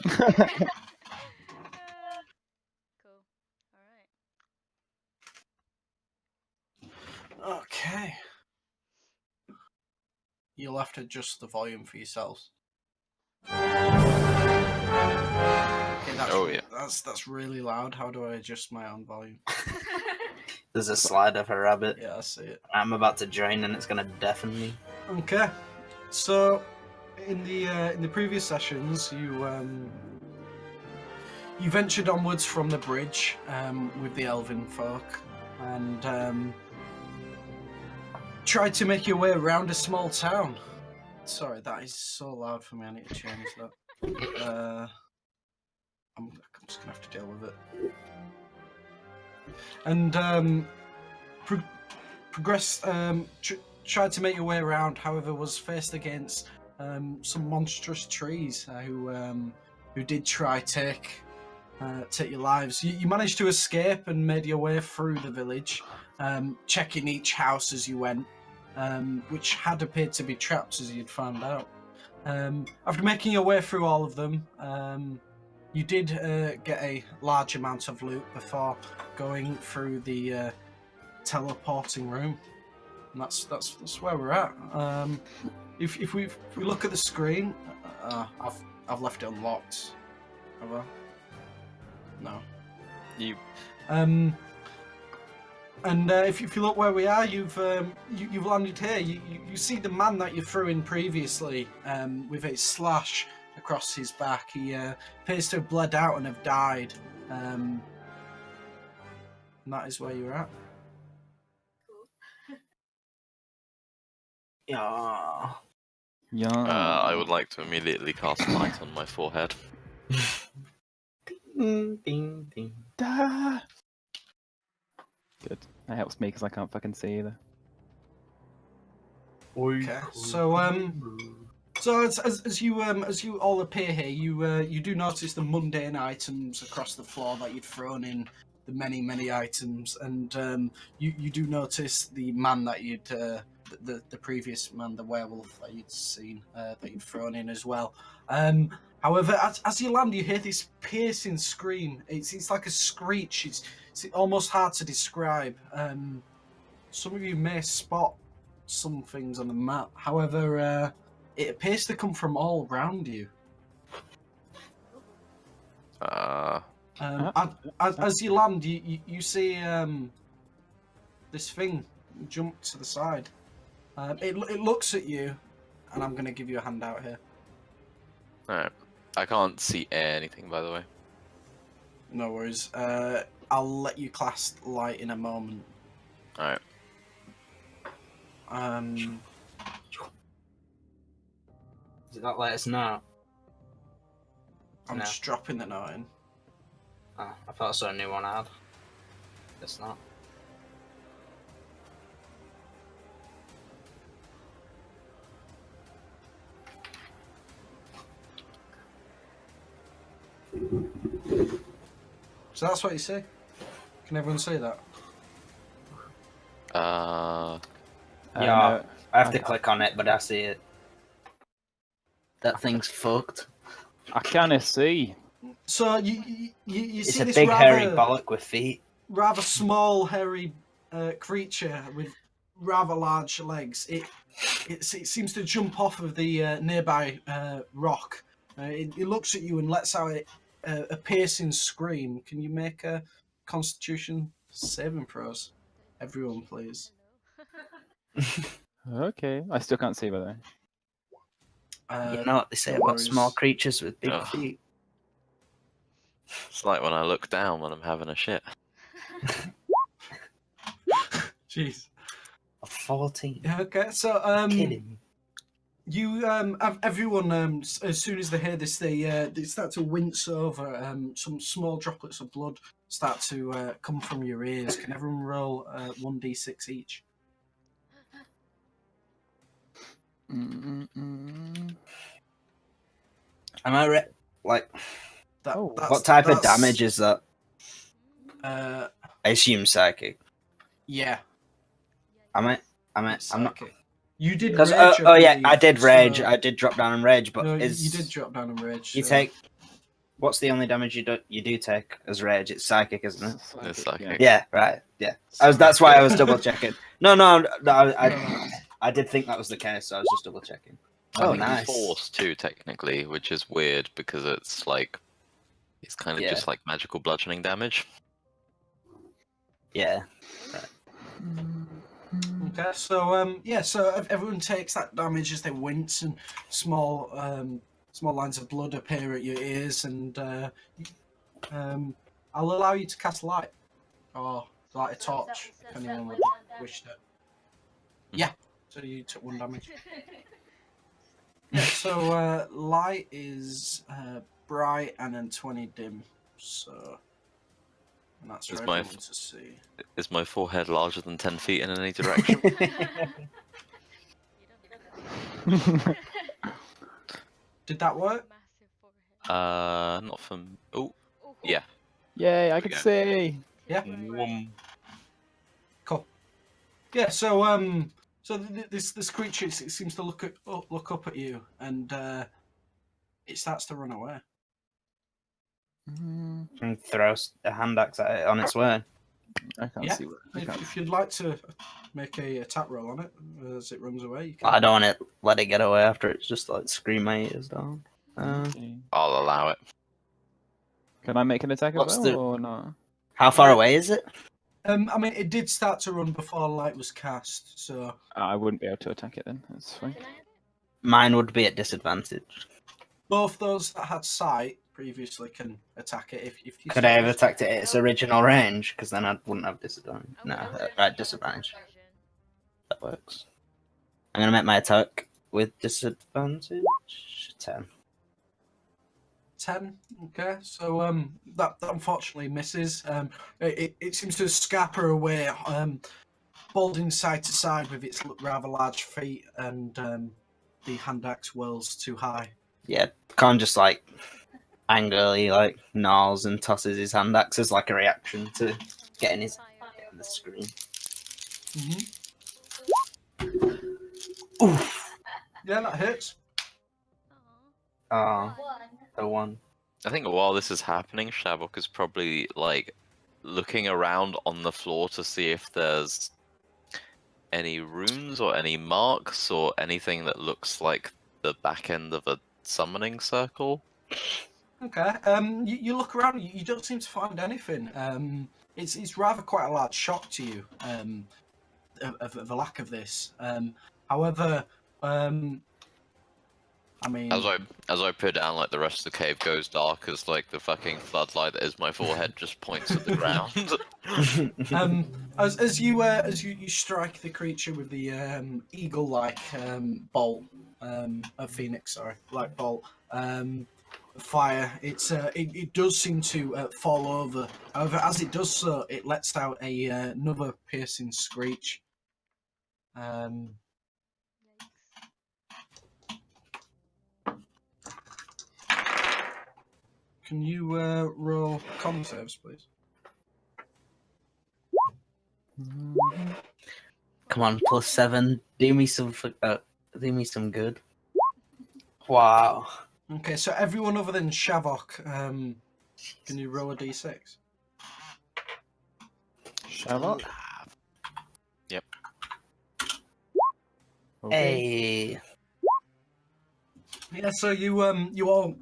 Cool. All right. Okay. You'll have to adjust the volume for yourselves. Okay, that's really loud. How do I adjust my own volume? There's a slide of a rabbit. Yeah, I see it. I'm about to join and it's gonna deafen me. Okay. So, in the previous sessions, you ventured onwards from the bridge with the elven folk and tried to make your way around a small town. Sorry, that is so loud for me. I need to change that. I'm just gonna have to deal with it. And progressed. Tried to make your way around. However, was faced against some monstrous trees who did try take your lives. You managed to escape and made your way through the village, checking each house as you went, which had appeared to be traps as you'd found out. After making your way through all of them, you did get a large amount of loot before going through the teleporting room. And that's where we're at. If we look at the screen, I've left it unlocked. Have I? No. You. And if you look where we are, you've landed here. You see the man that you threw in previously with a slash across his back. He appears to have bled out and have died. And that is where you're at. Yeah. I would like to immediately cast light on my forehead. Ding, ding, ding. Da! Good. That helps me because I can't fucking see either. Okay. So as you all appear here, you do notice the mundane items across the floor that you'd thrown in, the many items, and you do notice the man that you'd the previous man, the werewolf that you'd seen, that you'd thrown in as well. However, as you land, you hear this piercing scream. It's like a screech. It's almost hard to describe. Some of you may spot some things on the map. However, it appears to come from all around you. As you land, you see this thing jump to the side. It looks at you, and I'm going to give you a handout here. Alright. I can't see anything, by the way. No worries. I'll let you cast light in a moment. Alright. Does it not let us know? I'm No. just dropping the note in. Oh, I thought I saw a new one I had. Guess not. So that's what you see. Can everyone see that? Yeah, I have to click on it, but I see it. That thing's fucked. I can't see. So you It's see a this big hairy rather, bollock with feet. rather small, hairy creature with rather large legs. It seems to jump off of the nearby rock. It looks at you and lets out a piercing scream. Can you make a Constitution saving throws? Everyone, please. Okay. I still can't see, by the way. You know what they say no about worries. small creatures with big Ugh. feet? It's like when I look down when I'm having a shit. Jeez. A 14. Yeah, okay, so Kidding. you everyone as soon as they hear this, they start to wince over. Some small droplets of blood start to come from your ears. Can everyone roll 1d6 each? Mm-mm-mm. Am I like? Oh. What type of damage is that? I I assume psychic. Yeah. I'm not. Psychic. You did Because rage. yeah, I did rage. so- I did drop down and rage, but No, is you did drop down and rage. you so- take What's the only damage you do take as rage? It's psychic, isn't it? It's psychic. Yeah, right. Yeah. That's why I was double checking. No, I did think that was the case, so I was just double checking. Oh, I think nice. Force too, technically, which is weird because it's like it's kind of Yeah. just like magical bludgeoning damage. Yeah. Okay, so yeah, so everyone takes that damage as they wince, and small lines of blood appear at your ears, and I'll allow you to cast light or light a torch if anyone would wish to. Yeah, so you took 1 damage. Yeah, so light is bright and then 20 dim, so and that's for Is my everyone to see. Is my forehead larger than 10 feet in any direction? Did that work? Not from. Oh, yeah. Yay, I we can go. see. Yeah. Cool. Yeah. So this creature it seems to look up at you, and it starts to run away. And throw a hand axe at it on its way. I can't Yeah. see what. I can't. If you'd like to make a attack roll on it as it runs away, you can. I don't want to let it get away after it's just like scream my ears down. Okay. I'll allow it. Can I make an attack as What's well, the- or not? How far away is it? I mean, it did start to run before light was cast, so I wouldn't be able to attack it then. That's fine. Mine would be at disadvantage. both those that had sight previously can attack it. If you Could I have attacked it at its original range? Because then I wouldn't have disadvantage. No, right, disadvantage. That works. I'm gonna make my attack with disadvantage. 10. 10. Okay, so that unfortunately misses. It seems to scamper away, balding side to side with its rather large feet, and the hand axe whirls too high. Yeah, Khan just like angrily like gnarls and tosses his hand axe as like a reaction to getting on the screen. Oof. Yeah, that hits. Oh, the one. I think while this is happening, Shavok is probably like looking around on the floor to see if there's any runes or any marks or anything that looks like the back end of a summoning circle. Okay. You look around. You don't seem to find anything. It's rather quite a large shock to you. Of the lack of this. However, I mean, As I put down, like the rest of the cave goes dark as like the fucking floodlight that is my forehead just points at the ground. as you strike the creature with the eagle-like bolt, a phoenix, sorry, like bolt, fire, it does seem to fall over. However, as it does so, it lets out another piercing screech. Can you roll con saves, please? Come on, +7. Do me some good. Wow. Okay, so everyone other than Shavok, can you roll a d6? Shavok? Yep. Okay. Hey. Yeah, so you all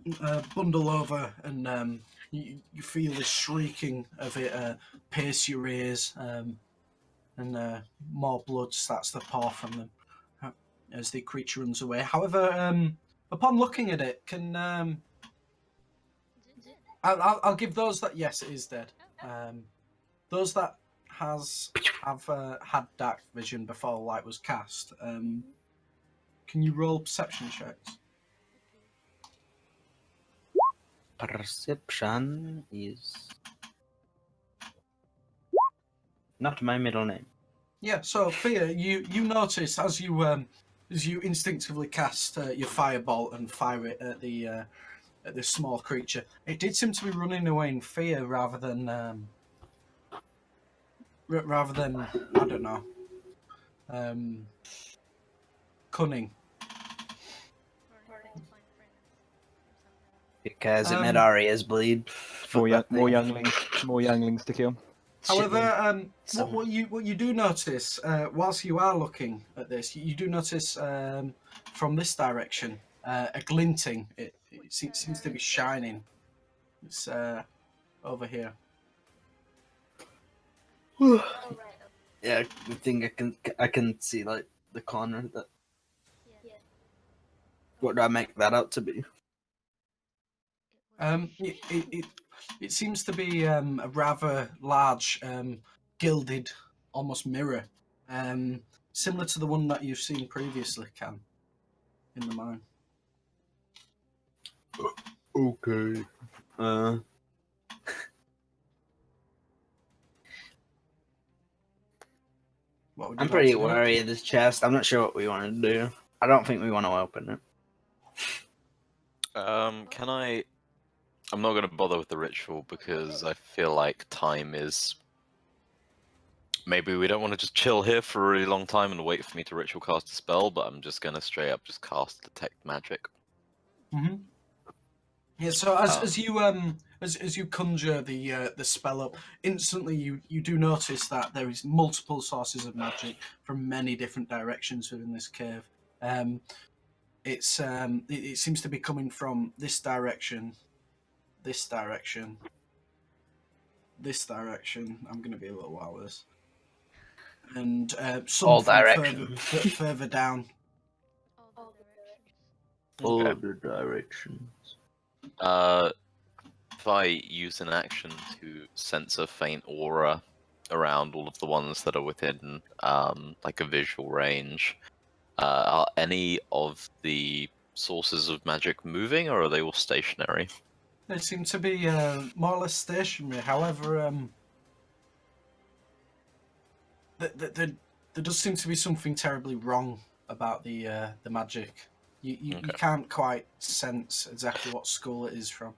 bundle over, and you feel the shrieking of it pierce your ears, and more blood starts to pour from them as the creature runs away. However, upon looking at it, can I'll give those that yes, it is dead. Those that have had dark vision before light was cast. Can you roll perception checks? Perception is not my middle name. Yeah. So Thea, you notice as you instinctively cast your firebolt and fire it at the small creature, it did seem to be running away in fear rather than I don't know, cunning. Who cares? It made Um, Arias bleed. Fuck that More thing. younglings to kill. However, Some- what you do notice whilst you are looking at this, you do notice from this direction a glinting. It seems to be shining. It's over here. Yeah, the thing I can see like the corner of that. What do I make that out to be? It seems to be a rather large gilded, almost mirror, similar to the one that you've seen previously, Cam, in the mine. Okay. What would you I'm like pretty to do? wary of this chest. I'm not sure what we want to do. I don't think we want to open it. Can I? I'm not going to bother with the ritual because I feel like time is. Maybe we don't want to just chill here for a really long time and wait for me to ritual cast a spell, but I'm just going to straight up just cast detect magic. Mm-hmm. Yeah. So as you conjure the spell up, instantly you do notice that there is multiple sources of magic from many different directions within this cave. It seems to be coming from this direction, this direction, this direction. I'm going to be a little while with this, and some All from directions. further down. All Okay. of the directions. If I use an action to sense a faint aura around all of the ones that are within like a visual range, are any of the sources of magic moving, or are they all stationary? They seem to be more or less stationary. However, there does seem to be something terribly wrong about the magic. You Okay. can't quite sense exactly what school it is from.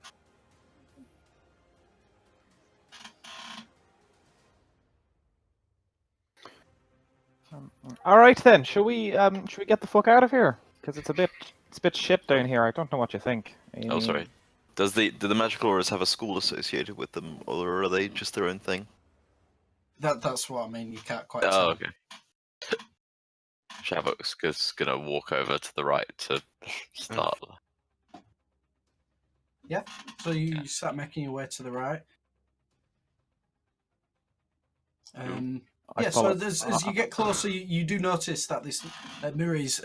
All right then. Should we get the fuck out of here? Because it's a bit shit down here. I don't know what you think. Oh, sorry. Do the magical auras have a school associated with them, or are they just their own thing? That's what I mean. You can't quite Oh, tell. okay. Shavok's just gonna walk over to the right to start. So you start making your way to the right. I Yeah, follow. so as you get closer, you do notice that this mirror is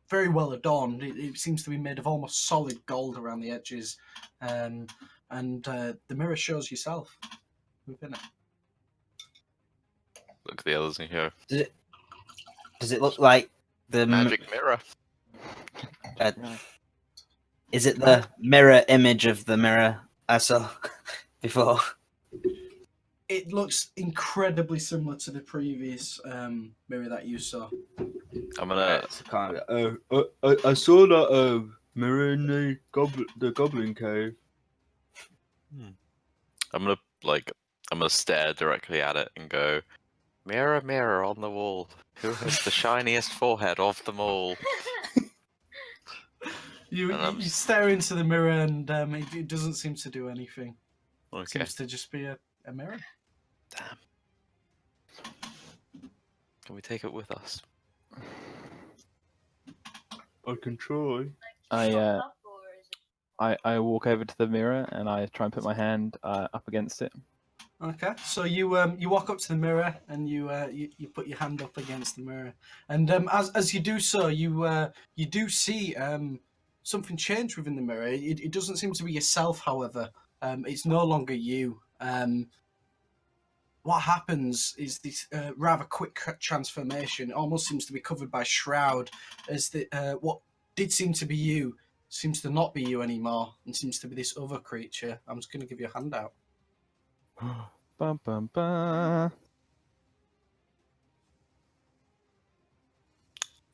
very well adorned. It seems to be made of almost solid gold around the edges, and the mirror shows yourself within it. Look at the others in here. Does it look like the Magic mirror. Is it the mirror image of the mirror I saw before? It looks incredibly similar to the previous mirror that you saw. I'm gonna. I saw that mirror in the goblin cave. I'm gonna stare directly at it and go, "Mirror, mirror on the wall, who has the shiniest forehead of them all?" You stare into the mirror and it doesn't seem to do anything. It Okay. seems to just be a mirror. Damn. Can we take it with us? I can try. I walk over to the mirror and I try and put my hand up against it. Okay, so you walk up to the mirror and you put your hand up against the mirror, and as you do so, you do see something change within the mirror. It doesn't seem to be yourself, however. It's no longer you. What happens is this rather quick transformation. It almost seems to be covered by shroud, as the what did seem to be you seems to not be you anymore, and seems to be this other creature. I'm just going to give you a handout. Bum bum bum.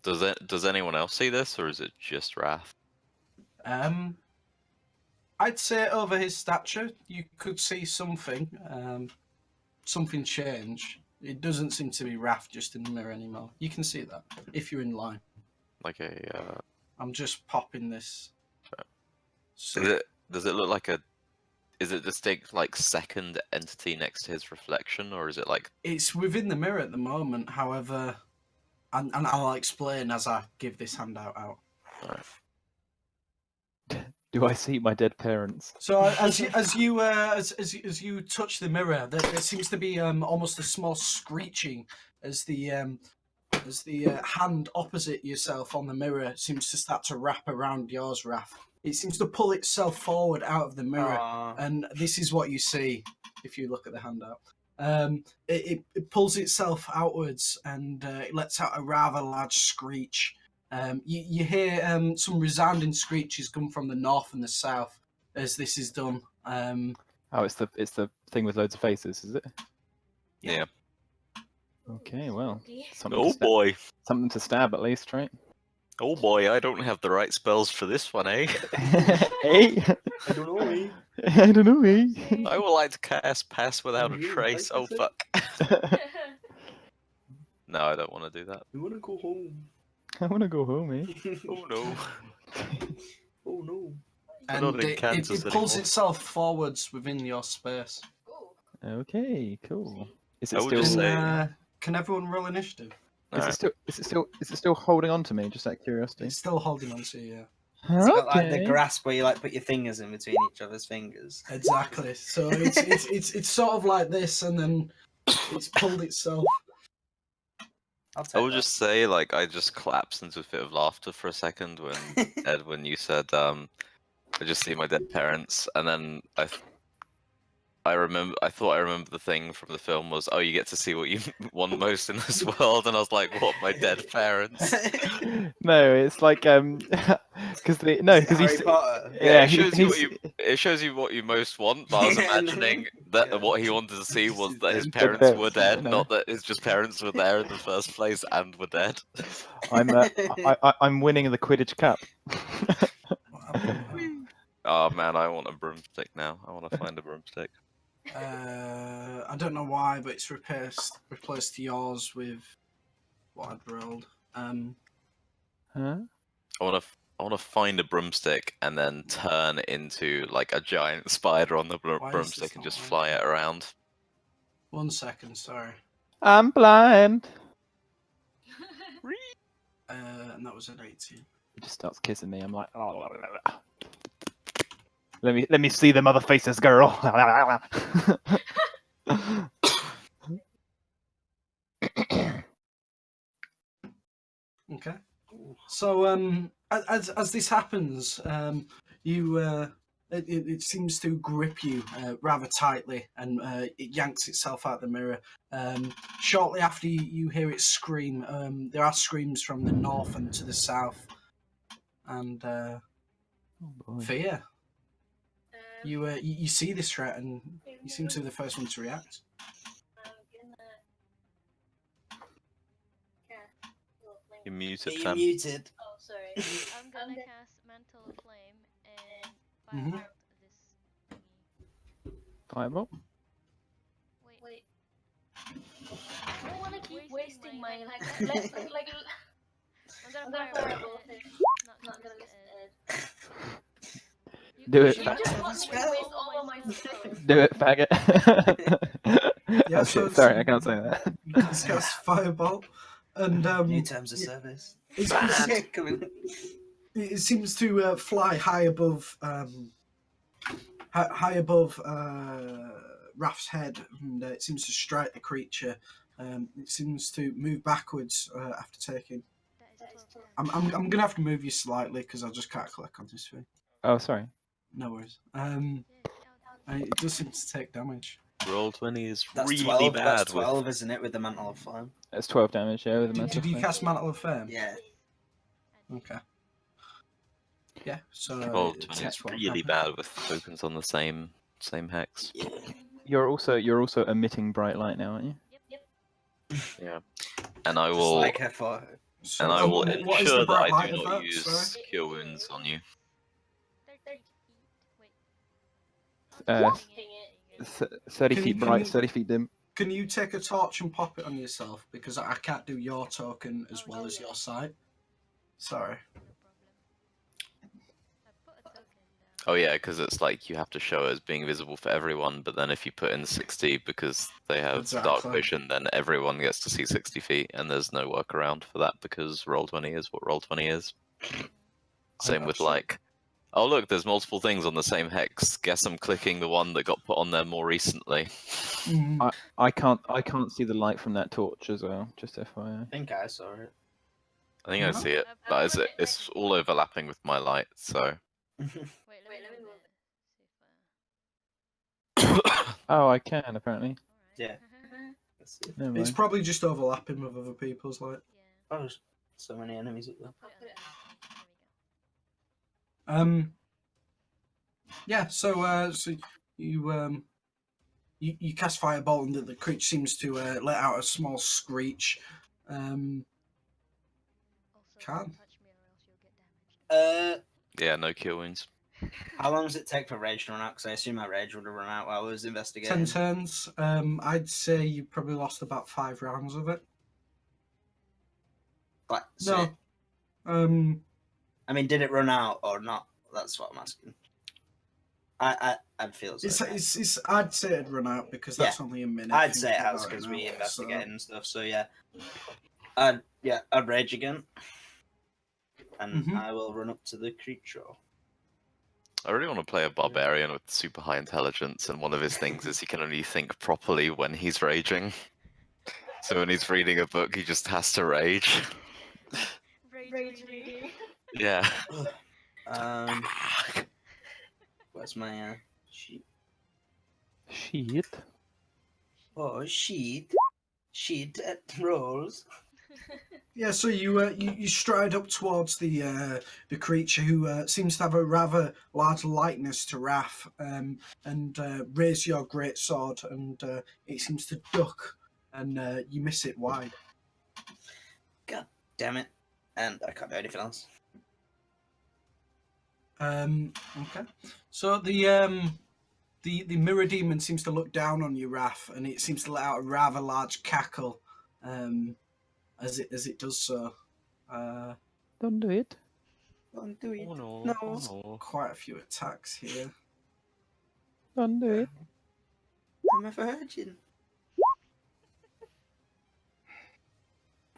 Does anyone else see this, or is it just Wrath? I'd say over his stature, you could see something, something change. It doesn't seem to be Raph just in the mirror anymore. You can see that if you're in line. Like a I'm just popping this So Does it look like a? Is it distinct like second entity next to his reflection, or is it like? it's within the mirror at the moment. However, and I'll explain as I give this handout out. Alright. Do I see my dead parents? So as you touch the mirror, there seems to be almost a small screeching as the hand opposite yourself on the mirror seems to start to wrap around yours, Raph. It seems to pull itself forward out of the mirror, Aw. and this is what you see if you look at the handout. It pulls itself outwards and it lets out a rather large screech. You hear some resounding screeches come from the north and the south as this is done. Oh, it's the thing with loads of faces, is it? Yeah. Okay, well, Oh boy. something to stab at least, right? Oh boy, I don't have the right spells for this one, eh? Hey, I don't know. Eh? I don't know, eh? I would like to cast Pass Without a Really? Trace. Oh Like fuck. No, I don't want to do that. We want to go home. I want to go home, eh? Oh no. Oh no. We're And not in it Kansas pulls anymore. itself forwards within your space. Okay, cool. Is I it would still? just say- Can everyone roll initiative? Alright. Is it still holding on to me? Just out of curiosity. It's still holding on to you. Has it got like the Okay. grasp where you like put your fingers in between each other's fingers? Exactly. So it's sort of like this, and then it's pulled itself. I'll take I would that. just say, like, I just collapsed into a fit of laughter for a second when Ed, when you said, I just see my dead parents, and then I thought I remember the thing from the film was, oh, you get to see what you want most in this world, and I was like, what, my dead parents? No, it's like because Harry he's Potter. yeah, it shows he's it shows you what you most want, but I was Yeah, no. imagining that Yeah. what he wanted to see was that his Dead parents parents, were dead, no. not that his just parents were there in the first place and were dead. I'm winning the Quidditch Cup. Oh man, I want a broomstick now. I want to find a broomstick. I don't know why, but it's replaced yours with what I'd rolled. Huh? I want to find a broomstick and then turn into like a giant spider on the Why is broomstick this and not just fly it around. 1 second, sorry. I'm blind. And that was an 18. He just starts kissing me. I'm like, let me see them other faces, girl. Okay. So as this happens, it seems to grip you rather tightly, and it yanks itself out the mirror. Shortly after you hear it scream, there are screams from the north and to the south, and fear. You see this threat, and you seem to be the first one to react. You're muted, You're fam. muted. Oh, sorry. I'm gonna cast Mantle of Flame and Mhm. fire out this thingy. Fireball. Wait. I don't wanna keep wasting my like. I'm gonna fireball it. Not gonna miss Ed. Do it. You just want me to waste all of my stuff. Do it, faggot. Yeah, Oh, so shit, sorry, I can't say that. You can cast fireball, and New terms of service. it seems to fly high above Raph's head, and it seems to strike the creature. It seems to move backwards after taking. That is 12. I'm gonna have to move you slightly because I just can't click on this thing. Oh, sorry. No worries. And it does seem to take damage. Roll 20 is That's really 12. bad. That's 12, isn't it, with the mantle of flame? That's 12 damage, yeah, with the Did, Mantle did you Flame. cast Mantle of Fame? Yeah. Okay. Yeah. So Roll it 20 takes is 12 really damage. bad with tokens on the same hex. Yeah. You're also emitting bright light now, aren't you? Yeah. And I Just will like her forehead. So, and I will what is the ensure that bright I light do of not that? use Sorry? cure wounds on you. 30 feet. Wait. Uh, Dang it. 30 Can feet you- bright, can 30 feet dim. Can you take a torch and pop it on yourself? Because I can't do your token as Oh, well as your sight. Sorry. No problem. I put a token Oh yeah, because it's like you have to show it as being visible for everyone, but then if you put in 60 because they have dark Exactly. vision, then everyone gets to see 60 feet, and there's no workaround for that because Roll20 is what Roll20 is. Same with Absolutely. like, oh look, there's multiple things on the same hex. Guess I'm clicking the one that got put on there more recently. Mm. I can't see the light from that torch as well. Just FYI. I think I saw it. I think I see it, but it's all overlapping with my light, so. Wait, let me move it. See if Oh, I can apparently. Yeah. Alright. Let's see. Never It's mind. probably just overlapping with other people's light. Yeah. Oh, there's so many enemies up there. I'll put it on. There we go. Yeah. So you cast firebolt, and the creature seems to let out a small screech. Also, Can. don't touch me or else you'll get damaged. Yeah, no kill wounds. How long does it take for rage to run out? Because I assume my rage would have run out while I was investigating. 10 turns. I'd say you probably lost about 5 rounds of it. Like, so No. I mean, did it run out or not? That's what I'm asking. I'd feel so. It's I'd say it'd run out because that's only a minute. I'd say it thinking has about because now, we so- investigated and stuff. So yeah, I'd rage again, and Mhm. I will run up to the creature. I really want to play a barbarian with super high intelligence, and one of his things is he can only think properly when he's raging. So when he's reading a book, he just has to rage. Rage reading. Yeah. Where's my sheet? Shit. Oh, sheet rolls. Yeah, so you stride up towards the creature who seems to have a rather large likeness to Raph, and raise your great sword, and it seems to duck, and you miss it wide. God damn it! And I can't do anything else. Okay. So the mirror demon seems to look down on you, Raph, and it seems to let out a rather large cackle, as it does so. Don't do it. Don't do it. Oh no. No. Oh no. Quite a few attacks here. Don't do it. I'm a virgin.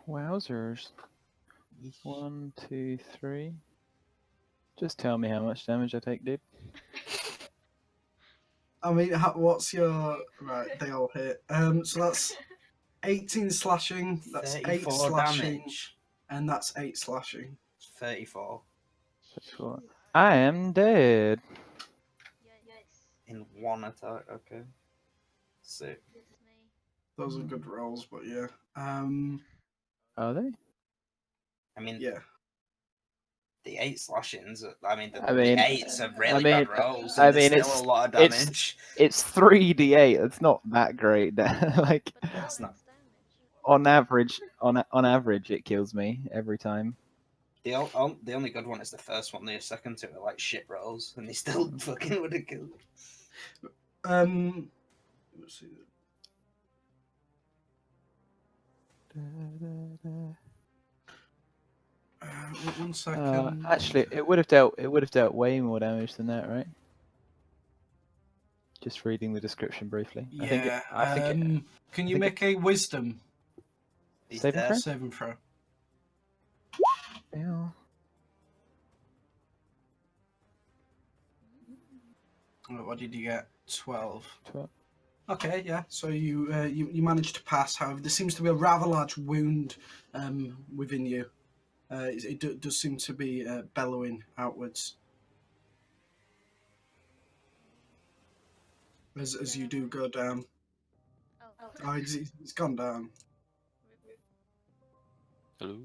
Wowzers. 1, 2, 3. Just tell me how much damage I take, dude. I mean, what's your right? They all hit. So that's 18 slashing. That's 8 34 slashing, damage. and that's 8 slashing. 34 I am dead. Yes. in one attack. Okay. Sick. This is me. Those are good rolls, but yeah. Are they? I mean, Yeah. the 8 slashings. I mean, the I mean, 8s are really mean, bad rolls. I And mean, there's still it's- a lot of it's- damage. It's 3d8. It's not that great. Like But That's still, not- that's damage. on average, on average, it kills me every time. The only good one is the first one. The second two are like shit rolls, and they still fucking would have killed. Let's see. One second. Actually, it would have dealt way more damage than that, right? Just reading the description briefly. Yeah. I think Can you think make a wisdom He's Saving dead. throw? saving throw? Yeah. What did you get? 12. 12. Okay, yeah. So you managed to pass. However, there seems to be a rather large wound within you. It does seem to be bellowing outwards as you do go down. Oh, it's gone down. Hello.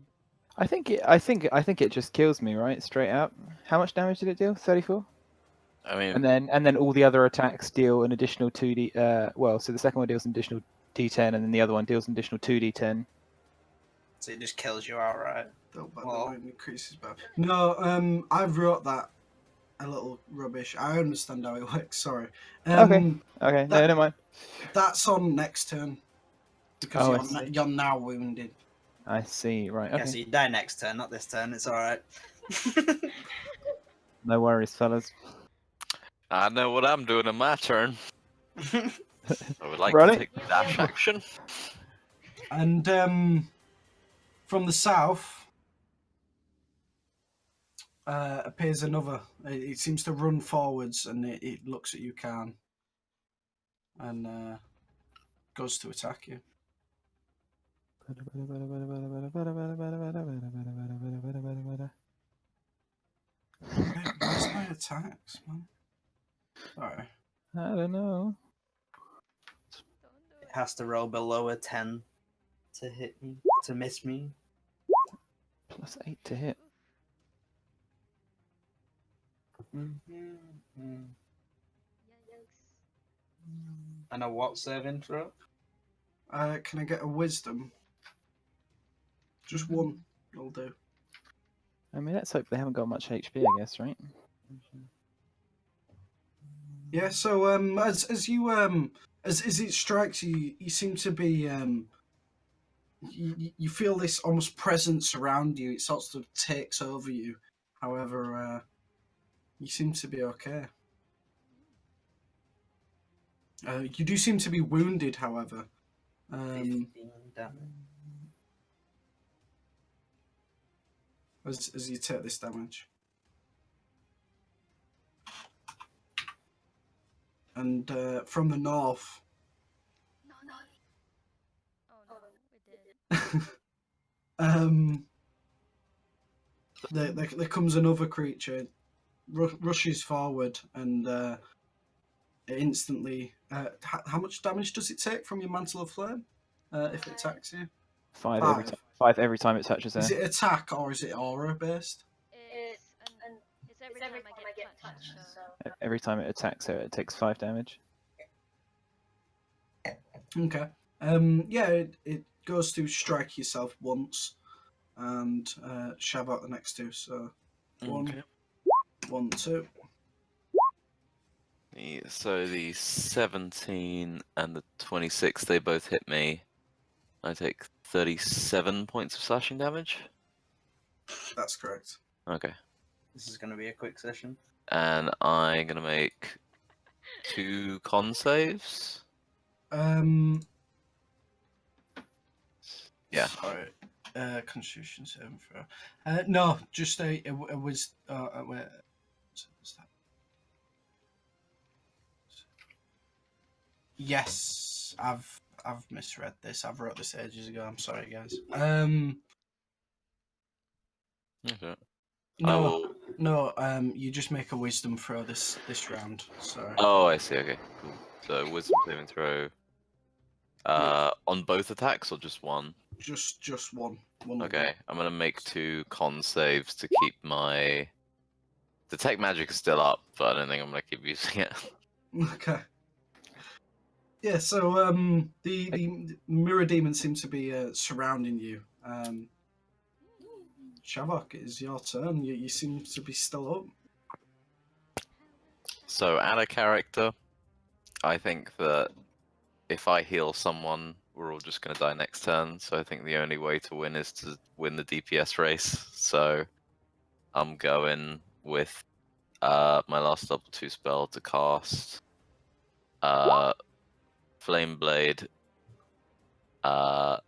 I think it just kills me, right? Straight out. How much damage did it deal? 34. I mean, And then all the other attacks deal an additional 2d. So the second one deals an additional d10, and then the other one deals an additional 2d10. So it just kills you outright. The Well- wound increases by. No, I wrote that a little rubbish. I understand how it works. Sorry. Okay. Okay. No, never mind. That's on next turn because Oh, I you're now wounded. I see. Right. Okay. Yeah, so you die next turn, not this turn. It's alright. No worries, fellas. I know what I'm doing in my turn. I would like Run to it. take the dash action. And from the south appears another. It seems to run forwards, and it looks at you, Khan, and goes to attack you. Where's my attacks, man? Sorry. I don't know. Don't do It has to roll below a 10 to hit me, to miss me. +8 to hit. Yikes. And a what saving throw? Can I get a wisdom? Just one. I'll do. I mean, let's hope they haven't got much HP, I guess, right? Yeah. So as you as it strikes you, you seem to be you feel this almost presence around you. It sort of takes over you. However, you seem to be okay. You do seem to be wounded, however. 15 damage. As you take this damage. And from the north, No. Oh no, we did. there comes another creature, rushes forward, and it instantly. How much damage does it take from your mantle of flame if it attacks you? 5 every time. 5 every time it touches Is her. it attack or is it aura based? It's every time I get touched. So. Every time it attacks her, it takes 5 damage. Okay. Yeah, it goes to strike yourself once, and shove out the next two. So Okay. 1, 2. So the 17 and the 26, they both hit me. I take 37 points of slashing damage. That's correct. Okay. This is going to be a quick session. And I'm going to make 2 con saves. Yeah. Sorry. Constitution saving throw. No, just a was. Wait. What's that? Yes, I've misread this. I've wrote this ages ago. I'm sorry, guys. Okay. No. You just make a wisdom throw this round. Sorry. Oh, I see. Okay, cool. So wisdom saving throw. On both attacks or just one? Just one. One. Okay, I'm gonna make 2 con saves to keep my detect magic is still up, but I don't think I'm gonna keep using it. Okay. Yeah. So the mirror demon seems to be surrounding you. Shavok, it is your turn. You seem to be still up. So, add a character. I think that if I heal someone, we're all just going to die next turn. So, I think the only way to win is to win the DPS race. So, I'm going with my last level 2 spell to cast Flame Blade to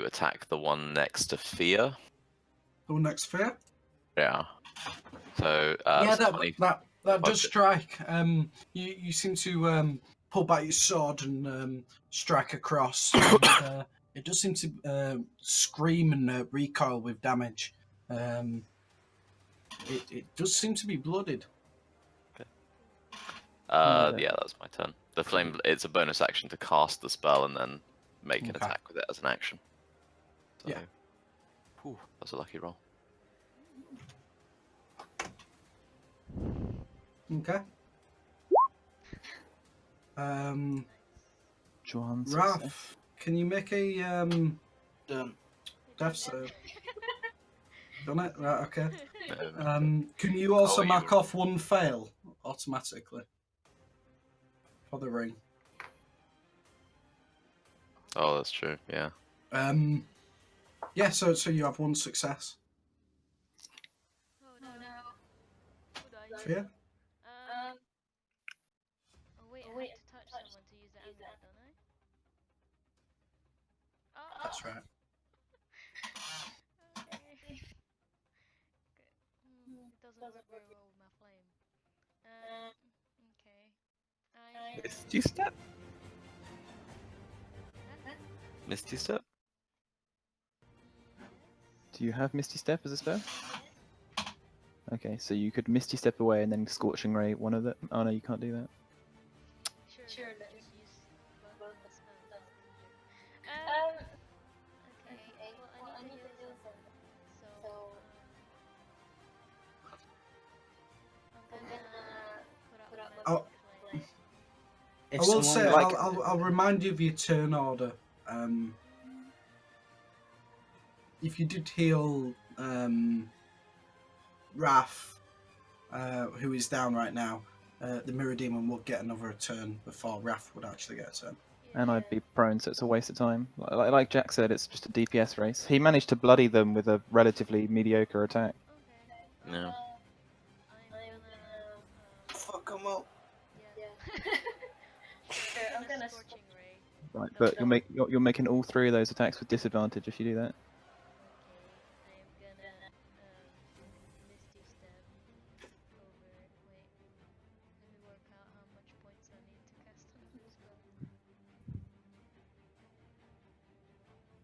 attack the one next to Fear. The one next fear. Yeah. So, Yeah, it's 20 that does strike. You seem to pull back your sword and strike across. And, it does seem to scream and recoil with damage. It does seem to be blooded. Yeah, that's my turn. The flame. It's a bonus action to cast the spell and then make an Okay. attack with it as an action. So, Yeah. Whew, that's a lucky roll. Okay. Joanne. Raph, can you make a Done. death save? Done it? Right, okay. Um, Can you also Oh, you mark were- off one fail automatically for the ring? oh, that's true. Yeah. Yeah, so you have one success. Oh no. Who died? Fear? That's right. Okay. It doesn't work very well with my flame. Okay. Misty Step? Misty Step? Do you have Misty Step as a spell? Okay, so you could Misty Step away and then Scorching Ray one of them. Oh no, you can't do that. Sure, let me just use both of the spells. Okay, well, I need to do something. So, I'm gonna put out my Oh. flame. If I will someone, say, like, I'll remind you of your turn order. If you did heal Raph, who is down right now, the Mirror Demon will get another turn before Raph would actually get a turn. And I'd be prone, so it's a waste of time. Like Jack said, it's just a DPS race. He managed to bloody them with a relatively mediocre attack. Okay. No. I'm gonna fuck them up. yeah. Sure, I'm gonna scorching ray. Right, but you're making all three of those attacks with disadvantage if you do that. Okay, I'm gonna misty step over. Wait, let me work out how much points I need to cast another spell.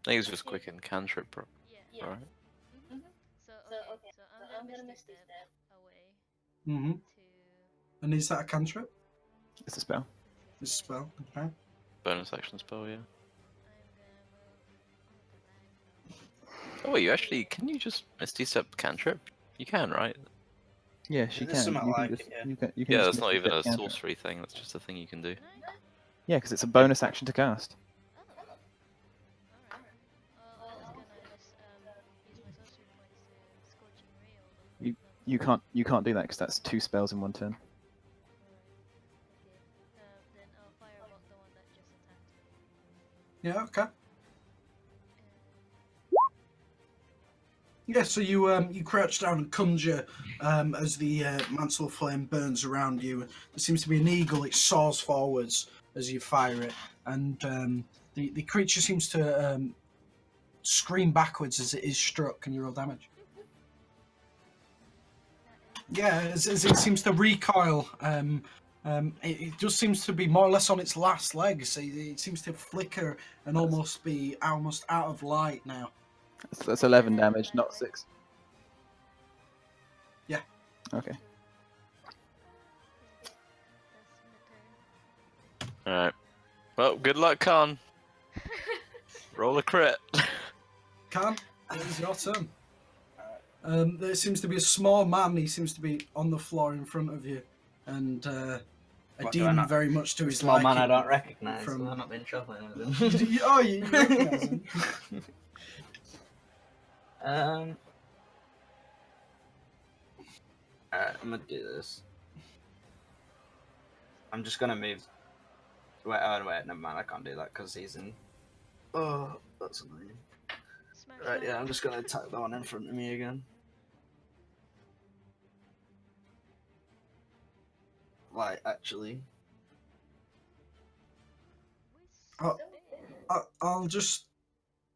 I think it's just quick and cantrip, bro. Yeah. Alright. So I'm gonna misty step away Mm-hmm. to. And is that a cantrip? It's a spell. This spell? Okay. Bonus action spell, yeah. I'm gonna move. Oh wait, you actually can you just Misty Step cantrip? You can, right? Yeah, she There's can. something You can like just, it, yeah. you can Yeah, just that's not Misty even Step a cantrip. sorcery thing, that's just a thing you can do. Can I? Yeah, because it's a bonus action to cast. Oh. Alright. Well, I'm just gonna just use my sorcery points to scorching ray all of them. You can't do that because that's two spells in one turn. Okay. Then I'll firebolt the one that just attacked me. Yeah, okay. Yeah, so you crouch down and conjure as the mantle of flame burns around you. There seems to be an eagle. It soars forwards as you fire it, and the creature seems to scream backwards as it is struck. Can you roll damage? Yeah, as it seems to recoil. It just seems to be more or less on its last legs. It seems to flicker and almost be almost out of light now. That's 11 damage, not 6. Yeah. Okay. That's my turn. Alright. Well, good luck, Khan. Roll a crit. Khan, it is your turn. There seems to be a small man. He seems to be on the floor in front of you, and a What, do I demon not- very much to his Small man I liking. don't recognise. from- I've not been shuffling with Oh, you recognise him? Alright, I'm gonna do this. I'm just gonna move. Wait, never mind. I can't do that because he's in. Oh, that's annoying. Smash Right, that. yeah, I'm just gonna attack the one in front of me again. Like, actually. Oh, I'll just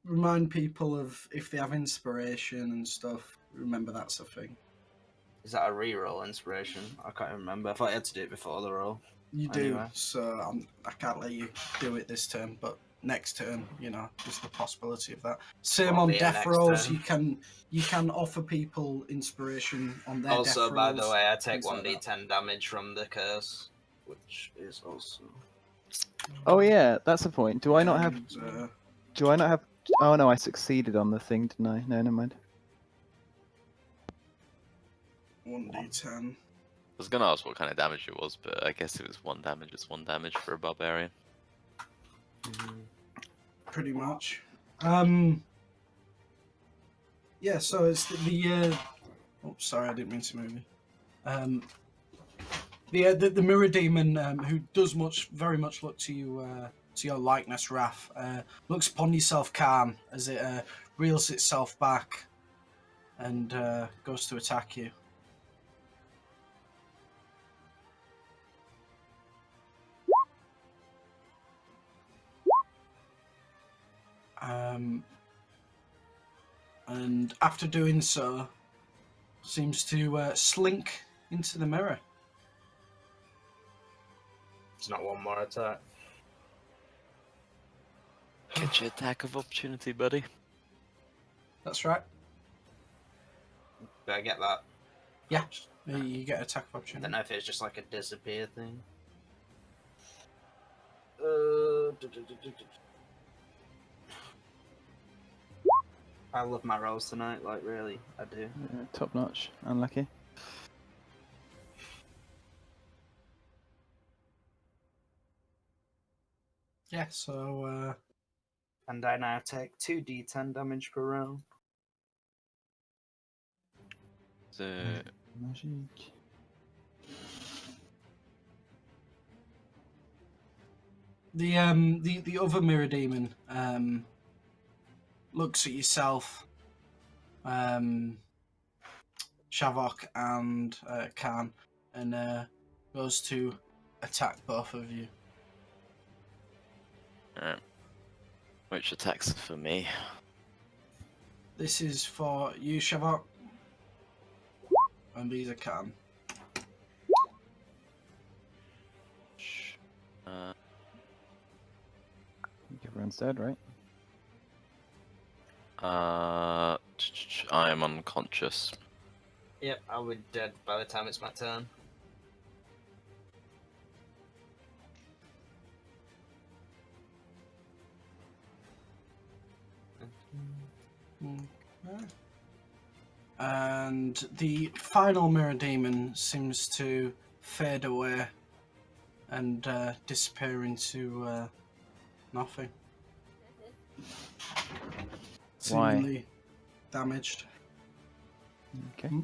remind people of if they have inspiration and stuff. Remember that's a thing. Is that a reroll inspiration? I can't remember. I thought I had to do it before the roll. You do, Anyway. so I can't let you do it this turn, but next turn, just the possibility of that. Same Won't on be a death next rolls. turn. You can offer people inspiration on their Also, death by rolls. the way, I take things like that. 1d10 damage from the curse, which is also. Oh yeah, that's the point. Do I not have? And, Do I not have? Oh no, I succeeded on the thing, didn't I? No, never mind. 1d10. I was gonna ask what kind of damage it was, but I guess it was 1 damage. It's 1 damage for a barbarian. Pretty much. Yeah, so it's the oh, sorry, I didn't mean to move you. The mirror demon, who does very much look to you, to your likeness, Raph, looks upon yourself calm as it reels itself back and goes to attack you. and after doing so, seems to slink into the mirror. It's not one more attack. Get your attack of opportunity, buddy. That's right. Do I get that? Yeah, you get attack of I opportunity. don't know if it's just like a disappear thing. I love my rolls tonight, like really, I do. Top notch. Unlucky. Yeah, so And I now take 2d10 damage per round. So, Magic. the other mirror demon looks at yourself, Shavok and Khan, and goes to attack both of you. alright. Which attacks are for me? This is for you, Shavok, and these are Khan. Uh, Everyone's dead, right? I am unconscious. Yep, I'll be dead by the time it's my turn. Okay. And the final mirror demon seems to fade away and disappear into nothing. Why? Seemingly damaged. Okay. Hmm?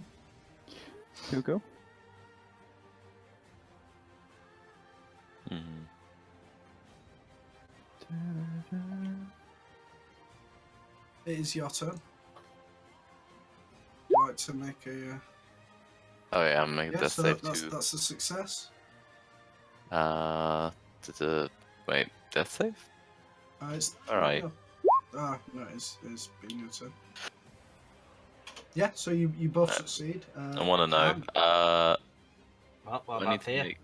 Who go? Mhm. It is your turn. Would you like to make a... Oh yeah, I'm making yeah, death so save that's, too. that's a success. Wait, death save? It's, Alright. no, it's being your turn. Yeah, so you both succeed. I want to know. Well, Do I need to make?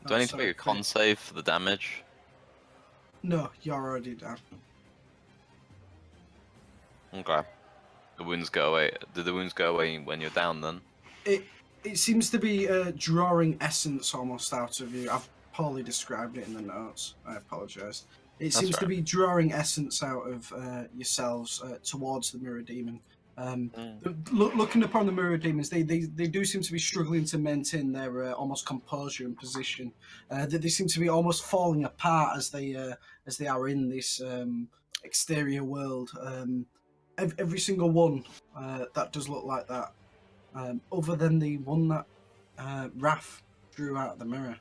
Do I need to sorry, make a con save for the damage? No, you're already down. Okay. The wounds go away. Do the wounds go away when you're down then? It seems to be drawing essence almost out of you. I've poorly described it in the notes. I apologise. It That's seems to right. be drawing essence out of yourselves towards the mirror demon. Looking upon the mirror demons, they do seem to be struggling to maintain their almost composure and position. They seem to be almost falling apart as they are in this exterior world. Every single one that does look like that, other than the one that Raph drew out of the mirror.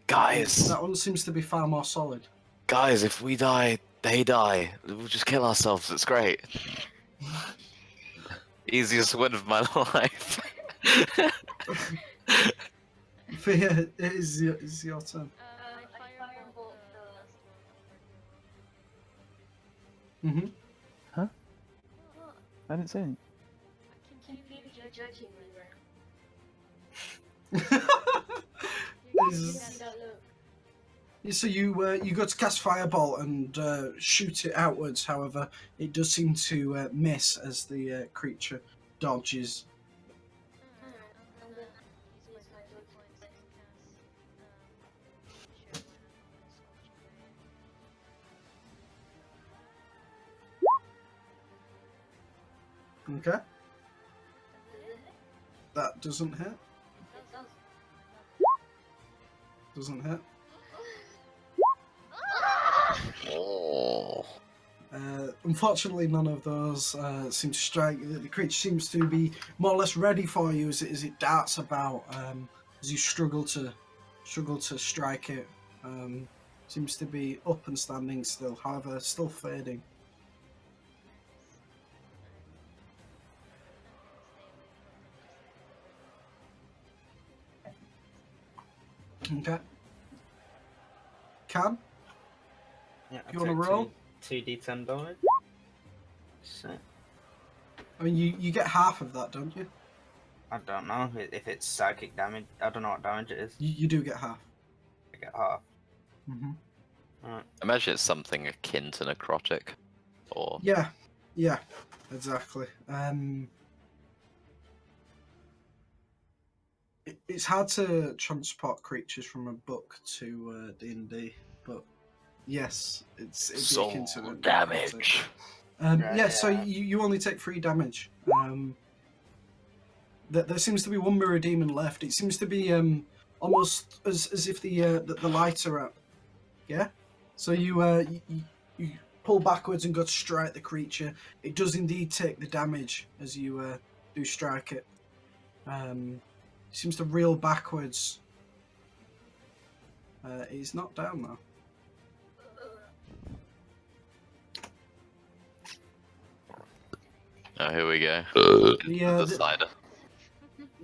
Guys, That one seems to be far more solid. guys, if we die, they die. We'll just kill ourselves. It's great. Easiest win of my life. But yeah, it is your turn. I firebolt the last Mm-hmm. Huh? one. What? I didn't say anything. I can keep you judging me then. Is- That look. So you go to cast Firebolt and shoot it outwards. However, it does seem to miss as the creature dodges. Alright, I'm gonna use my joy points to cast Scorching Ray. Okay, that doesn't hit. Doesn't hit. Oh. Unfortunately, none of those seem to strike. The creature seems to be more or less ready for you as it darts about. As you struggle to strike it, seems to be up and standing still. However, still fading. Okay. Can Yeah, you want to roll? 2d10 damage. So, I mean, you get half of that, don't you? I don't know if it's psychic damage. I don't know what damage it is. You do get half. I get half. Hmm. Imagine it's something akin to necrotic, or Yeah, exactly. It's hard to transport creatures from a book to D&D, but yes, it'd be akin to soul it. damage. Yeah, so you only take 3 damage. There seems to be one mirror demon left. It seems to be almost as if the lights are up. Yeah. So you pull backwards and go to strike the creature. It does indeed take the damage as you do strike it. It seems to reel backwards. He's not down though. Oh, here we go. The Decider.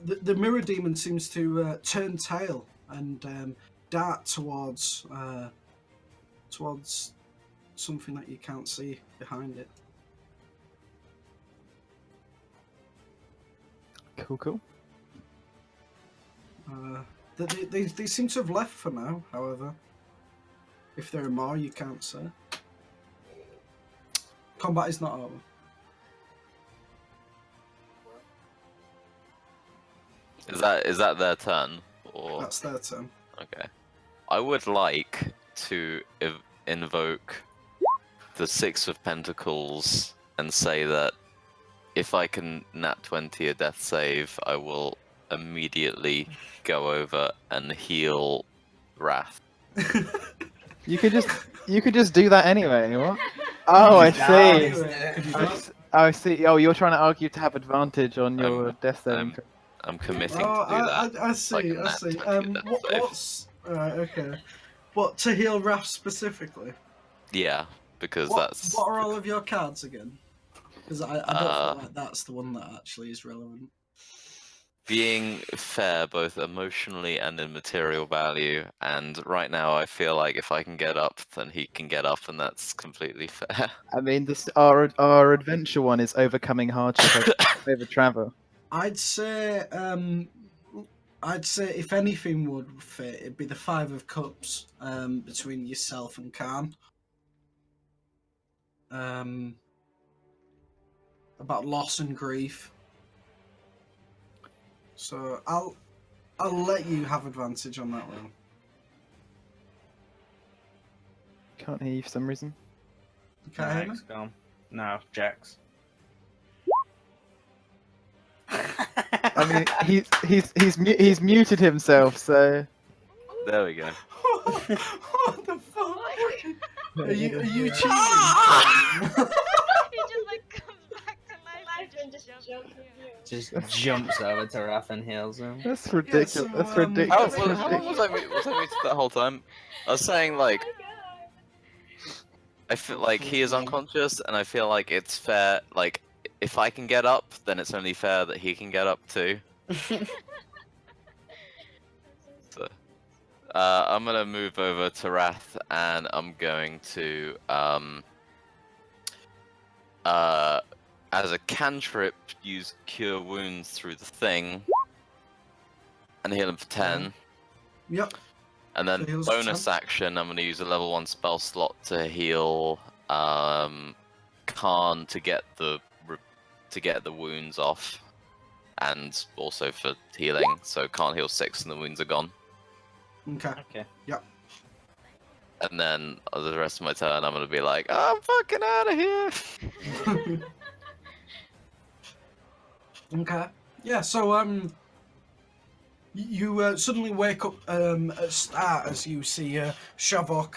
the mirror demon seems to turn tail and dart towards something that you can't see behind it. Cool. They seem to have left for now, however. If there are more, you can't say. Combat is not over. Is that their turn? Or That's their turn. okay. I would like to invoke the 6 of Pentacles and say that if I can nat 20 a death save, I will immediately go over and heal Wrath. You could just do that anyway. What? Oh, I see. Could you I not? s- I see. Oh, you're trying to argue to have advantage on your death saving. I'm committing Oh, to do that. I see. like a I see. nat 20 death save. What's right? Okay. What to heal Raph specifically? Yeah, because What that's are all of your cards again? Because I don't feel like that's the one that actually is relevant. being fair both emotionally and in material value, and right now I feel like if I can get up, then he can get up, and that's completely fair. I mean, our adventure one is overcoming hardship over travel. I'd say if anything would fit, it'd be the 5 of Cups between yourself and Khan. About loss and grief. So I'll let you have advantage on that one. Can't hear you for some reason. You can't hear me? Gone. No, Jax. I mean, he's muted himself, so. There we go. What the fuck? Are you cheating? He just like comes back to life and just jumps here. Just jumps over to Wrath and heals him. That's ridiculous. so, That's um, ridiculous. How long was I muted that whole time? I was saying like I feel like he is unconscious, and I feel like it's fair. Like if I can get up, then it's only fair that he can get up too. So, I'm gonna move over to Wrath, and I'm going to as a cantrip use Cure Wounds through the thing, and heal him for 10. Yep. And then So heals for bonus 10. action, I'm going to use a level 1 spell slot to heal Khan to get the wounds off, and also for healing. So Khan heals 6 and the wounds are gone. Okay. Okay. Yep. And then the rest of my turn, I'm going to be like, I'm fucking out of here. Okay. Yeah. So you suddenly wake up at start as you see Shavok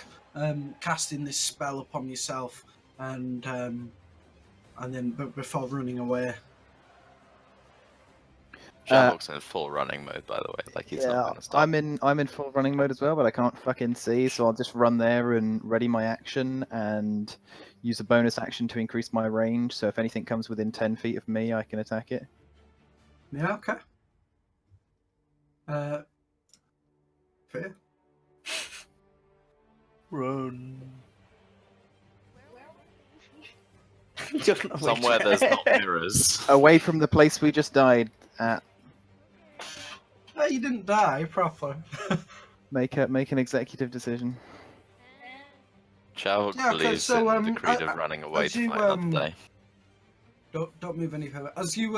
casting this spell upon yourself, and then before running away. Shavok's in full running mode, by the way. Like he's not going to stop. I'm in full running mode as well, but I can't fucking see, so I'll just run there and ready my action and use a bonus action to increase my range. So if anything comes within 10 feet of me, I can attack it. Yeah. Okay. Fair. Run. Don't know Somewhere which- there's not mirrors. Away from the place we just died at. Oh, you didn't die proper. Make an executive decision. Chavok Yeah, okay, believes so, in the creed of running away as to you, fight another day. Don't move any further. As you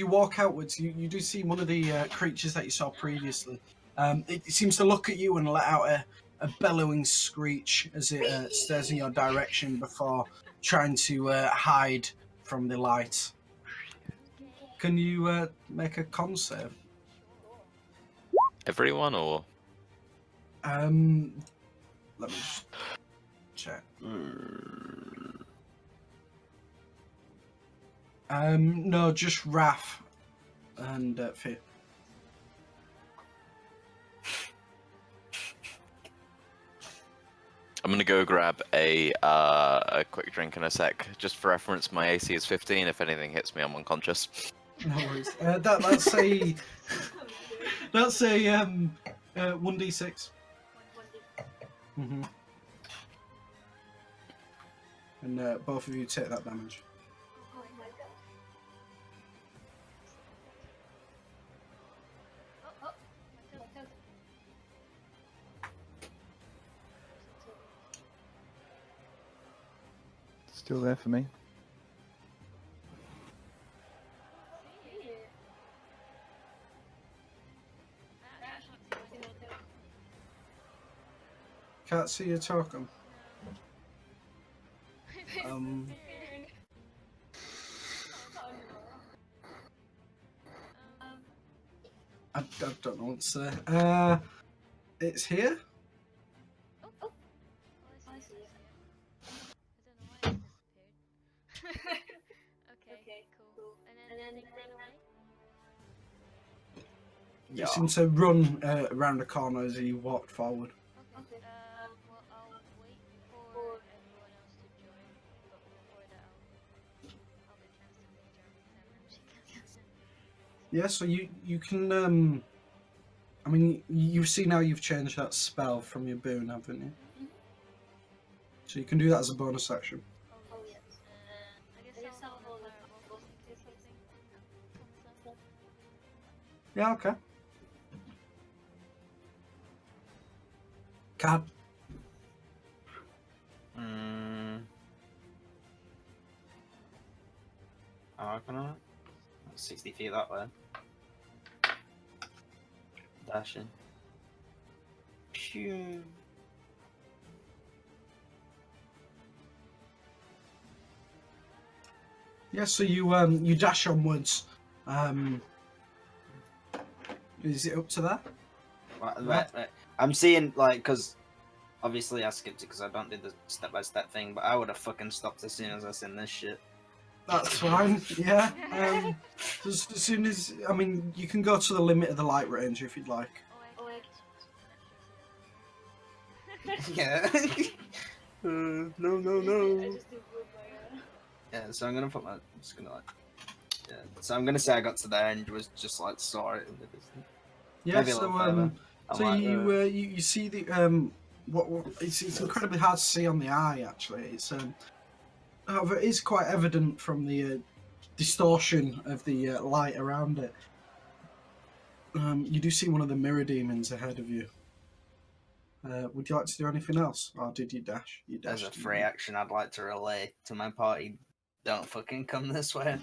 walk outwards, you do see one of the creatures that you saw previously. It seems to look at you and let out a bellowing screech as it stares in your direction before trying to hide from the light. Can you make a con save? Everyone or Let me just check. No, just Wrath and Fear. I'm gonna go grab a quick drink in a sec. Just for reference, my AC is 15. If anything hits me, I'm unconscious. No worries. That's a 1d6. Mm-hmm. And both of you take that damage. Still there for me. Can't see you talking. I don't know what to say. It's here. Okay, cool. And then they run away? You seem to run around the corner as you walked forward. Okay. Well, I'll wait for everyone else to join, but before that, I'll be casting nature. Yeah, so you can I mean you see now you've changed that spell from your boon, haven't you? So you can do that as a bonus action. Oh yes. I guess I'll hold a fireball just in case something comes up. Yeah, okay. Cad. Argonaut? 60 feet that way. Dashing. Phew. Yeah, so you dash onwards. Is it up to that? Right. I'm seeing, like, because obviously I skipped it because I don't do the step-by-step thing, but I would have fucking stopped as soon as I seen this shit. That's fine. Yeah. As soon as I mean, you can go to the limit of the light range if you'd like. Oh, I Yeah. No. Yeah, so I'm gonna put my. I'm just gonna like. Yeah. So I'm gonna say I got to the end, was just like saw it in the distance. Yeah. Maybe a little further. So like, you see the what it's incredibly hard to see on the eye actually. It's however it is quite evident from the distortion of the light around it. You do see one of the mirror demons ahead of you. Would you like to do anything else, or did you dash? You As dashed. a free action, I'd like to relay to my party, don't fucking come this way.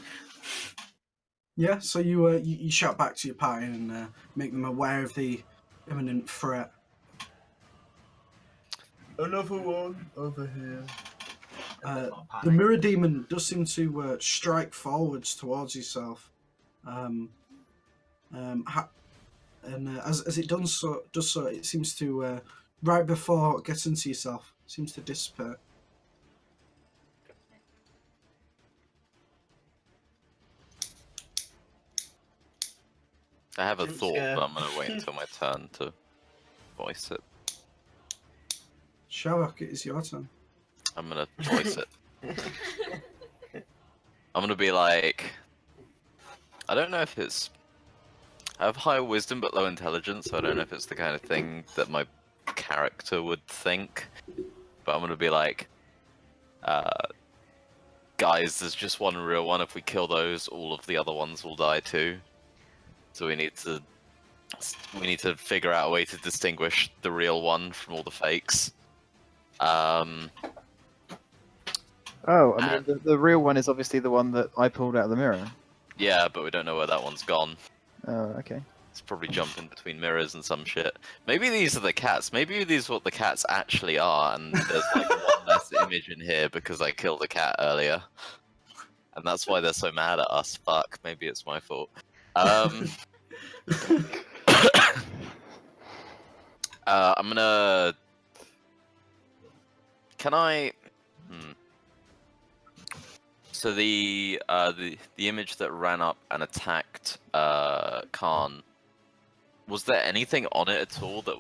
Yeah, so you shout back to your party and make them aware of the imminent threat. Another one over here. The mirror demon does seem to strike forwards towards yourself, and as it does so, it seems to right before getting to yourself, seems to dissipate. I have a Jump thought, scare. but I'm gonna wait until my turn to voice it. Shavok, it is your turn. I'm gonna voice it. I'm gonna be like, I don't know if it's. I have high wisdom but low intelligence, so I don't know if it's the kind of thing that my character would think. But I'm gonna be like, guys, there's just one real one. If we kill those, all of the other ones will die too. So we need to figure out a way to distinguish the real one from all the fakes. Oh, I mean, the real one is obviously the one that I pulled out of the mirror. Yeah, but we don't know where that one's gone. Oh, okay. It's probably jumping between mirrors and some shit. Maybe these are the cats. Maybe these are what the cats actually are, and there's like one less image in here because I killed a cat earlier. And that's why they're so mad at us. Fuck, maybe it's my fault. I'm gonna... Can I... So the image that ran up and attacked Khan, was there anything on it at all that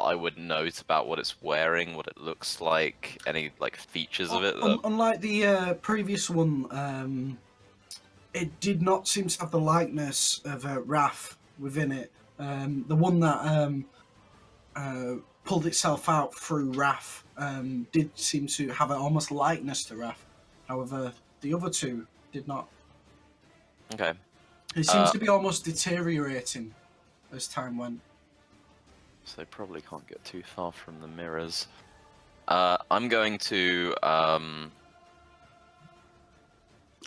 I would note about what it's wearing, what it looks like, any like features of it? Unlike the previous one, it did not seem to have the likeness of Wrath within it. The one that pulled itself out through Wrath did seem to have an almost likeness to Wrath. However, the other two did not. Okay. It seems to be almost deteriorating as time went. So they probably can't get too far from the mirrors. I'm going to I'm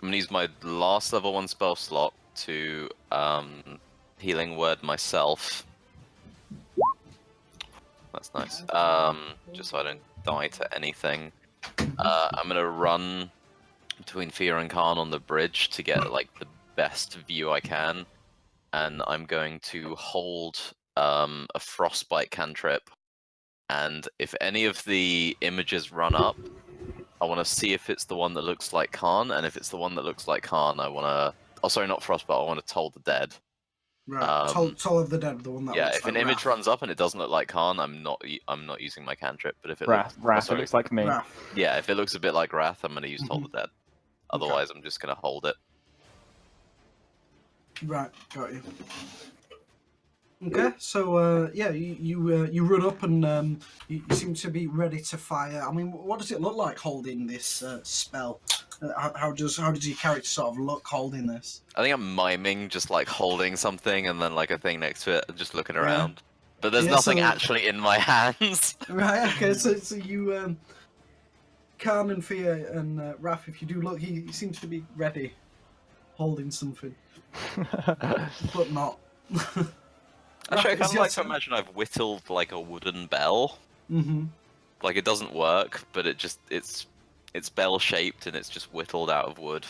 gonna use my last level 1 spell slot to healing word myself. That's nice. Just so I don't die to anything. I'm gonna run between Fear and Khan on the bridge to get like the best view I can, and I'm going to hold a frostbite cantrip. And if any of the images run up, I want to see if it's the one that looks like Khan, and if it's the one that looks like Khan, I want to... Oh, sorry, not frostbite. I want to toll the dead. Right, Toll of the Dead, the one that yeah, looks if like an image Wrath. runs up and it doesn't look like Khan, I'm not using my cantrip. But if it Wrath, looks, it looks like me. Wrath. yeah, if it looks a bit like Wrath, I'm going to use Toll the Dead. Okay. Otherwise, I'm just going to hold it. Right, got you. Okay, so yeah, you run up and you seem to be ready to fire. I mean, what does it look like holding this spell? How does your character sort of look holding this? I think I'm miming just like holding something and then like a thing next to it and just looking around. But there's nothing actually in my hands. Right, okay, so you, Khan and Fear and Raph, if you do look, he seems to be ready, holding something, but not. Actually, I Raph, kind is of your like to turn? imagine I've whittled like a wooden bell. Mm-hmm. Like it doesn't work, but it's bell shaped and it's just whittled out of wood.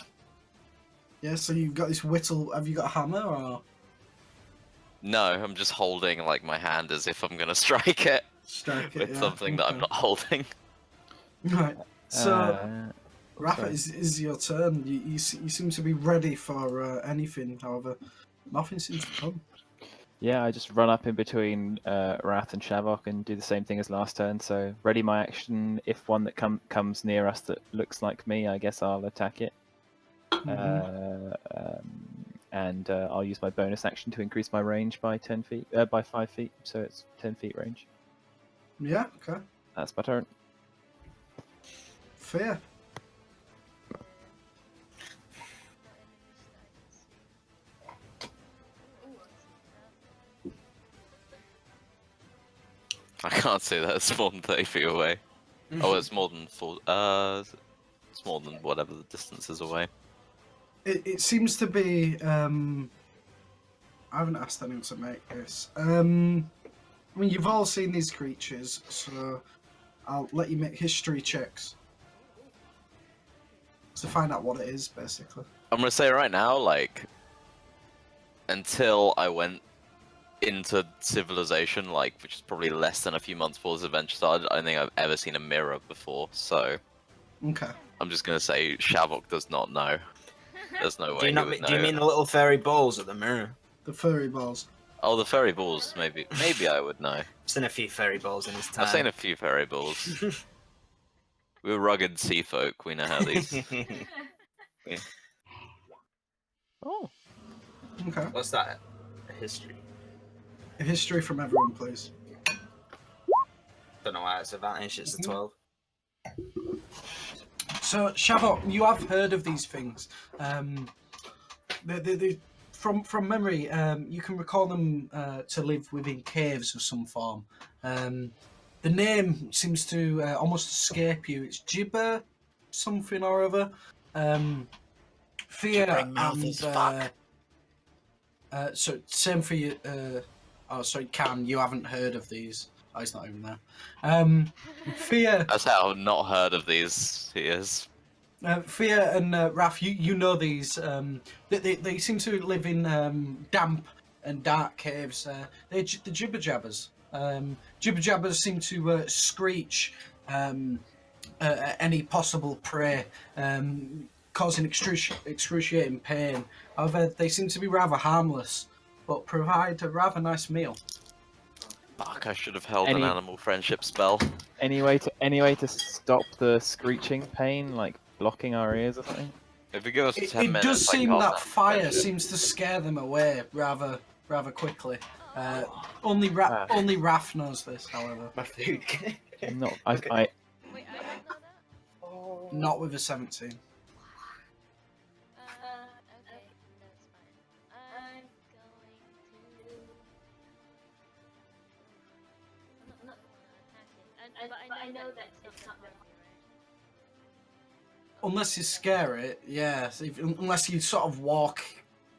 Yeah, so you've got this whittle. Have you got a hammer or? No, I'm just holding like my hand as if I'm gonna strike it Strike it, with yeah. something that I'm not holding. Right. So, Rafa, sorry. is your turn. You seem to be ready for anything. However, nothing seems to come. Yeah, I just run up in between Wrath and Shavok and do the same thing as last turn. So ready my action. If one that comes near us that looks like me, I guess I'll attack it. And I'll use my bonus action to increase my range by 10 feet, by 5 feet. So it's 10 feet range. Yeah. Okay. That's my turn. Fair. I can't say that it's more than 30 feet away. Oh, it's more than it's more than whatever the distance is away. It seems to be. I haven't asked anyone to make this. I mean, you've all seen these creatures, so I'll let you make history checks to find out what it is, basically. I'm gonna say right now, like, until I went into civilization, like, which is probably less than a few months before this adventure started, I don't think I've ever seen a mirror before, so... Okay. I'm just gonna say Shavok does not know. There's no way Do you, he not, would do you know. mean the little fairy balls at the mirror? The furry balls. Oh, the fairy balls, maybe I would know. I've seen a few fairy balls in his time. I've seen a few fairy balls. We're rugged sea folk, we know how these... Yeah. Oh. Okay. What's that? A history. A history from everyone, please. Don't know why it's advantage, it's a 12. So, Shavok, you have heard of these things. From memory, you can recall them to live within caves of some form. The name seems to almost escape you. It's Gibber, something or other. Fear Gibbering mouth and as fuck. so same for you. Oh, sorry, Can. You haven't heard of these? Oh, he's not even there. Fear. That's how I've not heard of these. He is. Fear and Raf, you know these. They seem to live in damp and dark caves. They're the jibber jabbers. Jibber jabbers seem to screech at any possible prey, causing excruciating pain. However, they seem to be rather harmless, but provide a rather nice meal. Fuck! I should have held an animal friendship spell. Any way to stop the screeching pain, like blocking our ears or something? If we give us 10 It minutes, does I can seem cast that animal fire friendship. seems to scare them away rather quickly. Only Raf knows this, however. My food. I'm not. Wait, I don't know that? Not with a 17. Okay, that's fine. I'm not gonna attack it. But I know that it's not gonna be right. Unless you scare it, yeah. Unless you sort of walk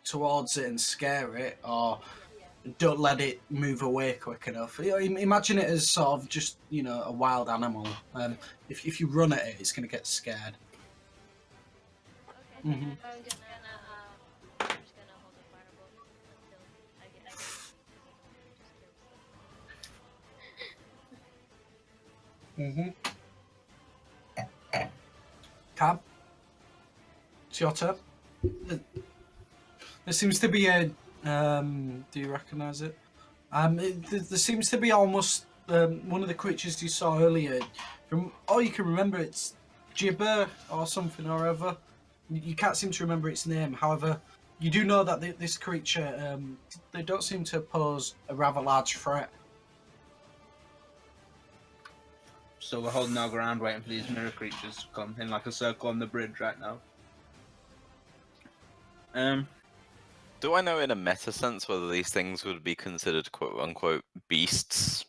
towards it and scare it, or don't let it move away quick enough. Imagine it as sort of just, a wild animal. If you run at it, it's going to get scared. Okay. Mhm. I'm just gonna hold the firebolt until I get just kill Cab, it's your turn. There seems to be a. Do you recognise it? There seems to be almost one of the creatures you saw earlier. From all you can remember, it's Gibber or something or other. You can't seem to remember its name. However, you do know that this creature, they don't seem to pose a rather large threat. So we're holding our ground, waiting for these mirror creatures to come in like a circle on the bridge right now. Do I know in a meta sense whether these things would be considered quote unquote beasts?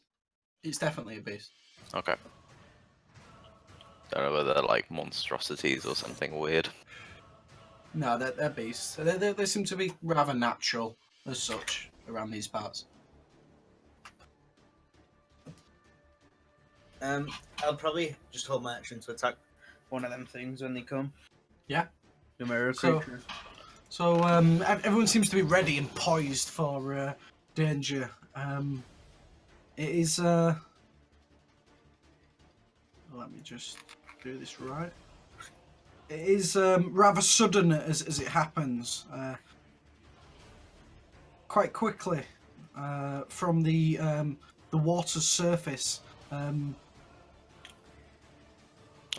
It's definitely a beast. Okay. Don't know whether they're like monstrosities or something weird. No, they're beasts. They seem to be rather natural as such around these parts. I'll probably just hold my action to attack one of them things when they come. Yeah. The mirror So- creatures. So everyone seems to be ready and poised for danger. It is. Let me just do this right. It is rather sudden as it happens. Quite quickly from the water's surface.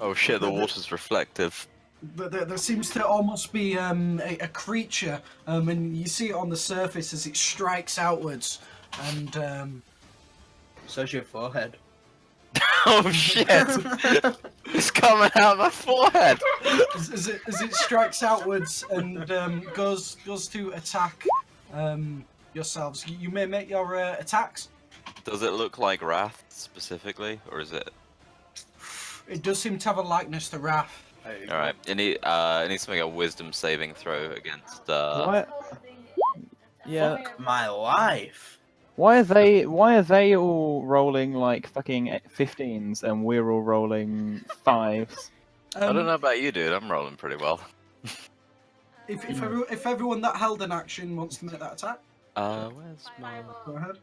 Oh shit, the water's reflective. There seems to almost be a creature, and you see it on the surface as it strikes outwards, and So's your forehead. Oh shit! It's coming out of my forehead! as it strikes outwards and goes to attack yourselves. You may make your attacks. Does it look like Wrath specifically, or is it? It does seem to have a likeness to Wrath. Alright, it needs to make a wisdom saving throw against. What? Yeah. Fuck my life. Why are they all rolling like fucking 15s and we're all rolling 5s? I don't know about you, dude. I'm rolling pretty well. If everyone that held an action wants to make that attack, Where's my? go ahead.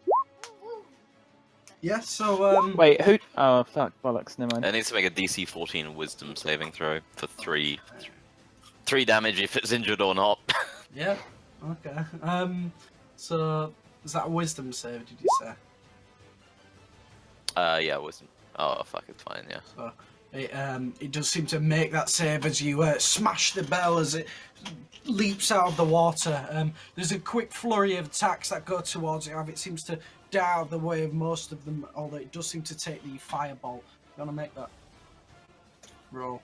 Yes. So Wait, who? Oh fuck, bollocks. Never mind. It needs to make a DC 14 wisdom saving throw for 3 damage if it's injured or not. Yeah. Okay. So is that a wisdom save? Did you say? Yeah, wisdom. Oh fuck, it's fine. Yeah. So it does seem to make that save as you smash the bell as it leaps out of the water. There's a quick flurry of attacks that go towards it. It seems to die out of the way of most of them, although it does seem to take the firebolt. You want to make that roll?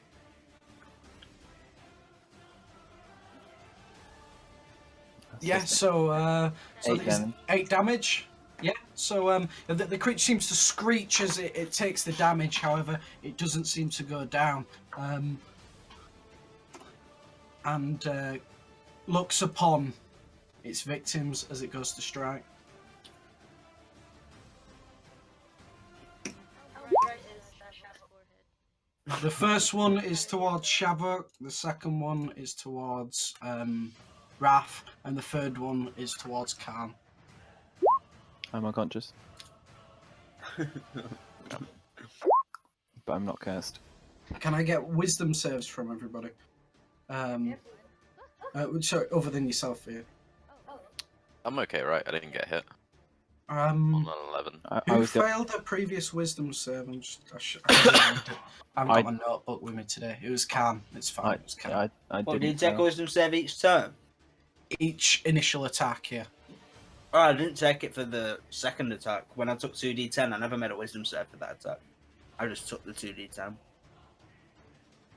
Yeah, so Eight there's damage. 8 damage. Yeah, so the creature seems to screech as it takes the damage. However, it doesn't seem to go down, and looks upon its victims as it goes to strike. How bright is Shavok's forehead? The first one is towards Shavok, the second one is towards Raph, and the third one is towards Khan. I'm unconscious. But I'm not cursed. Can I get wisdom saves from everybody? Sorry, other than yourself, here. I'm okay, right? I didn't get hit. Um, On an 11. I Who was the, failed a previous wisdom save? I haven't got my notebook with me today. It was Khan. It's fine. It was Khan. I What, didn't did you take a fail. wisdom save each turn? Each initial attack, yeah. Oh, I didn't take it for the second attack. When I took 2d10, I never made a wisdom save for that attack. I just took the 2d10.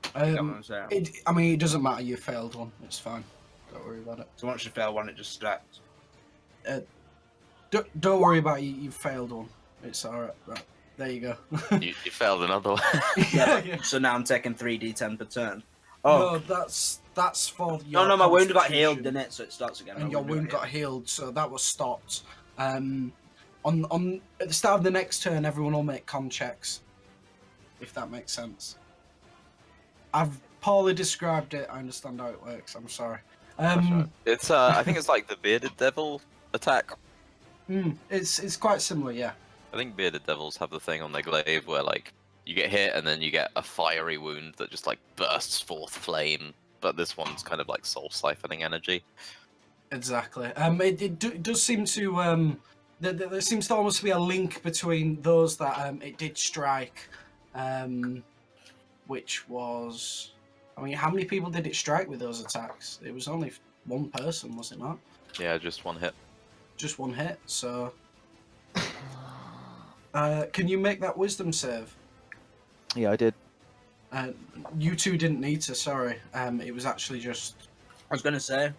You got what I'm saying? It doesn't matter. You failed one. It's fine. Don't worry about it. So once you fail one, it just stacks. Don't worry about it. You failed one. It's alright. Right. There you go. You failed another one. yeah. So now I'm taking 3d10 per turn. Oh, No, that's for your no, my wound got healed, constitution, didn't it? So it starts again. and My your wound got healed, so that was stopped. On at the start of the next turn, everyone will make con checks, if that makes sense. I've poorly described it. I understand how it works. I'm sorry. It's I think it's like the bearded devil attack. It's quite similar, yeah. I think bearded devils have the thing on their glaive where like you get hit and then you get a fiery wound that just like bursts forth flame. But this one's kind of like soul siphoning energy. Exactly. It does seem to there seems to almost be a link between those that it did strike, which was, I mean, how many people did it strike with those attacks? It was only one person, was it not? Yeah, just one hit. Just one hit. So, can you make that wisdom save? Yeah, I did. You two didn't need to. Sorry. It was actually just. I was gonna say,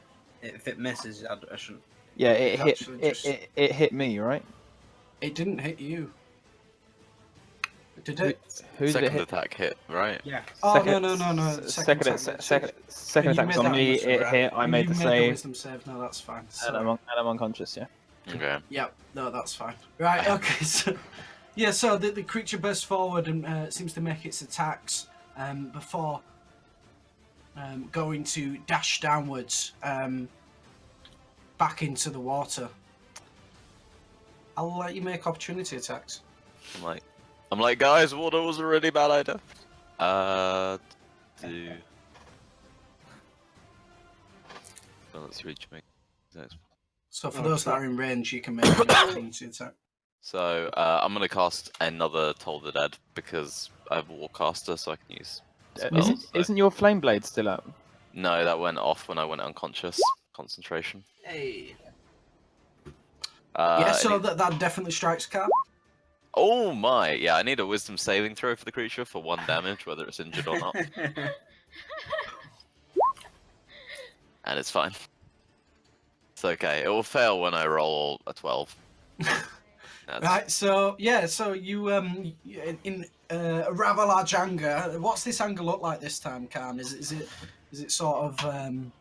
if it misses, I shouldn't. Yeah, It's it hit. actually It, just- it hit me, right? It didn't hit you. Did it? Who's it Second hit? attack hit, right? Yeah. Oh, Second- no. Second You attack's made on that me. wisdom, It right? hit. I made the You save, wisdom save. No, that's fine. and So, I'm unconscious. Yeah. Okay. Yep. No, that's fine. Right. Okay. So, yeah. So the creature bursts forward and seems to make its attacks before going to dash downwards back into the water. I'll let you make opportunity attacks. I'm like, guys, water was a really bad idea. Well, let's reach me. So for those that are in range, you can make an opportunity attack. So I'm gonna cast another Toll the Dead because I have a Warcaster, so I can use spells. Isn't your flame blade still up? No, that went off when I went unconscious. Concentration. Hey. Yeah. So Any- that definitely strikes Cap. Oh my! Yeah, I need a Wisdom saving throw for the creature for 1 damage, whether it's injured or not, and it's fine. It's okay. It will fail when I roll a 12. That's- Right, so yeah, so you in a rather large anger. What's this anger look like this time, Khan? Is it sort of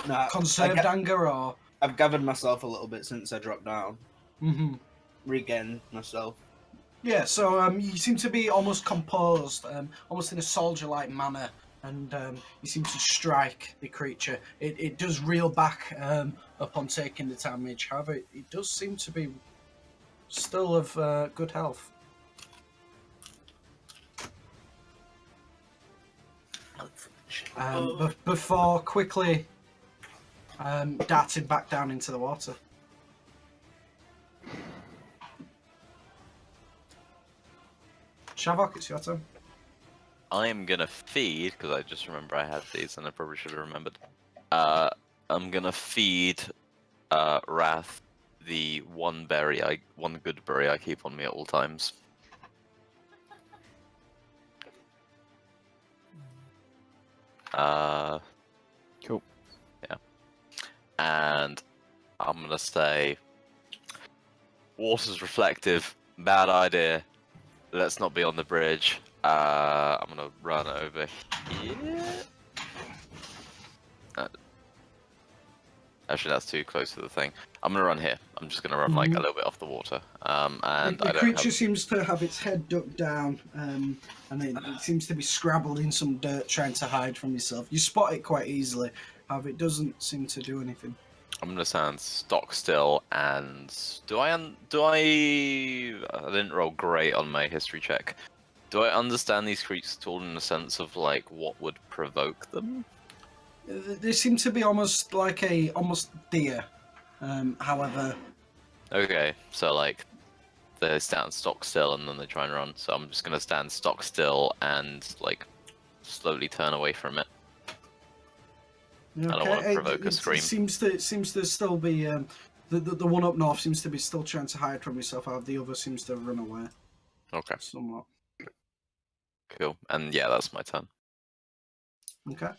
Nah, conserved anger or? I've gathered myself a little bit since I dropped down. Mm-hmm. Regained myself. Yeah, so you seem to be almost composed, almost in a soldier-like manner, and you seem to strike the creature. It does reel back upon taking the damage. However, it does seem to be still of good health. Before quickly darting back down into the water. Shavok, it's your turn. I am gonna feed because I just remember I had these and I probably should have remembered. I'm gonna feed Wrath the one good berry I keep on me at all times. Cool. Yeah. and I'm gonna say, water's reflective. Bad idea. Let's not be on the bridge. I'm gonna run over here. Actually, that's too close to the thing. I'm gonna run here. I'm just gonna run like a little bit off the water. And The I don't creature have. seems to have its head ducked down, and it seems to be scrabbled in some dirt, trying to hide from yourself. You spot it quite easily, however, it doesn't seem to do anything. I'm gonna stand stock still, and do I? I didn't roll great on my history check. Do I understand these creatures at all in the sense of like what would provoke them? They seem to be almost like almost deer. However, Okay, so like they stand stock still and then they try and run. So I'm just gonna stand stock still and like slowly turn away from it. okay, I don't want to provoke a it scream. seems to still be the one up north seems to be still trying to hide from yourself. However, the other seems to run away. Okay, Somewhat. cool. And yeah, that's my turn. Okay.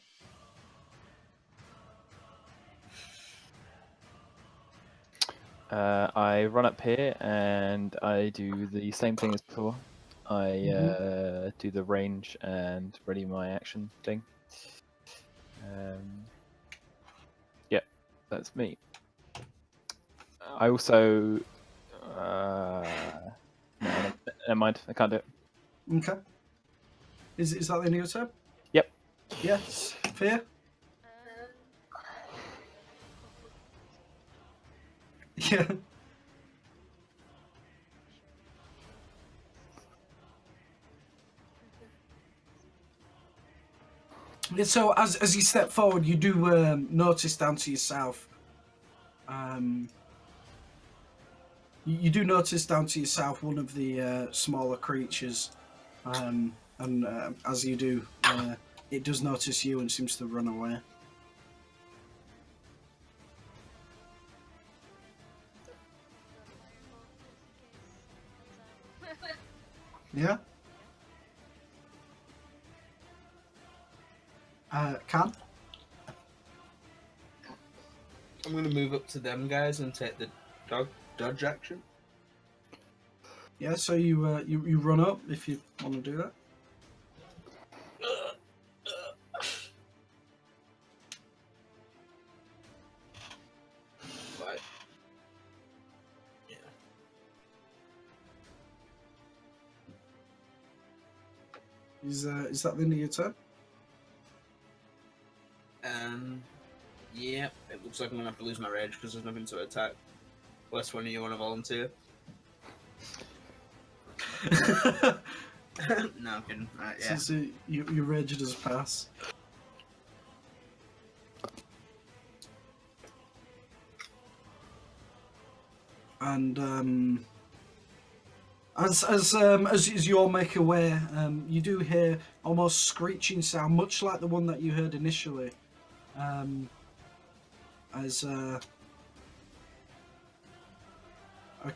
I run up here and I do the same thing as before. I do the range and ready my action thing. Yep, that's me. I also. No, never mind. I can't do it. Okay. Is that the end of your turn? Yep. Yes. Fear. Yeah. Yeah, so as you step forward, you do notice down to your south. You do notice down to your south one of the smaller creatures, and as you do, it does notice you and seems to run away. Yeah. Can. I'm gonna move up to them guys and take the dodge action. Yeah. So you run up if you want to do that. Right. Yeah. Is that the end of your turn? Yeah. It looks like I'm gonna have to lose my rage because there's nothing to attack. Unless one of you want to volunteer. No, I'm kidding. Right, yeah. So your rage does pass. And as you all make your way, you do hear almost screeching sound, much like the one that you heard initially. As a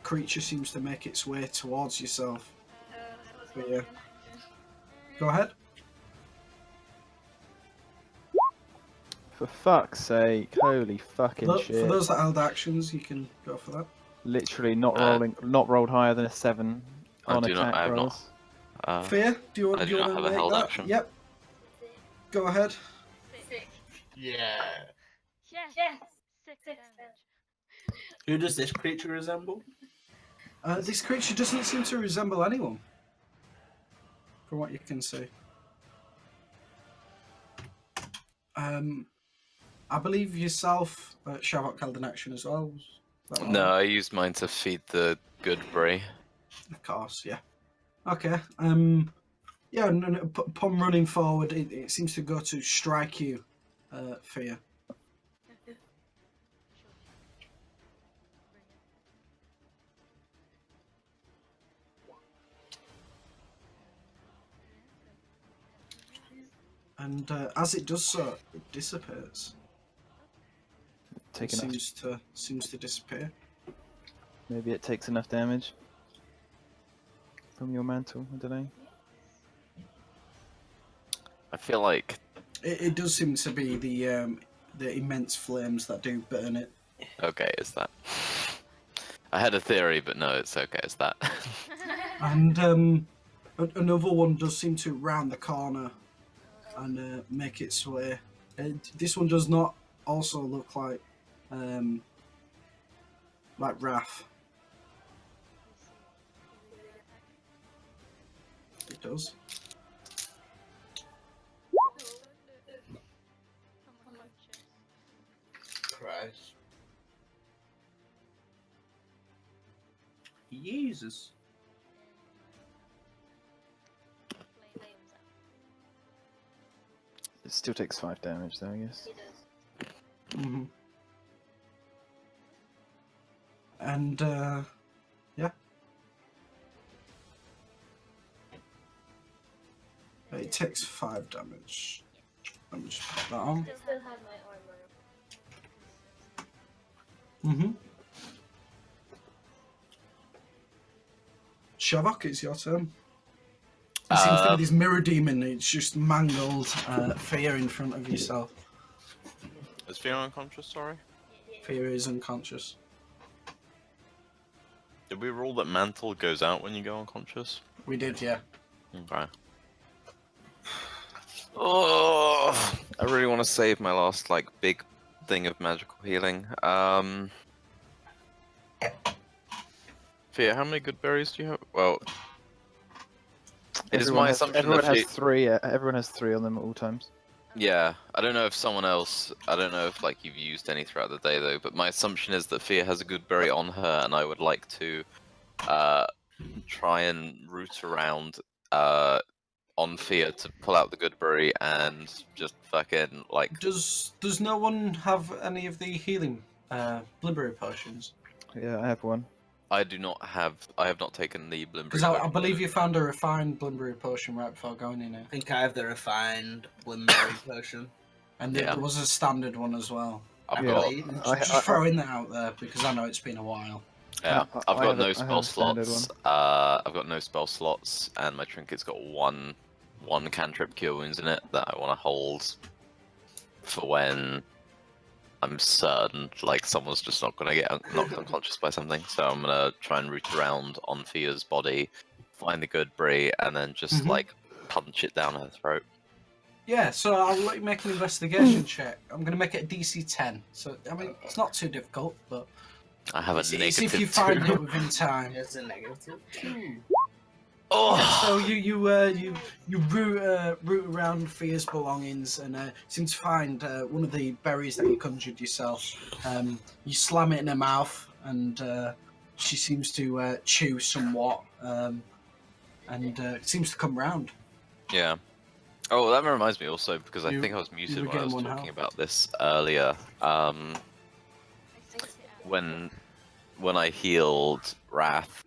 creature seems to make its way towards yourself. But yeah. Go ahead. For fuck's sake! Holy fucking shit! For those that held actions, you can go for that. Literally not rolled higher than a 7 on I have attack not. rolls. Fear, do you want I do not to have a make held that? action. Yep. Go ahead. Yeah. Yes. 6 damage. Who does this creature resemble? This creature doesn't seem to resemble anyone, from what you can see. I believe yourself, Shavok held an action as well. No, I used mine to feed the good brie. Of course, yeah. Okay. Yeah, upon running forward, it seems to go to strike you, Fear. And as it does so, it dissipates. Seems to disappear. Maybe it takes enough damage from your mantle. I don't know. I feel like It does seem to be the the immense flames that do burn it. Okay, it's that. I had a theory, but no, it's okay. It's that. And another one does seem to round the corner and make its way. This one does not also look like Wrath. It does. I'm unconscious. Christ. Jesus. Flames out. It still takes 5 damage, though, I guess. Mm-hmm. And yeah, it takes 5 damage. Let me just put that on. Still have my armor. Mm-hmm. Shavok, it's your turn. It seems to be this mirror demon. It's just mangled Fear in front of yourself. Is Fear unconscious? Sorry. Fear is unconscious. Did we rule that mantle goes out when you go unconscious? We did, yeah. Okay. Oh, I really want to save my last like big thing of magical healing. Fear, how many good berries do you have? Well, it is my assumption everyone that has 3. Everyone has 3 on them at all times. Yeah, I don't know if someone else. I don't know if like you've used any throughout the day though. But my assumption is that Fear has a good berry on her, and I would like to try and root around on Fear to pull out the good berry and just fucking like. Does no one have any of the healing blueberry potions? Yeah, I have 1. I do not have. I have not taken the blimberry. Because I believe you found a refined blueberry potion right before going in here. I think I have the refined Blimberry potion. And there was a standard one as well. I've Yeah. got. Just throwing that out there because I know it's been a while. Yeah, I've I got have no I have spell a standard slots. I've got no spell slots, and my trinket's got one cantrip cure wounds in it that I want to hold for when I'm certain like someone's just not gonna get knocked unconscious by something. So I'm gonna try and root around on Fia's body, find the good brie, and then just like punch it down her throat. Yeah, so I'll let you make an investigation check. I'm going to make it a DC 10. So, I mean, it's not too difficult, but I have a it's negative if you find 2. it within time. It's a negative 2. Oh, So you root around Fia's belongings and seem to find one of the berries that you conjured yourself. You slam it in her mouth, and she seems to chew somewhat, and seems to come round. yeah. Oh, that reminds me also because I You- think I was you muted were when I was getting one talking health. about this earlier. I synced it out. When I healed Wrath.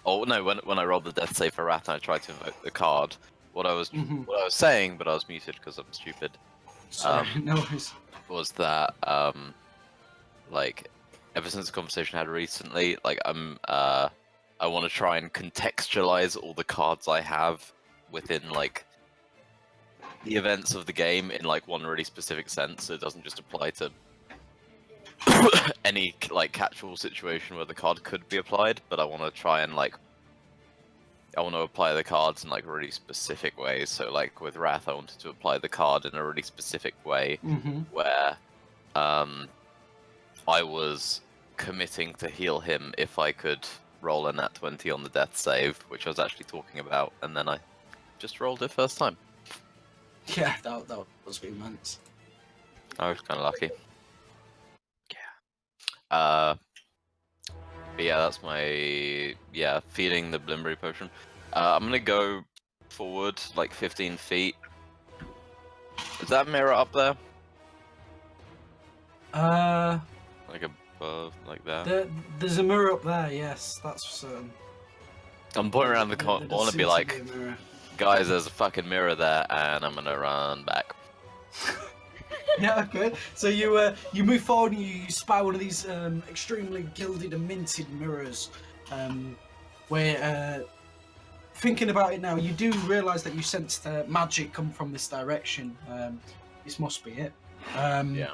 Oh no, when I rolled the death save for Wrath and I tried to invoke the card. What I was saying, but I was muted because I'm stupid. Sorry, no worries. Was that like ever since the conversation I had recently, like I want to try and contextualize all the cards I have within like the events of the game in like one really specific sense. So it doesn't just apply to any like catch-all situation where the card could be applied, but I want to try and like I want to apply the cards in like really specific ways. So like with Wrath, I wanted to apply the card in a really specific way where I was committing to heal him if I could roll a nat 20 on the death save, which I was actually talking about, and then I just rolled it first time. Yeah, that was immense. I was kind of lucky. Yeah. But yeah, that's my feeding the Blimberry potion. I'm gonna go forward like 15 feet. Is that mirror up there? Like above, like that? There's a mirror up there. Yes, that's for certain. I'm pointing around the There corner. I does want to seem be like, a mirror. guys, there's a fucking mirror there, and I'm gonna run back. Yeah, okay. So you move forward and you spy one of these extremely gilded and minted mirrors. Where thinking about it now, you do realise that you sensed magic come from this direction. This must be it. Yeah.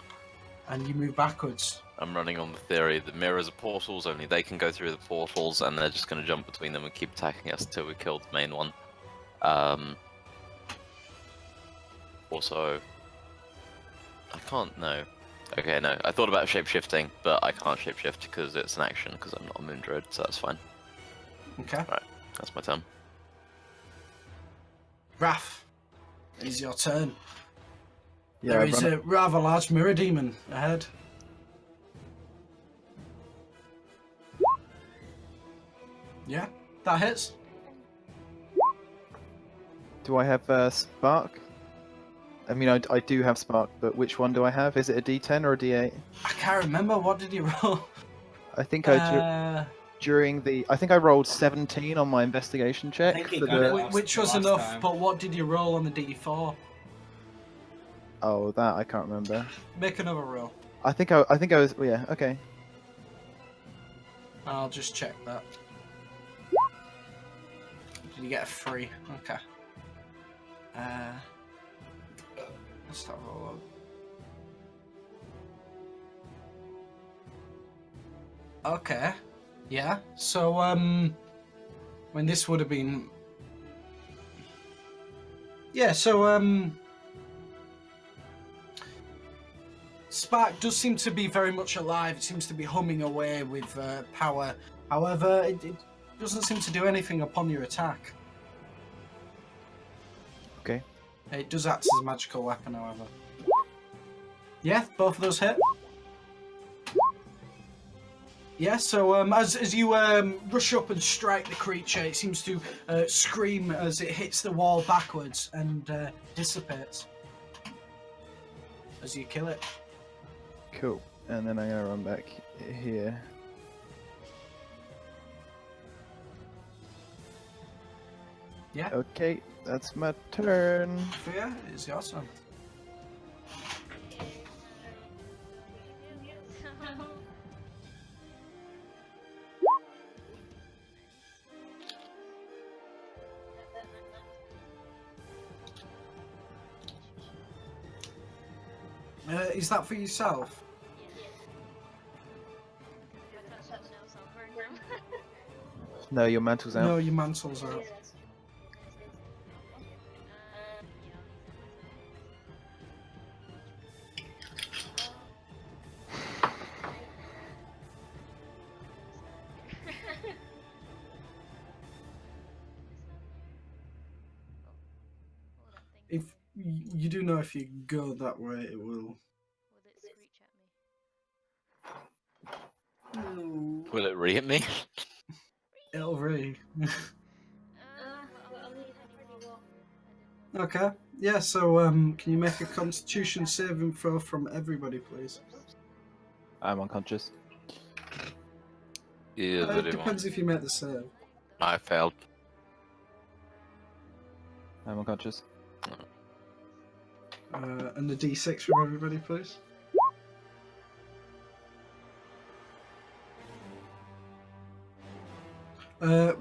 And you move backwards. I'm running on the theory that mirrors are portals, only they can go through the portals, and they're just going to jump between them and keep attacking us until we kill the main one. Also, I can't, no. Okay, no, I thought about shapeshifting, but I can't shapeshift because it's an action, because I'm not a moon druid, so that's fine. Okay. Right, that's my turn. Raph, it is your turn. Yeah, There is a rather large mirror demon ahead. Yeah, that hits. Do I have spark? I mean, I do have spark, but which one do I have? Is it a D10 or a D8? I can't remember. What did you roll? I think during the I think I rolled 17 on my investigation check think he for got the. it last- which was last enough, time. but what did you roll on the D4? Oh, that I can't remember. Make another roll. I think I was. Yeah, okay. I'll just check that. Did you get a 3? Okay. Let's have a look. Okay. Yeah. So when this would have been. Yeah. So Spark does seem to be very much alive. It seems to be humming away with power. However, it doesn't seem to do anything upon your attack. Okay. It does act as a magical weapon, however. Yeah, both of those hit. Yeah, so as you rush up and strike the creature, it seems to scream as it hits the wall backwards and dissipates as you kill it. Cool. And then I'm gonna run back here. Yeah. Okay, that's my turn. Fear, it's your turn. Is that for yourself? No, your mantle's out. No, your mantle's out. If you do know, if you go that way, it will. Will it screech at me? Will it re-hit me? It'll really. Well, I'll leave it pretty well. I didn't know. Okay. Yeah. So can you make a Constitution saving throw from everybody, please? I'm unconscious. Yeah, It depends if you make the save. I failed. I'm unconscious. And the D6 from everybody, please.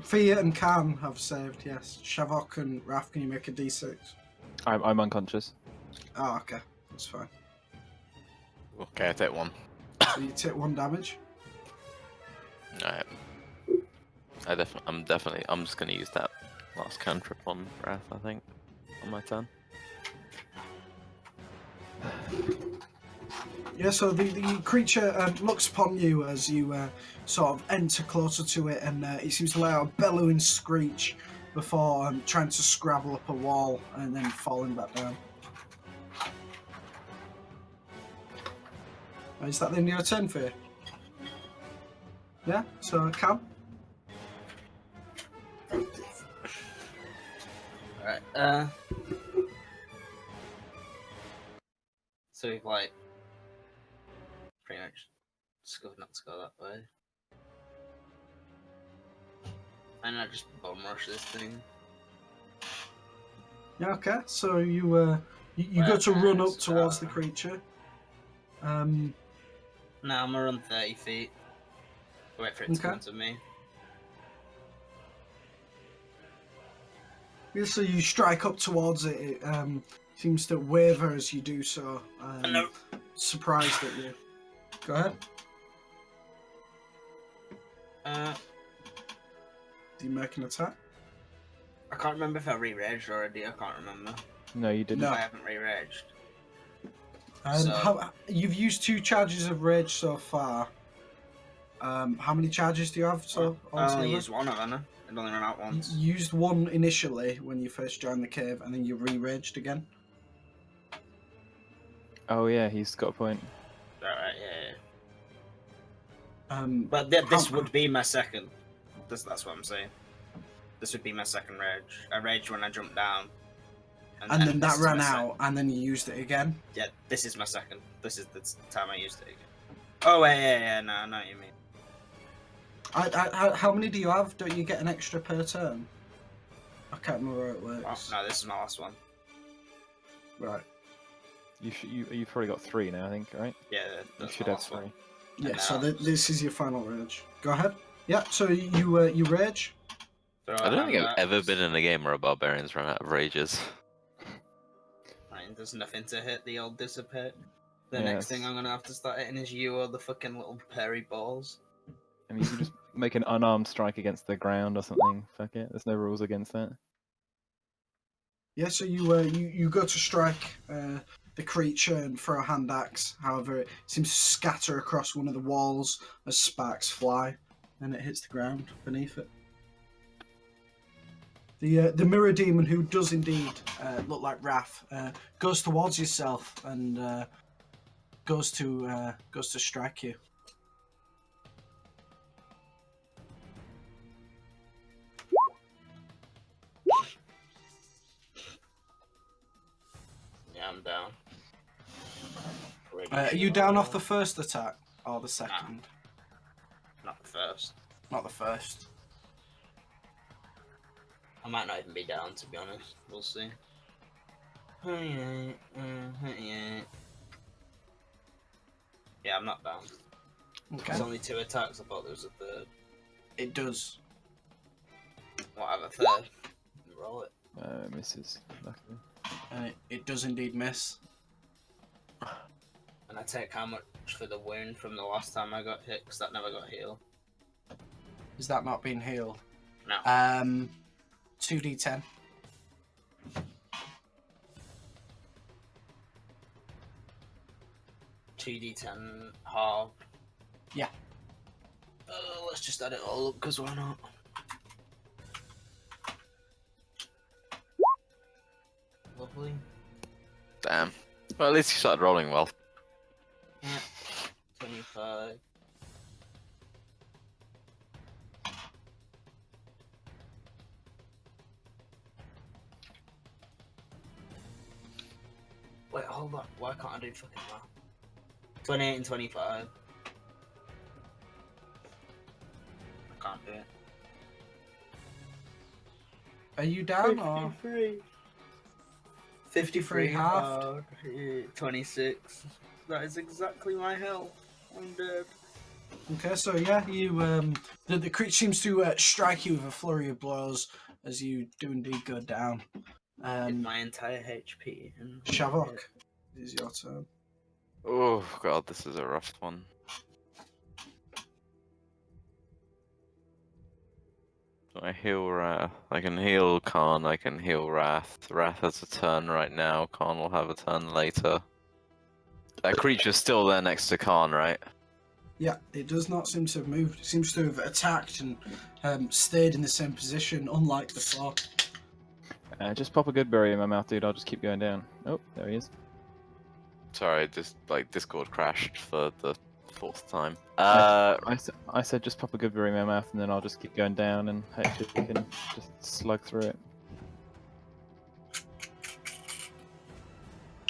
Fia and Khan have saved, yes. Shavok and Raf, can you make a D6? I'm unconscious. Oh, okay. That's fine. Okay, I take 1. So you take 1 damage. Alright. I'm just gonna use that last cantrip on Wrath, I think, on my turn. Yeah, so the creature looks upon you as you sort of enter closer to it, and it seems to let out a bellowing screech before trying to scrabble up a wall and then falling back down. Is that the end of your turn for you? Yeah, so Cam? Alright, so we've like pretty much not to go that way. And I just bomb rush this thing. Yeah, okay. So you go to run up towards the creature. No, I'm gonna run 30 feet. Wait for it to Okay. come to me. Yeah, so you strike up towards it. It seems to waver as you do so. No. Surprised at you. Go ahead. Do you make an attack? I can't remember if I re-raged already. I can't remember. No, you didn't. No. I haven't re-raged. You've used 2 charges of rage so far. How many charges do you have? I only used one, haven't I? It only ran out once. You used one initially when you first joined the cave, and then you re-raged again. Oh yeah, he's got a point. Alright, yeah. But this would be my second. That's what I'm saying. This would be my second rage. I raged when I jumped down. And then that ran out, and then you used it again? Yeah, this is my second. This is the time I used it again. Oh, yeah, no, I know what you mean. How many do you have? Don't you get an extra per turn? I can't remember how it works. Oh, no, this is my last one. Right. You've probably got 3 now, I think, right? Yeah, you should have 3. Yeah, so this is your final rage. Go ahead. Yeah, so you rage. So I don't think I've ever been in a game where a barbarian's run out of rages. There's nothing to hit, the old dissipate. The next thing I'm gonna have to start hitting is you or the fucking little hairy balls. I mean, you can just make an unarmed strike against the ground or something. Fuck it. There's no rules against that. Yeah, so you go to strike the creature and throw a hand axe. However, it seems to scatter across one of the walls as sparks fly, and it hits the ground beneath it. The mirror demon, who does indeed look like Wrath, goes towards yourself and goes to strike you. Yeah, I'm down. Are you down off the first attack or the second? Not the first. Not the first. I might not even be down, to be honest. We'll see. Yeah, I'm not down. Okay. There's only 2 attacks. I thought there was a third. It does. What, I have a third? Roll it. Misses. Luckily. And it does indeed miss. And I take how much for the wound from the last time I got hit? Because that never got healed. Is that not being healed? No. 2d10. $2d10 half. Yeah. Let's just add it all up, because why not? Lovely. Damn. Well, at least you started rolling well. Yeah. 25. Wait, hold on. Why can't I do fucking math? 28 and 25. I can't do it. Are you down or 53. 53 half? 26. That is exactly my health. I'm dead. Okay, so yeah, you the creature seems to strike you with a flurry of blows as you do indeed go down. Did my entire HP. Shavok, it is your turn. Oh god, this is a rough one. I heal Wrath. I can heal Khan. I can heal Wrath. Wrath has a turn right now. Khan will have a turn later. That creature's still there next to Khan, right? Yeah, it does not seem to have moved. It seems to have attacked and stayed in the same position, unlike before. Just pop a good berry in my mouth, dude. I'll just keep going down. Oh, there he is. Sorry, just like Discord crashed for the 4th time. I said just pop a good berry in my mouth, and then I'll just keep going down, and hopefully we can just slug through it.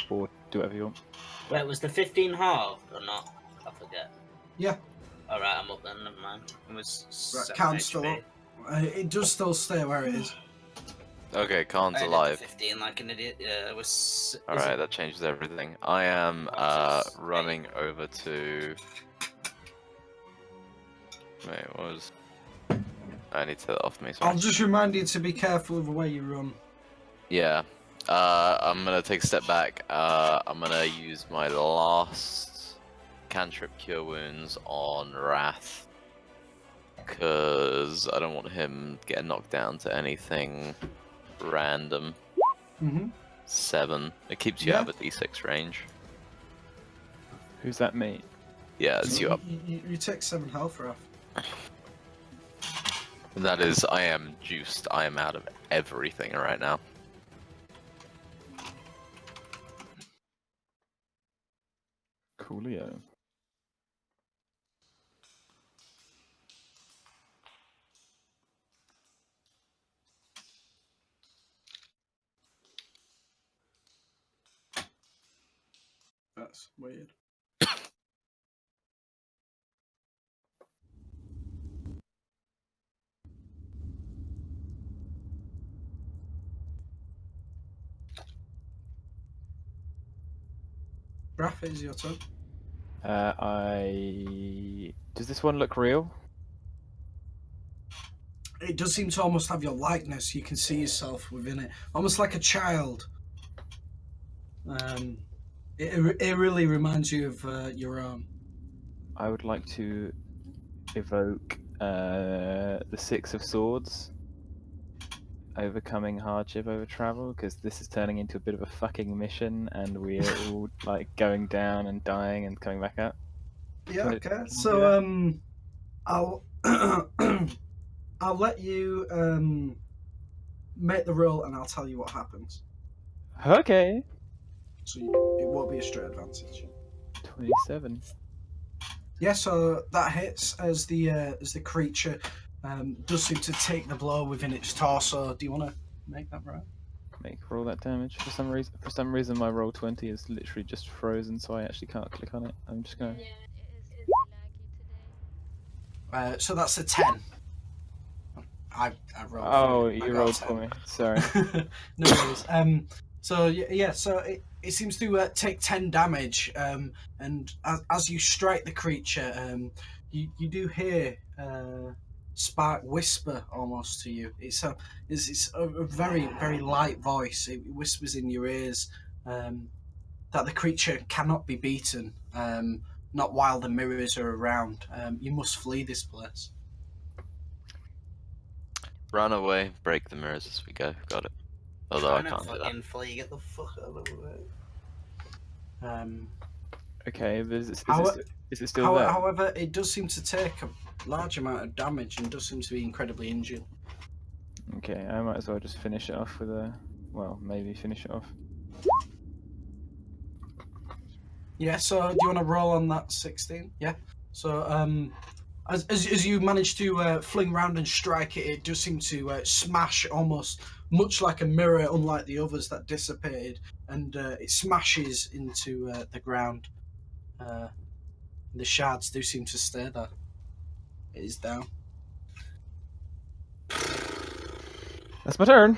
Or do whatever you want. Wait, was the 15 halved or not? I forget. Yeah. Alright, I'm up then, never mind. It was 7 Count's still HP. up. It does still stay where it is. Okay, Khan's I did alive. 15 like an idiot. Yeah, it was. Alright, that changes everything. I am What's this? running over to... Wait, what was... I need to take that off me, sorry. I'll just remind you to be careful of the way you run. Yeah. I'm gonna take a step back. I'm gonna use my last cantrip cure wounds on Wrath, because I don't want him getting knocked down to anything random. Mm-hmm. 7. It keeps you Yeah. out of a D6 range. Who's that, me? Yeah, it's you up. You take 7 health, Raph. That is, I am juiced. I am out of everything right now. Coolio. That's weird. Raph, it is your turn. Does this one look real? It does seem to almost have your likeness. You can see yourself within it, almost like a child. It really reminds you of your own. I would like to evoke the 6 of Swords, overcoming hardship over travel, because this is turning into a bit of a fucking mission, and we're all like going down and dying and coming back up. Yeah. Can I- Okay. can I do So that? I'll I'll let you make the roll, and I'll tell you what happens. Okay. So it won't be a straight advantage. 27. Yeah, so that hits as the creature does seem to take the blow within its torso. Do you want to make that right? Make roll that damage. For some reason, my roll 20 is literally just frozen, so I actually can't click on it. I'm just gonna. It is pretty laggy today. So that's a 10. I rolled Oh, for it. I you got rolled a 10. for me. Sorry. No worries. So yeah, so it seems to take 10 damage. And as you strike the creature, you do hear Spark whisper almost to you. It's a very very light voice. It whispers in your ears that the creature cannot be beaten. Not while the mirrors are around. You must flee this place. Run away, break the mirrors as we go. Got it. Although I can't do that. Flee, get the fuck out of the way. Um, Okay, but How- is it still there? However, it does seem to take a large amount of damage and does seem to be incredibly injured. Okay, I might as well just finish it off with a. Well, maybe finish it off. Yeah, so do you want to roll on that 16? Yeah. So as you manage to fling round and strike it, it does seem to smash almost much like a mirror, unlike the others that dissipated, and it smashes into the ground. The shards do seem to stay there. It is down. That's my turn.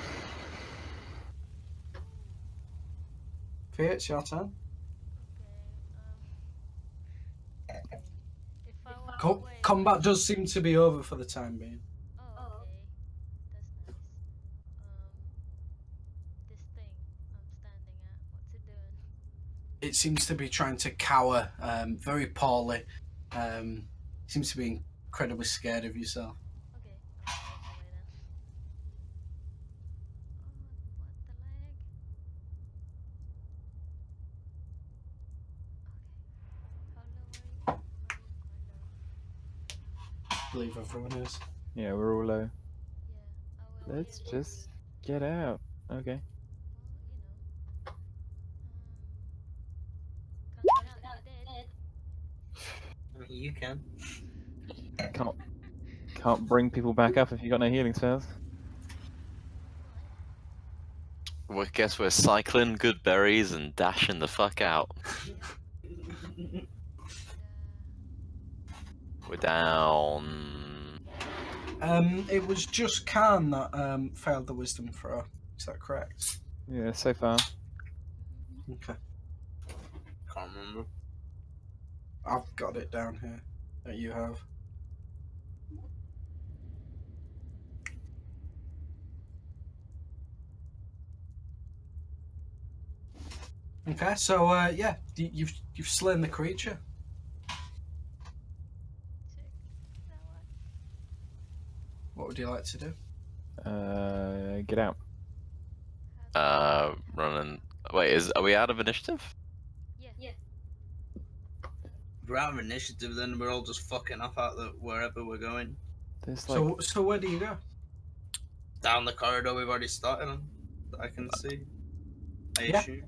Fia, it's your turn. Okay. If I walk away, Combat does seem to be over for the time being. Oh, okay. That's nice. This thing I'm standing at, what's it doing? It seems to be trying to cower very poorly. Seems to be incredibly scared of yourself. Okay, I'm gonna walk away then. Oh, what the lag? Okay. How low are you? Are you quite low? I believe everyone is. Yeah, we're all low. Yeah, I will Let's use just the... get out. Okay. Well, you know. Can't get out if you're dead. You can. Can't bring people back up if you got no healing spells. Well, guess we're cycling good berries and dashing the fuck out. We're down. It was just Khan that failed the wisdom throw. Is that correct? Yeah, so far. Okay. Can't remember. I've got it down here that you have. Okay, so yeah, you've slain the creature. Sick. Now what? What would you like to do? Get out. Running. Wait, are we out of initiative? Yeah. If we're out of initiative, then we're all just fucking off out the wherever we're going. There's like So where do you go? Down the corridor we've already started on, that I can see. I Yeah. assume.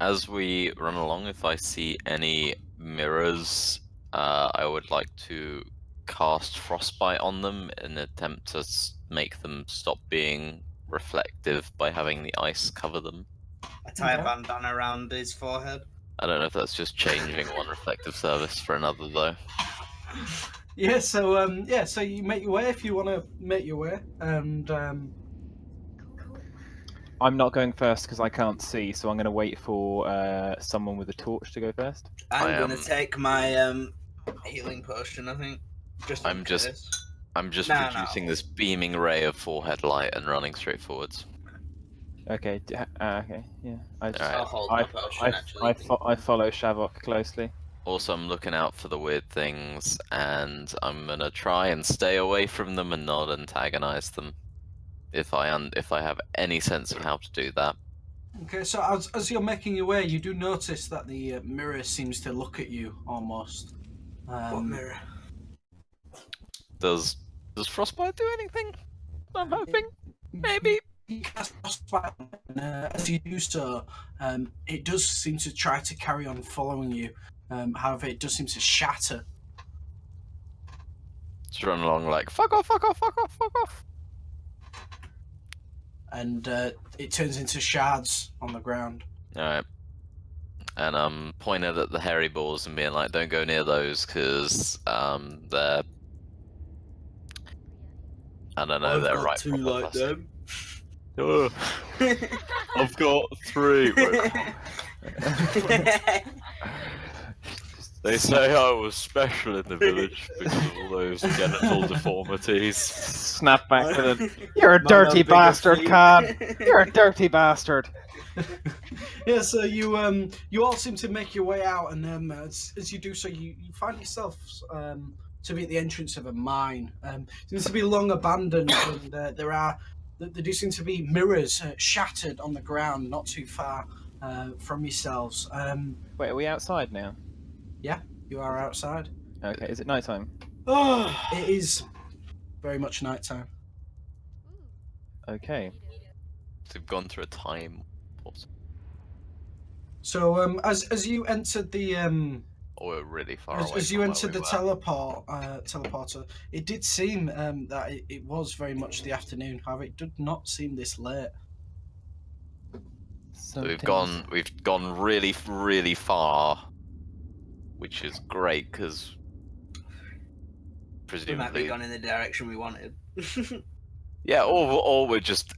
As we run along, if I see any mirrors, I would like to cast frostbite on them in an attempt to make them stop being reflective by having the ice cover them. I tie Okay. a bandana around his forehead. I don't know if that's just changing one reflective service for another, though. Yeah, so so you make your way if you want to make your way, and Cool. I'm not going first because I can't see, so I'm going to wait for someone with a torch to go first. I'm I gonna am- take my healing potion, I think. Just in I'm just- case. I'm just No, producing no. this beaming ray of forehead light and running straight forwards. Okay. Okay. Yeah. I just, Alright. I'll hold my potion, actually. I follow Shavok closely. Also, I'm looking out for the weird things, and I'm gonna try and stay away from them and not antagonize them. If I have any sense of how to do that. okay. So as you're making your way, you do notice that the mirror seems to look at you almost. What mirror? Does frostbite do anything? I'm hoping. Maybe. You cast frostbite, and as you do so, it does seem to try to carry on following you. However, it does seem to shatter. Just run along like fuck off, fuck off, fuck off, fuck off. And it turns into shards on the ground. Alright. And I'm pointing at the hairy balls and being like, don't go near those, because they're... I don't know, they're right two proper like fussy. them. Oh, I've got 3. They say I was special in the village because of all those genital deformities. Snap back with it. You're a Man, dirty I'm bigger bastard, feet. Cad. You're a dirty bastard. Yeah, so you all seem to make your way out, and as you do so, you find yourself to be at the entrance of a mine. Seems to be long abandoned, and there do seem to be mirrors shattered on the ground, not too far from yourselves. Wait, are we outside now? You are outside. Okay, is it nighttime? Oh, It is very much nighttime. Ooh. Okay. So we've gone through a time pause. So as you entered the Or we're really far away. as you from entered the where we were. teleporter, it did seem that it was very much the afternoon. However, it did not seem this late. So we've gone really, really far, which is great because we might be presumably, gone in the direction we wanted. yeah, or we're just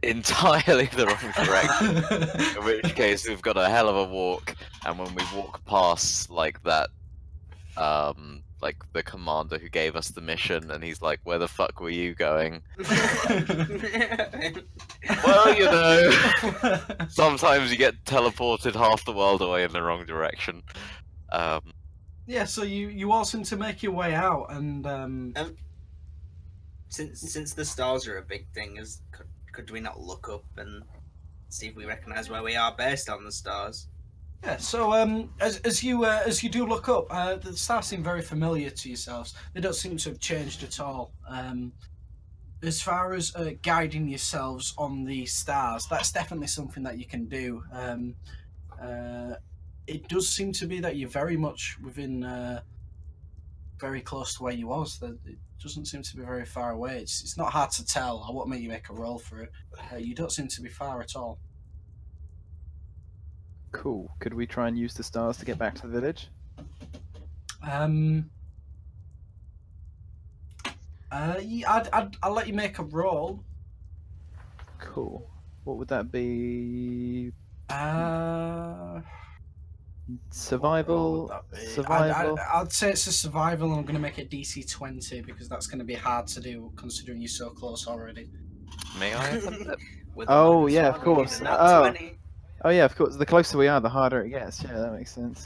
entirely the wrong direction. In which case, we've got a hell of a walk, and when we walk past like that, like the commander who gave us the mission, and he's like, "Where the fuck were you going?" Well, you know, sometimes you get teleported half the world away in the wrong direction. Yeah, so you all seem to make your way out, and Since the stars are a big thing, could we not look up and see if we recognise where we are based on the stars? yeah. So as you do look up, the stars seem very familiar to yourselves. They don't seem to have changed at all. As far as guiding yourselves on the stars, that's definitely something that you can do. It does seem to be that you're very much within, very close to where you was. It doesn't seem to be very far away. It's not hard to tell. I won't make you make a roll for it. You don't seem to be far at all. Cool. Could we try and use the stars to get back to the village? Yeah, I'll let you make a roll. Cool. What would that be? Survival. What would that be? Survival. I'd say it's a survival, and I'm going to make it DC 20 because that's going to be hard to do considering you're so close already. May I attempt it? With Oh, a yeah, of -1, course. even nat Oh. 20. Oh yeah, of course. The closer we are, the harder it gets. Yeah, that makes sense.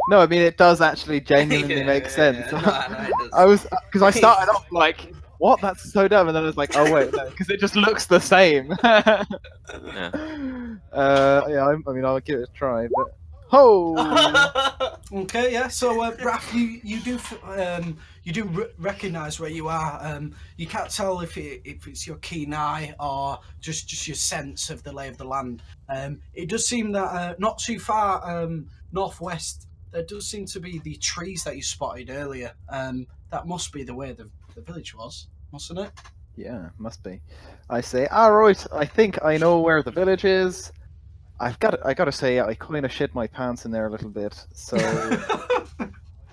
No, I mean it does actually genuinely make sense. No, it does. I was because I started off like, what? That's so dumb, and then I was like, oh wait, no, because it just looks the same. Yeah. Yeah. I mean, I'll give it a try, but Okay, yeah. So, Raph, you do recognise where you are. You can't tell if it's your keen eye or just your sense of the lay of the land. It does seem that not too far northwest, there does seem to be the trees that you spotted earlier. That must be the way the village was, mustn't it? yeah, must be. I say, all right. I think I know where the village is. I gotta say, I kind of shit my pants in there a little bit, so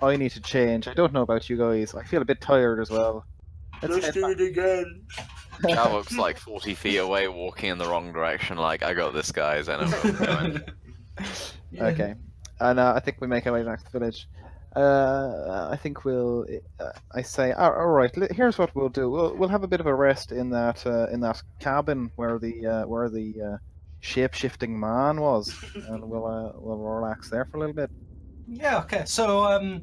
I need to change. I don't know about you guys. I feel a bit tired as well. Let's do it again. Shavok's like 40 feet away, walking in the wrong direction. Like, I got this, guys. I know where I'm going. Yeah. Okay, and I think we make our way back to the village. I think we'll. I say, all right. Here's what we'll do. We'll have a bit of a rest in that cabin where the shape-shifting man was, and we'll relax there for a little bit. Yeah. Okay. So,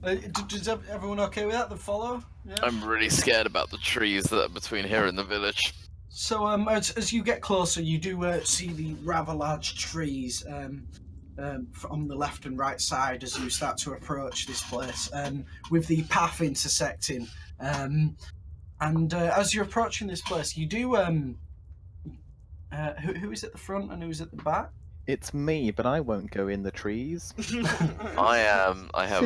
does everyone okay with that? The follow? Yeah. I'm really scared about the trees that are between here and the village. So, as you get closer, you do see the rather large trees on the left and right side as you start to approach this place, with the path intersecting. And as you're approaching this place, you do. Who is at the front and who is at the back? It's me, but I won't go in the trees. I have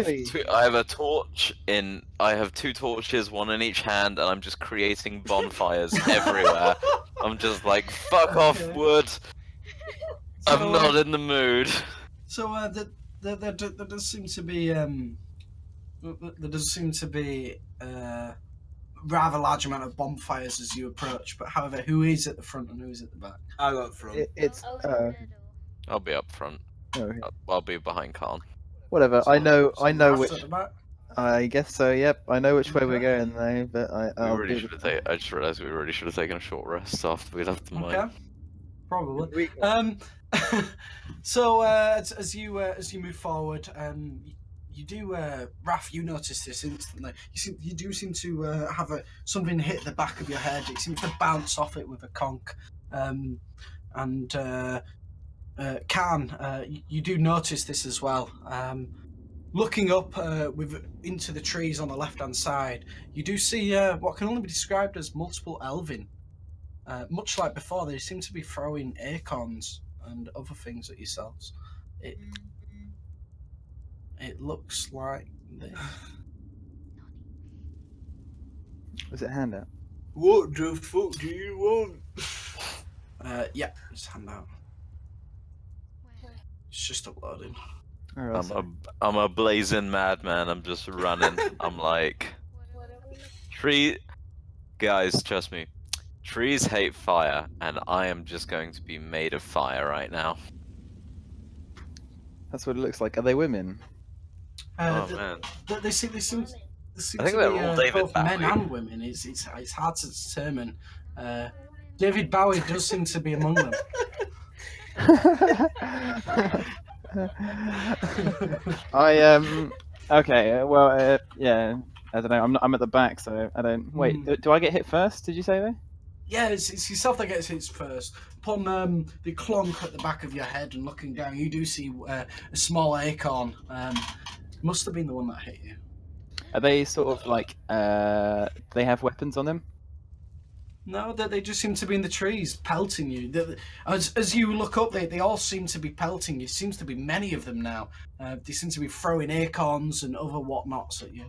Silly. I have a torch in. I have 2 torches, one in each hand, and I'm just creating bonfires everywhere. I'm just like, fuck off, Okay. wood. I'm So, not in the mood. So there does seem to be rather large amount of bonfires as you approach. But however, who is at the front and who is at the back? I got from. It's I'll in the middle. I'll be up front. oh, I'll be behind Khan. whatever. I know Raph's which. at the back? I guess so. Yep, I know which way we're Okay. going though. But I'll We really do should have taken. I just realised we really should have taken a short rest after we left the mine. Okay, probably. We- So as you move forward, you do, Raph, you notice this instantly. You do seem to have something hit the back of your head. It seems to bounce off it with a conch. And Khan, you do notice this as well. Looking up into the trees on the left-hand side, you do see what can only be described as multiple elven. Much like before, they seem to be throwing acorns and other things at yourselves. It looks like this. Was it handout? What the fuck do you want? Yeah, just hand out. It's just uploading. All right, I'm a blazing madman. I'm just running. I'm like, guys, trust me. Trees hate fire, and I am just going to be made of fire right now. That's what it looks like. Are they women? Oh man. They seem I to think be they're all David both men Bowie. and women. It's hard to determine. David Bowie does seem to be among them. Okay. Well, yeah. I don't know. I'm at the back, so I don't. Wait. Do I get hit first? Did you say there? Yeah, it's yourself that gets hit first. Upon the clonk at the back of your head and looking down, you do see a small acorn. Must have been the one that hit you. Are they sort of like? They have weapons on them? No, they just seem to be in the trees, pelting you. As you look up, they all seem to be pelting you. Seems to be many of them now. They seem to be throwing acorns and other whatnots at you.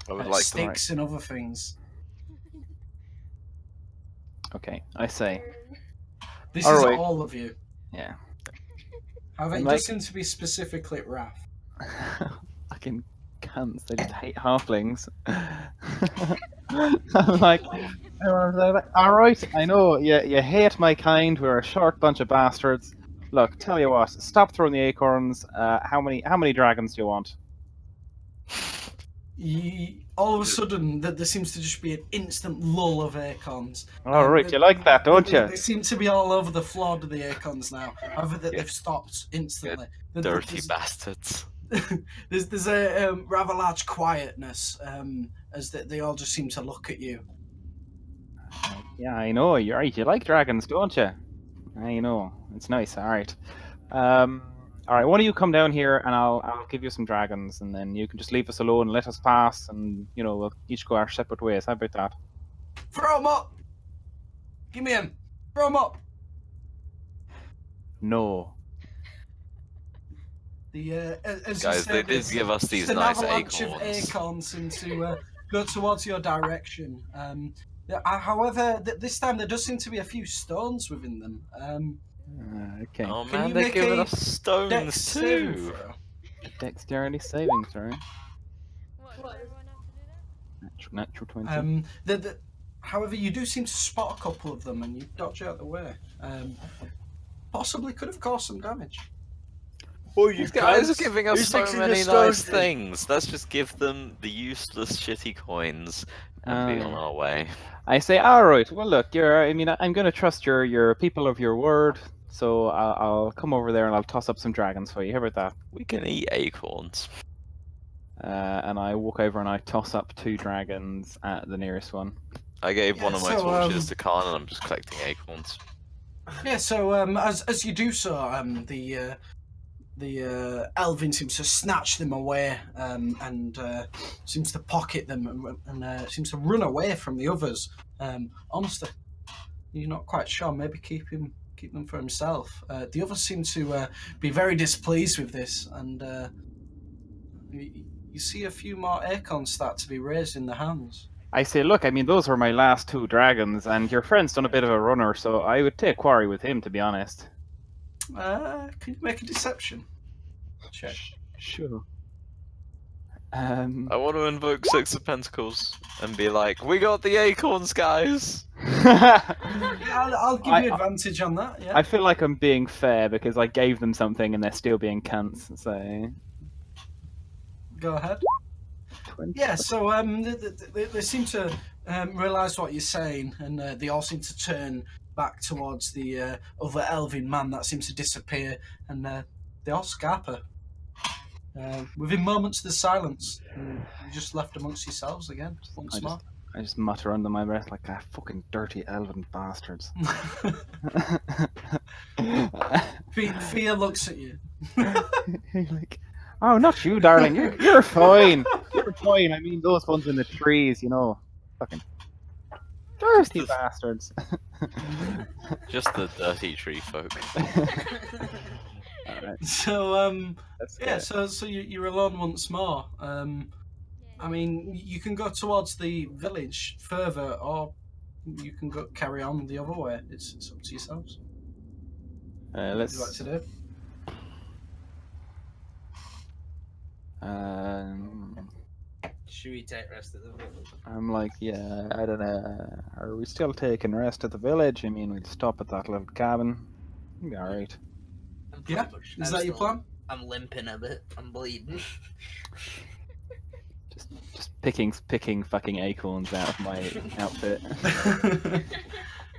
I would like to. Sticks and other things. Okay, I say. This All is right. all of you. Yeah. However, it Like- does seem to be specifically Raph. Fucking cunts. They just hate halflings. I'm like, all right. I know you hate my kind. We're a short bunch of bastards. Look, tell you what. Stop throwing the acorns. How many dragons do you want? all of a sudden, there seems to just be an instant lull of acorns. All right, you like that, don't you? They seem to be all over the floor of the acorns now. However, they've stopped instantly. Dirty bastards. There's a rather large quietness as they all just seem to look at you. Yeah, I know. You're right. You like dragons, don't you? I know. It's nice. All right. All right. Why don't you come down here and I'll give you some dragons, and then you can just leave us alone, let us pass, and we'll each go our separate ways. How about that? Throw him up! Give me him! Throw him up! No. As Guys, they did give us these nice an avalanche acorns. of acorns seem to go towards your direction. However, this time there does seem to be a few stones within them. Okay. Oh Can man, you they're make giving a us stones Dex saving too. throw? Dexterity saving throw. What, does everyone have to do that? Natural 20. However, you do seem to spot a couple of them, and you dodge out the way. Possibly could have caused some damage. Oh, you guys are giving us so many nice things. Let's just give them the useless, shitty coins and be on our way. I say, all right. Well, look, I'm going to trust your people of your word. So I'll come over there and I'll toss up some dragons for you. How about that? We can eat acorns. And I walk over and I toss up 2 dragons at the nearest one. I gave one of my so, torches to Khan, and I'm just collecting acorns. Yeah. So as you do so, the Elvin seems to snatch them away and seems to pocket them and seems to run away from the others. Honestly, you're not quite sure. Maybe keep them for himself. The others seem to be very displeased with this, and you see a few more acorns start to be raised in their hands. I say, look, those were my last 2 dragons, and your friend's done a bit of a runner, so I would take quarry with him, to be honest. Can you make a deception check? Sure. I want to invoke 6 of Pentacles and be like, we got the acorns, guys! I'll give you advantage on that, yeah. I feel like I'm being fair because I gave them something and they're still being cunts, so... Go ahead. 20. Yeah, so they seem to realise what you're saying, and they all seem to turn back towards the other elven man that seems to disappear, and they all scarper. Within moments, there's silence. And you're just left amongst yourselves again, once more. I just mutter under my breath like, fucking dirty elven bastards. Fear looks at you. Like, oh, not you, darling. You're fine. You're fine. Those ones in the trees, fucking dirty bastards. Just the dirty tree folk. Alright. So so you're alone once more. You can go towards the village further, or you can carry on the other way. It's up to yourselves. What would you like to do? Should we take rest at the village? I'm like, yeah, I don't know. Are we still taking rest at the village? We'd stop at that little cabin. Be alright. Yeah? Is that your plan? I'm limping a bit. I'm bleeding. Just picking fucking acorns out of my outfit.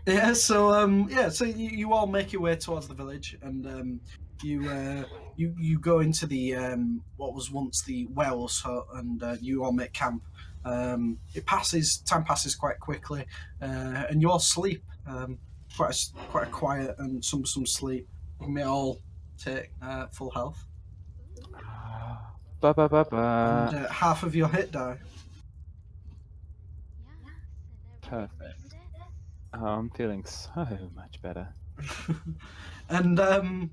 Yeah, so you all make your way towards the village, and you go into the what was once the Wells hut, and you all make camp. Time passes quite quickly, and you all sleep. Quite a quiet and some sleep. You may all take full health. And half of your hit die. Perfect. Oh, I'm feeling so much better. And the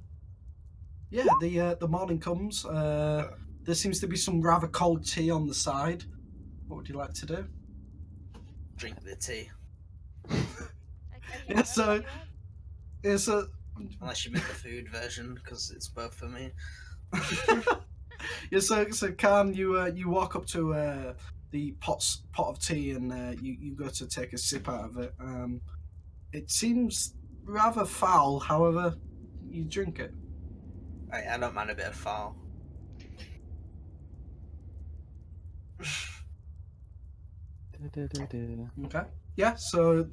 morning comes. There seems to be some rather cold tea on the side. What would you like to do? Drink the tea. So unless you make the food version, because it's both for me. Yeah, so Khan, you walk up to the pot of tea, and you go to take a sip out of it. It seems rather foul, however, you drink it. I don't mind a bit of foul. Okay. Yeah, so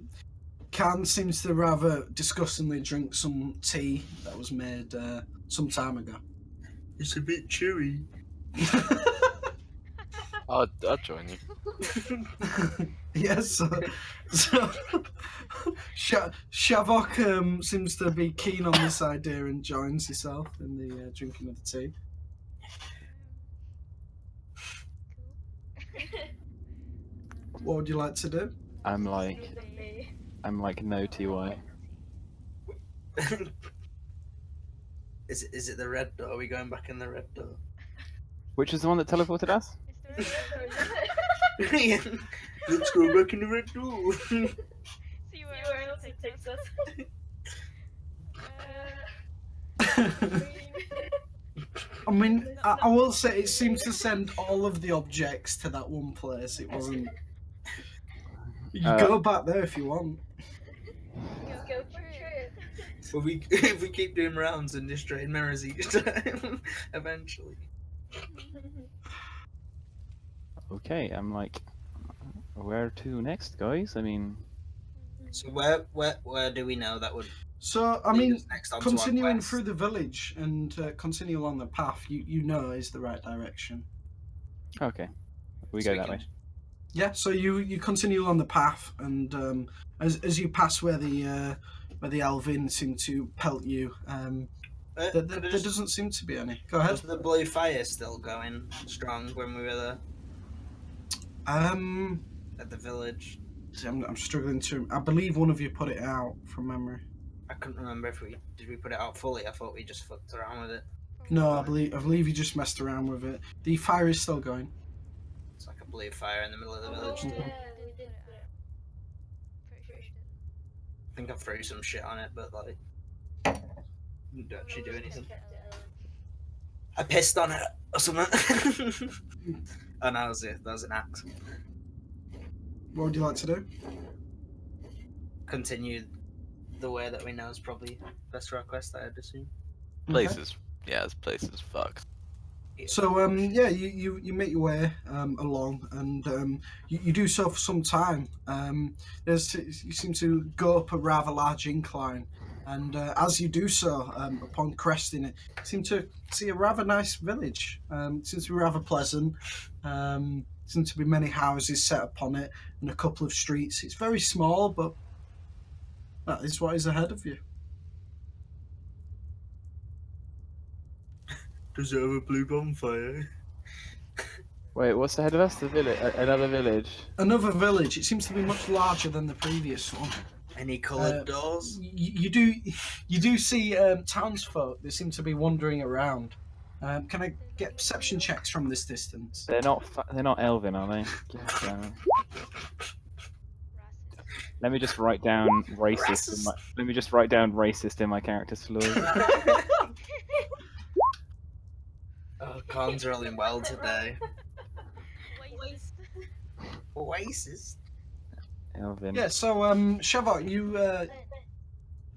Khan seems to rather disgustingly drink some tea that was made some time ago. It's a bit chewy. I'll join you. Yes, so Shavok seems to be keen on this idea and joins himself in the drinking of the tea. What would you like to do? I'm like no TY. Is it the red door? Are we going back in the red door? Which is the one that teleported us? Let's go back in the red door. See where else it takes us. I mean, I will say it seems to send all of the objects to that one place. It wasn't. You go back there if you want. Go for it. Well, if we keep doing rounds and destroying mirrors each time, eventually. Okay, I'm like, where to next, guys? I mean, So where do we know that would? So, I lead mean, us next onto our continuing quest? through the village and continue along the path, you know is the right direction. okay, we So go that can- way. Yeah, so you continue along the path, and as you pass where the Elvin seem to pelt you, there doesn't seem to be any. Go ahead. Was the blue fire still going strong when we were there Um, at the village? I'm struggling to. I believe one of you put it out from memory. I couldn't remember if we put it out fully. I thought we just fucked around with it. No, I believe you just messed around with it. The fire is still going. It's like a blue fire in the middle of the village. Yeah, too. we did put it out. Pretty sure she did. I think I threw some shit on it, but like, didn't actually do anything. I pissed on it or something. Oh no, that was an axe. What would you like to do? Continue the way that we know is probably best for our quest, I'd assume. Places. Yeah, this place is fucked. So yeah, you make your way along, and you do so for some time. You seem to go up a rather large incline, and as you do so, upon cresting it, you seem to see a rather nice village. It seems to be rather pleasant. Seems to be many houses set upon it, and a couple of streets. It's very small, but that is what is ahead of you. Does it have a blue bonfire? Wait, what's ahead of us? The village, another village. Another village. It seems to be much larger than the previous one. Any coloured doors? You do see townsfolk. They seem to be wandering around. Can I get perception checks from this distance? They're not Elven, are they? God damn it. Let me just write down racist. Let me just write down racist in my character's flaws. Oh, Khan's rolling well today. Oasis. Elven. Yeah. So, Shavok,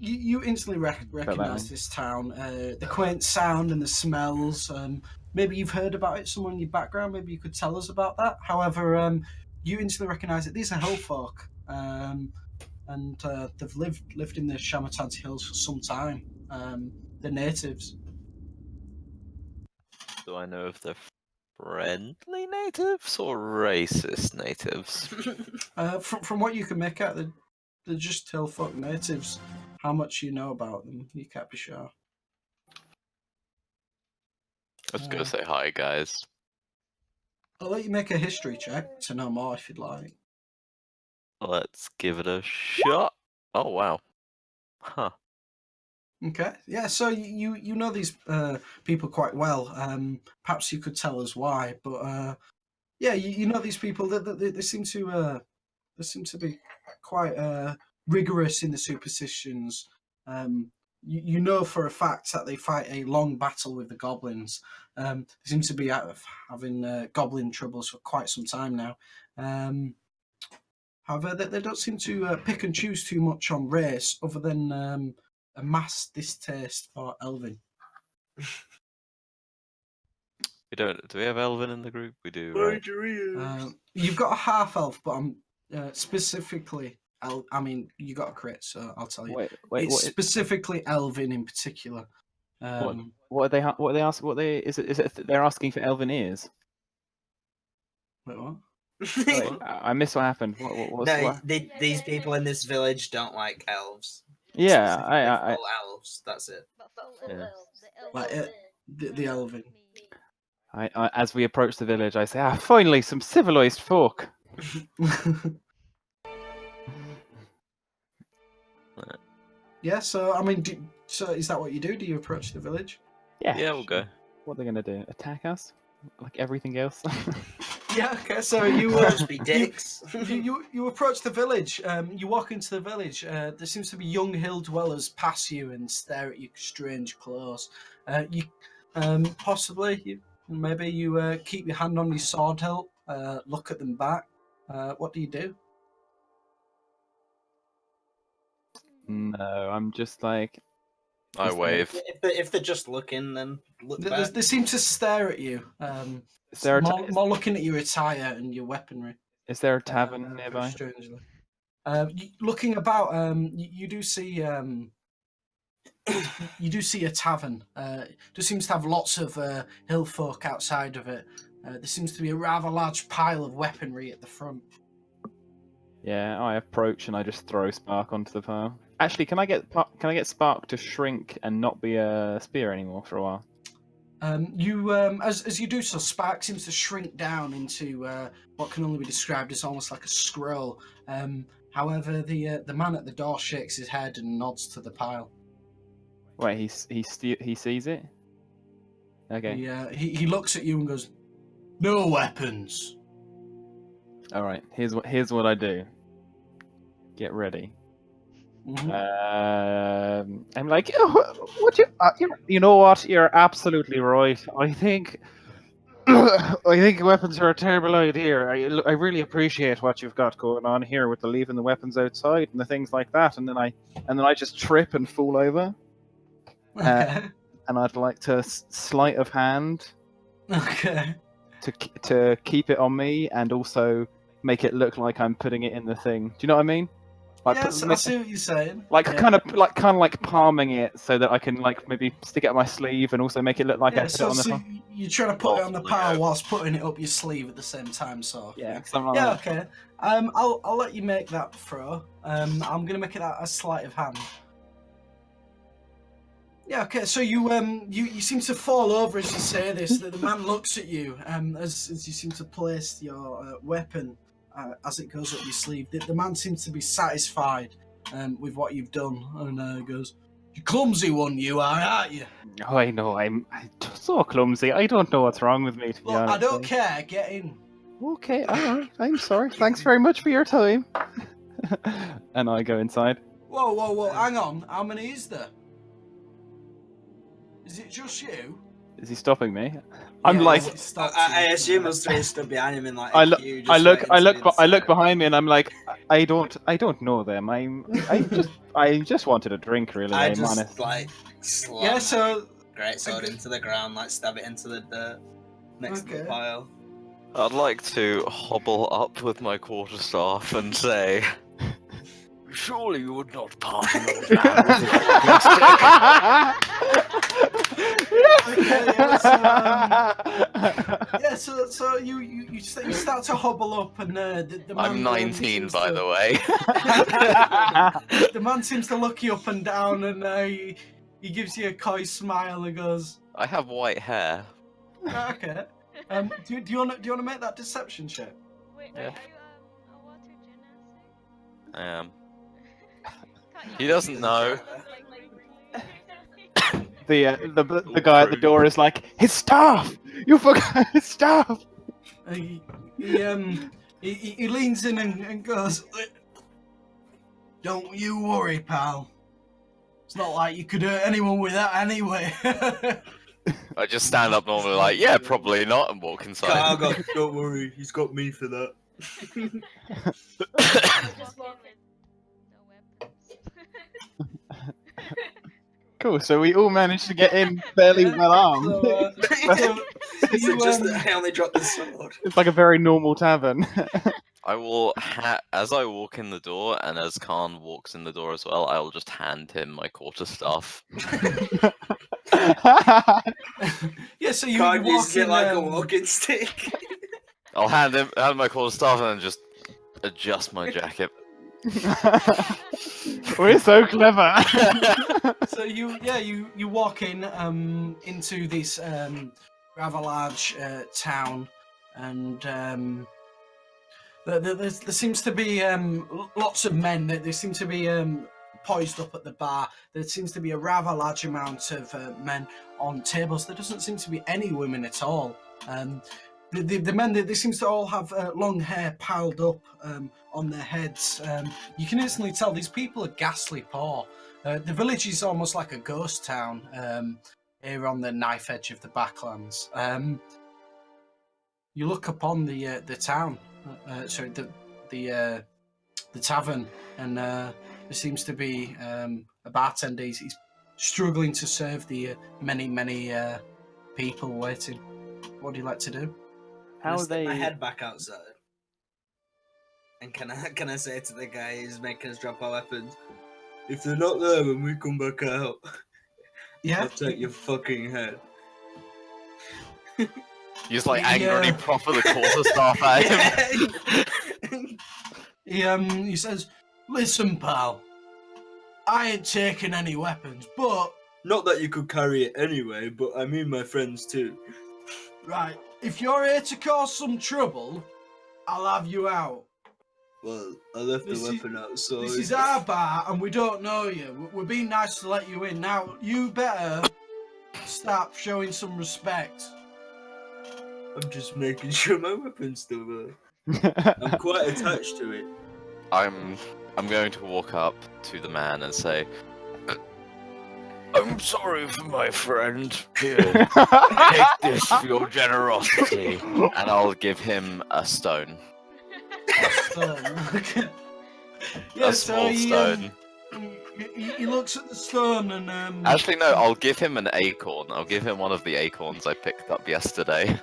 you instantly recognize this town. The quaint sound and the smells. Maybe you've heard about it somewhere in your background. Maybe you could tell us about that. However, you instantly recognize it. These are hill folk, and they've lived in the Shamatanti Hills for some time. They're natives. Do I know if they're friendly natives or racist natives? From what you can make out, they're just hill folk natives. How much you know about them, you can't be sure. I was gonna say hi, guys. I'll let you make a history check to know more if you'd like. Let's give it a shot. Oh wow. Huh. Okay, yeah. So you know these people quite well. Perhaps you could tell us why, but yeah, you know these people. They seem to be quite rigorous in the superstitions. You know for a fact that they fight a long battle with the goblins. They seem to be having goblin troubles for quite some time now. However, they don't seem to pick and choose too much on race, other than a mass distaste for Elvin. We don't. Do we have Elvin in the group? We do, right? You've got a half elf, but I'm specifically. I mean, you got a crit, so I'll tell you. Wait, It's what? specifically Elvin in particular. What are they? What are they asking? What they is it? Is it they're asking for elven ears? Wait, what? Wait, I missed what happened. What? These people in this village don't like elves. Yeah, Specifically full elves. That's it. But full Yeah. elves, the elves Like the Elvin. I as we approach the village, I say, finally, some civilized folk. Yeah, so I mean, so is that what you do? Do you approach the village? Yeah, Yeah, we'll go. What are they gonna do? Attack us? Like everything else? Yeah. Okay. So you Just be dicks. you approach the village. You walk into the village. There seems to be young hill dwellers pass you and stare at you strange close. You maybe you keep your hand on your sword hilt. Look at them back. What do you do? No, I'm just like. I Is there- wave. If they're just looking, then look They, back. they seem to stare at you. Is there a more looking at your attire and your weaponry. Is there a tavern Very nearby? strangely. Looking about, you do see you do see a tavern. It just seems to have lots of hill folk outside of it. There seems to be a rather large pile of weaponry at the front. Yeah, I approach and I just throw Spark onto the pile. Actually, can I get Spark to shrink and not be a spear anymore for a while? As you do so, Spark seems to shrink down into what can only be described as almost like a scroll. However, the man at the door shakes his head and nods to the pile. Wait, he sees it. Okay. He looks at you and goes, "No weapons." All right. Here's what I do. Get ready. Mhm. I'm like, what you know what? You're absolutely right. I think weapons are a terrible idea. I really appreciate what you've got going on here with the leaving the weapons outside and the things like that. And then I just trip and fall over. Okay. And I'd like to sleight of hand Okay. to keep it on me and also make it look like I'm putting it in the thing. Do you know what I mean? Like Yes, I see what you're saying. kind of palming it so that I can like maybe stick it up my sleeve and also make it look like I put it on the pile. You're trying to put it on the pile whilst putting it up your sleeve at the same time, so Yeah, something like yeah, that. okay. I'll let you make that throw. I'm gonna make it a sleight of hand. Yeah, okay. So you seem to fall over as you say this. The man looks at you as you seem to place your weapon as it goes up your sleeve. The man seems to be satisfied with what you've done and goes, "You clumsy one, you are, aren't you?" Oh, I know. I'm so clumsy. I don't know what's wrong with me, to be Look, honest. I don't care. Get in. Okay, alright. I'm sorry. Thanks very much for your time. And I go inside. Whoa! Hang on. How many is there? Is it just you? Is he stopping me? I'm Yeah, like, he stops I you. assume those three stood behind him in like I a look, queue, I just look, waiting I to look, be I look inside. behind me, and I'm like, I don't know them. I just wanted a drink, really. I I'm just honest. like slam Yeah. So great sword into the ground, like stab it into the dirt next to the Okay. pile. I'd like to hobble up with my quarterstaff and say, "Surely you would not pardon an old man with a walking stick." yeah, so you start to hobble up and the man I'm 19, seems by to- the way. The man seems to look you up and down and he gives you a coy smile and goes, I have white hair. "Ah, okay. Do you want to make that deception check? Wait, Yeah. are you a water genasi? I am. Can't He you doesn't use know. The guy at the door is like, his staff. You forgot his staff. He leans in and goes, "Don't you worry, pal. It's not like you could hurt anyone with that anyway." I just stand up normally, like, yeah, probably not, and walk inside. Cargo, don't worry, he's got me for that. Just walk in with no weapons. Cool. So we all managed to get in fairly well armed. So, Is it just that I only dropped the sword? It's like a very normal tavern. I will, as I walk in the door, and as Khan walks in the door as well, I will just hand him my quarterstaff. Yeah, so you Can't walk use it in, like a walking stick. I'll hand my quarterstaff and then just adjust my jacket. We're so clever. So you walk in into this rather large town, and there seems to be lots of men. There seem to be poised up at the bar. There seems to be a rather large amount of men on tables. There doesn't seem to be any women at all. The men, they seem to all have long hair piled up on their heads. You can instantly tell these people are ghastly poor. The village is almost like a ghost town here on the knife edge of the Backlands. You look upon the town, sorry, the tavern, and there seems to be a bartender. He's struggling to serve the many people waiting. What do you like to do? Can I How stick they? my head back outside? And can I say to the guy who's making us drop our weapons, if they're not there when we come back out, Yeah. I'll take your fucking head. You just like Yeah. angrily proffer the quarterstaff at him. He says, "Listen, pal, I ain't taking any weapons, but Not that you could carry it anyway, but I mean my friends too. right, if you're here to cause some trouble, I'll have you out. Well, I left This the is- weapon outside. This is our bar, and we don't know you. We're being nice to let you in. Now, you better start showing some respect." I'm just making sure my weapon's still there. I'm quite attached to it. I'm going to walk up to the man and say, "I'm sorry for my friend. Here, take this for your generosity," and I'll give him a stone. Yeah, A small stone. He looks at the stone and Actually, no, I'll give him an acorn. I'll give him one of the acorns I picked up yesterday.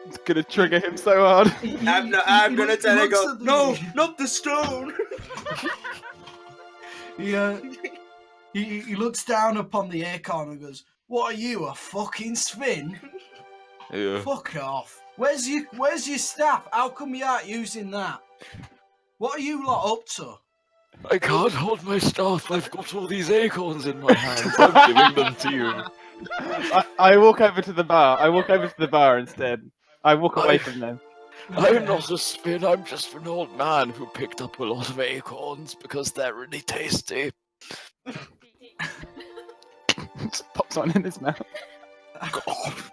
It's gonna trigger him so hard. I'm gonna tell him, go, no, not the stone! He looks down upon the acorn and goes, "What are you, a fucking spin? Yeah. Fuck off. Where's your staff? How come you aren't using that? What are you lot up to?" I can't hold my staff. I've got all these acorns in my hands. I'm giving them to you. I walk over to the bar. I walk over to the bar instead. I walk away from them. I'm not a spin. I'm just an old man who picked up a lot of acorns because they're really tasty. Just pops one in his mouth.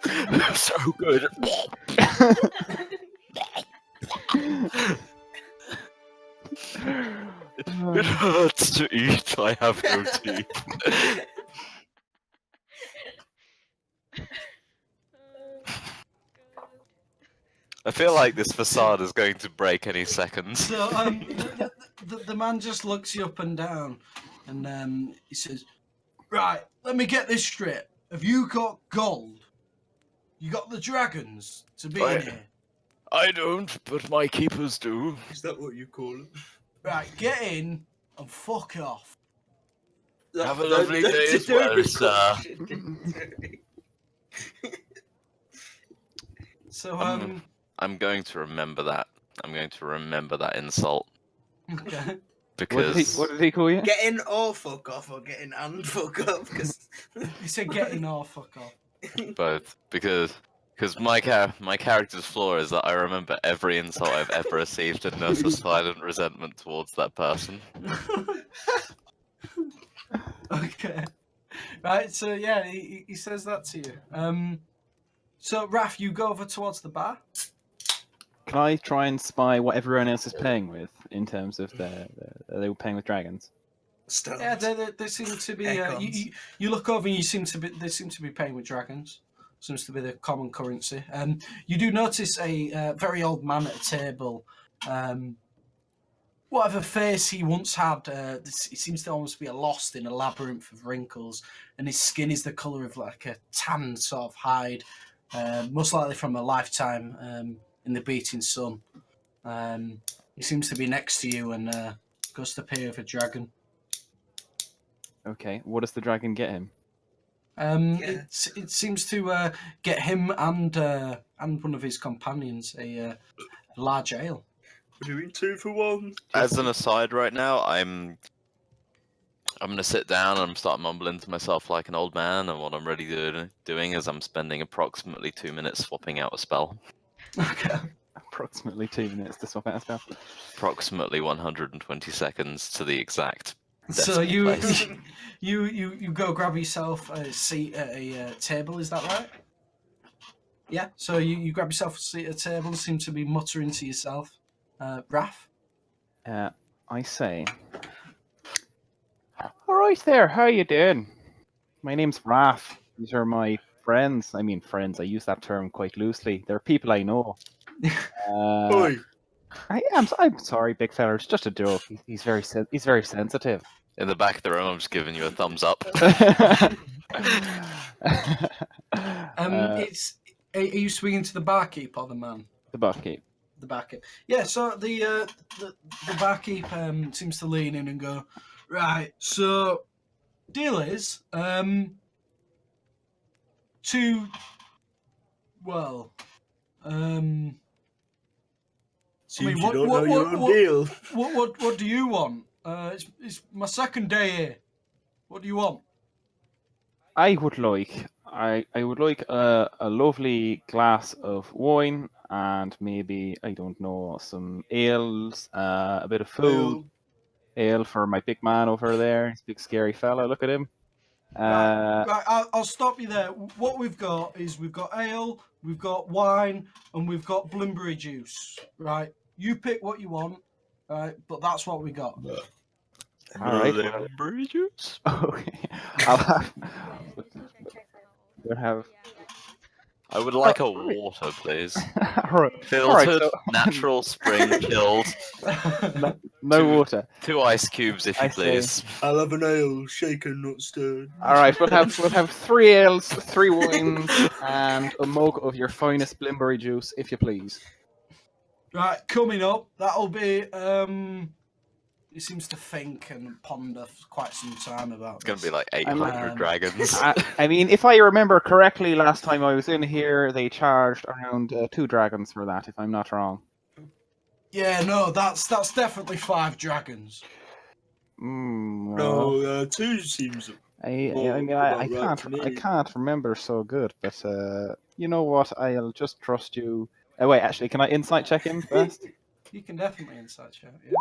They're so good. It hurts to eat. I have no teeth. I feel like this facade is going to break any second. So the man just looks you up and down, and he says, "Right, let me get this straight. Have you got gold? You got the dragons to be in here? I don't, but my keepers do. Is that what you call it? Right, get in and fuck off." Have a lovely day as well, sir. So I'm going to remember that. I'm going to remember that insult okay. because What did he call you? Get in or fuck off, or get in and fuck off, because He said, "Get in or fuck off." both because my character's flaw is that I remember every insult I've ever received and nurse a silent resentment towards that person. Okay. Right, so yeah, he says that to you. So Raf, you go over towards the bar. Can I try and spy what everyone else is paying with in terms of are they all paying with dragons? stones. Yeah, they seem to be. You look over and they seem to be paying with dragons. Seems to be the common currency. You do notice a very old man at a table. Whatever face he once had, he seems to almost be lost in a labyrinth of wrinkles, and his skin is the colour of like a tan sort of hide. most likely from a lifetime in the beating sun. He seems to be next to you and goes to pay with a dragon. Okay, what does the dragon get him? It seems to get him and one of his companions a large ale. We're doing 2 for 1. As an aside, right now, I'm gonna sit down and start mumbling to myself like an old man, and what I'm really doing is I'm spending approximately 2 minutes swapping out a spell. Okay. Approximately 2 minutes to swap out a spell. Approximately 120 seconds to the exact. So decimal place. you go grab yourself a seat at a table. Is that right? Yeah. So you grab yourself a seat at a table and seem to be muttering to yourself. Raph? I say, all right there, how you doing? My name's Raph. These are my friends. I mean, friends. I use that term quite loosely. They're people I know. Oi. I'm sorry, big fella. It's just a joke. He's very sensitive. In the back of the room, I'm just giving you a thumbs up. Are you swinging to the barkeep or the man? The barkeep. The barkeep. Yeah. So the barkeep seems to lean in and go, right. So deal is well. Seems you don't know your own deal. What do you want? It's my second day here. What do you want? I would like a lovely glass of wine and maybe, I don't know, some ales, a bit of food. Ale for my big man over there. He's a big scary fella. Look at him. Right, I'll stop you there. What we've got is we've got ale, we've got wine, and we've got blueberry juice. Right, you pick what you want. Right, but that's what we got. All right. Blueberry juice. Okay. I'll have. We'll have. I would like a water, please. All right. Filtered, so- natural, spring chilled. No water. 2 ice cubes, if I you see. please. I'll have an ale, shaken, not stirred. All right. We'll have 3 ales, 3 wines, and a mug of your finest blueberry juice, if you please. Right, coming up, that'll be. He seems to think and ponder for quite some time about. It's gonna this. be like 800 dragons. I mean, if I remember correctly, last time I was in here, they charged around 2 dragons for that, if I'm not wrong. Yeah, no, that's definitely 5 dragons. No, 2 seems. I can't remember so good, but you know what? I'll just trust you. Wait, actually, can I insight check him first? You can definitely insight check. Yeah.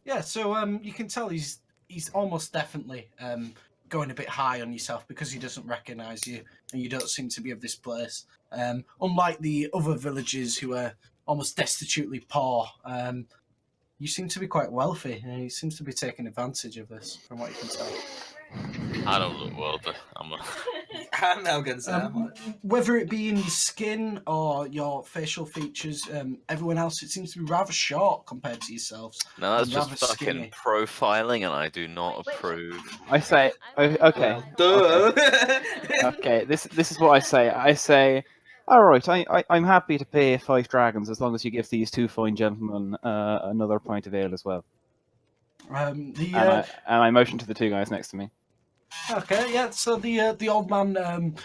Yeah. So you can tell he's almost definitely going a bit high on yourself because he doesn't recognise you and you don't seem to be of this place. Unlike the other villagers who are almost destitutely poor, you seem to be quite wealthy, and he seems to be taking advantage of this, from what you can tell. I don't look wealthy. I'm now going to say Whether it be in your skin or your facial features, everyone else, it seems to be rather short compared to yourselves. No, that's Rather just fucking skinny. profiling, and I do not approve. I say, okay. Duh. Okay, this is what I say. I say, all right, I'm happy to pay 5 dragons as long as you give these 2 fine gentlemen another pint of ale as well. And I motion to the 2 guys next to me. Okay, yeah. So the old man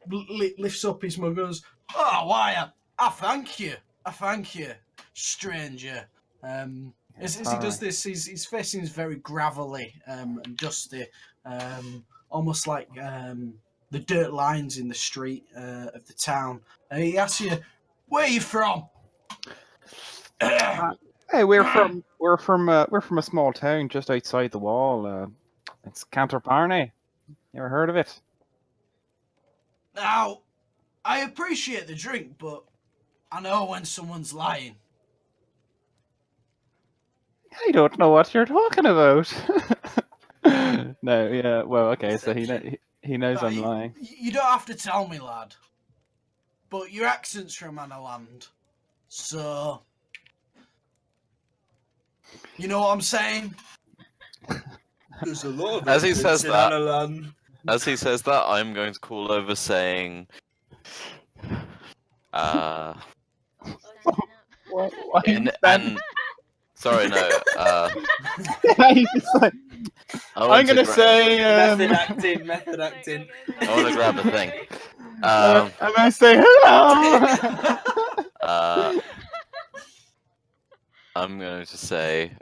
lifts up his mug and goes, "Oh, why? I thank you, stranger." As he does this, his face seems very gravelly and dusty, almost like the dirt lines in the street of the town. He asks you, "Where are you from?" Hey, we're from a small town just outside the wall. It's Canterparney. You ever heard of it? Now, I appreciate the drink, but I know when someone's lying. I don't know what you're talking about. No, yeah, well, okay, so he knows I'm lying. You don't have to tell me, lad. But your accent's from Annaland. So, you know what I'm saying? There's a lot of As he says in that, Analan. I'm going to call over saying, Uh, Oh, standing up. Why are you standing? sorry, no. He's just like, I I'm want to gonna say, Method acting, method Go, acting. go, go, I want to grab a thing. I'm gonna say hello. I'm going to say,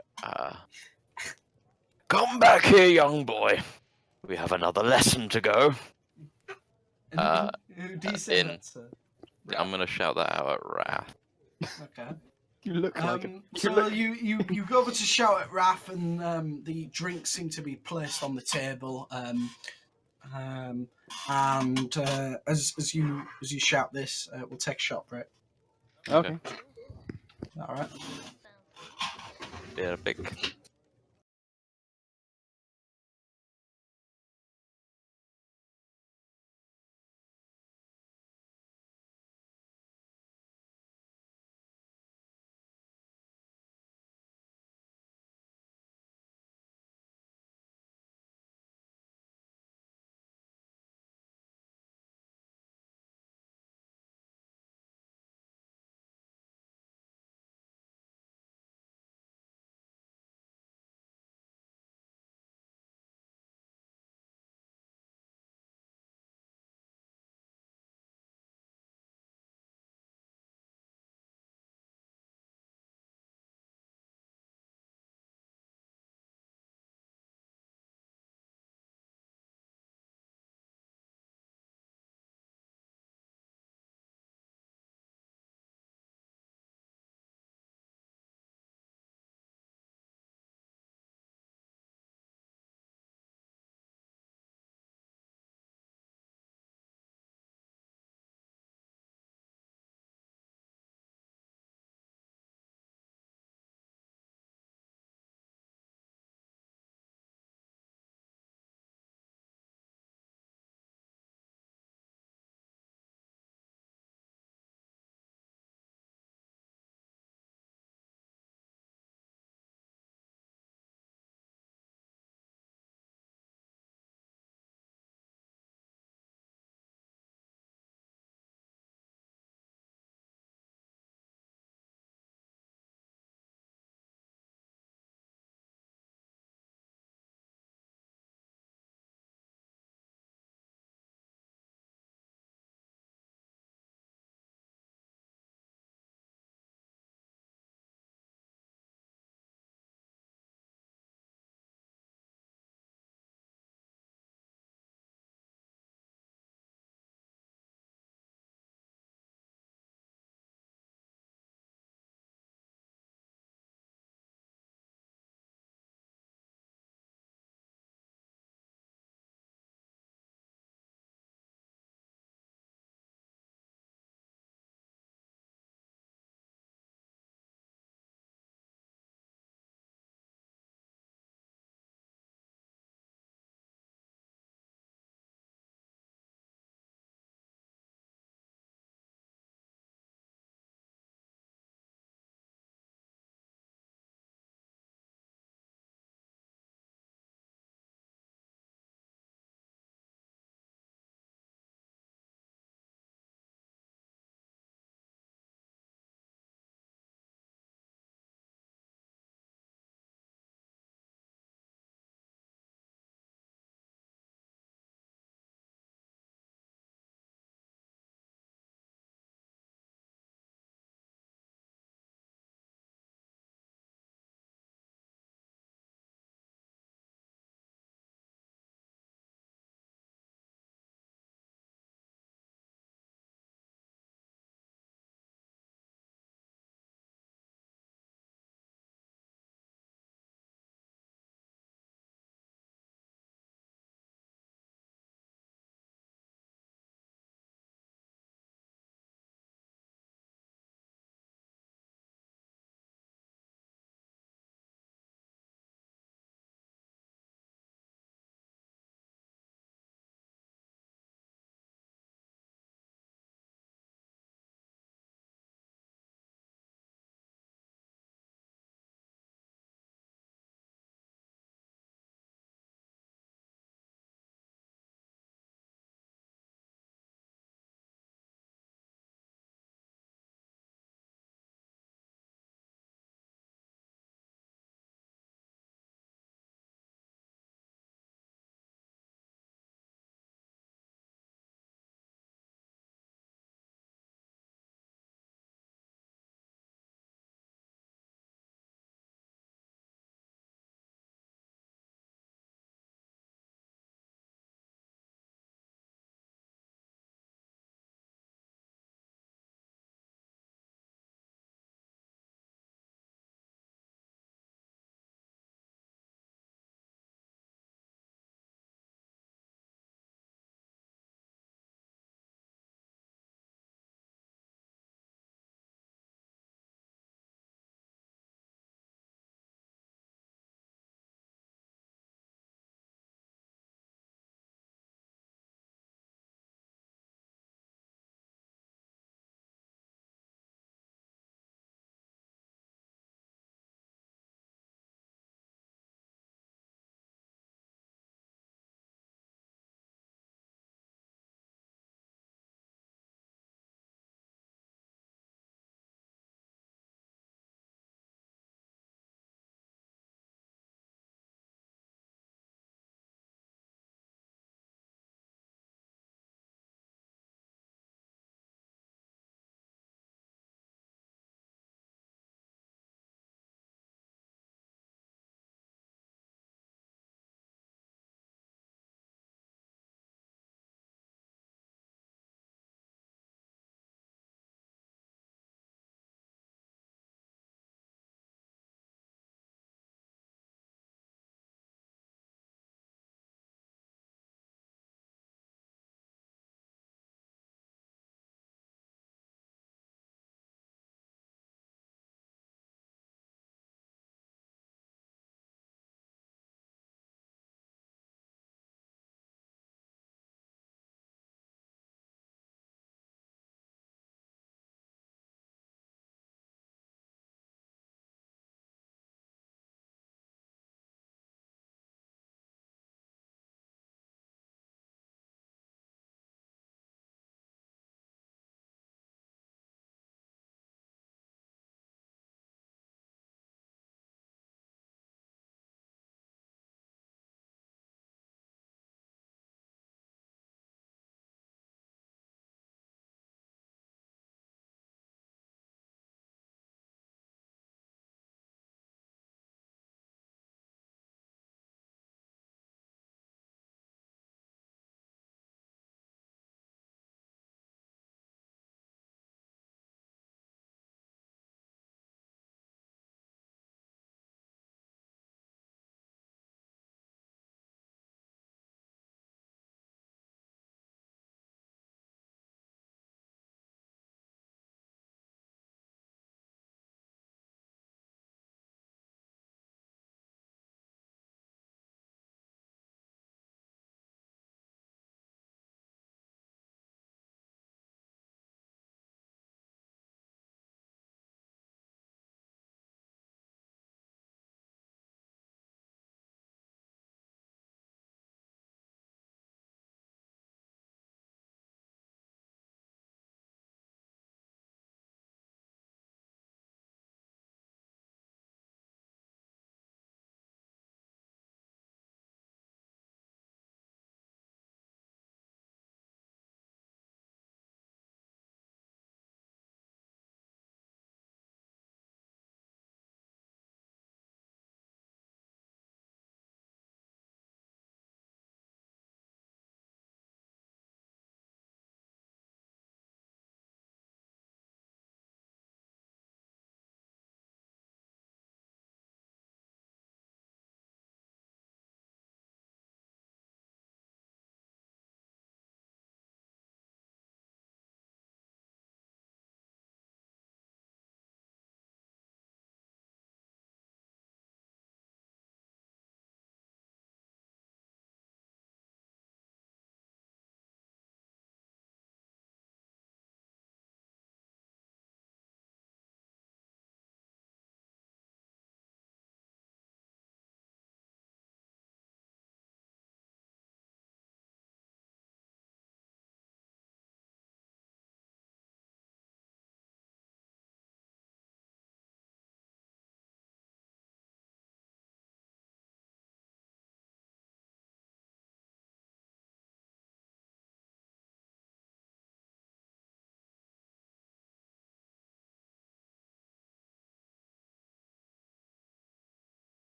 come back here, young boy. We have another lesson to go. And who do you say in- that to? I'm going to shout that out at Wrath. Okay. You look like So you go over to shout at Raph, and the drinks seem to be placed on the table. And as you shout this, we'll take a shot break. Okay. All right. Yeah, big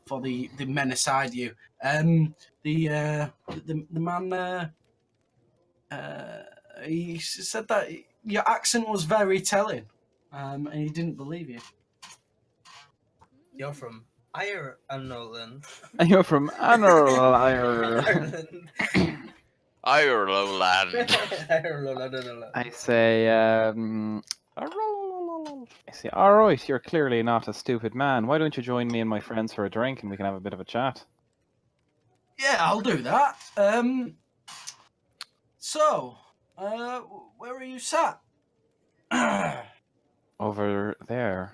for the men aside you. The man he said that your accent was very telling, and he didn't believe you. You're from Ireland. And you're from Ireland. Ireland. Ireland. Ireland. I say, I say, all right, you're clearly not a stupid man. Why don't you join me and my friends for a drink and we can have a bit of a chat? Yeah, I'll do that. So, where are you sat? Over there.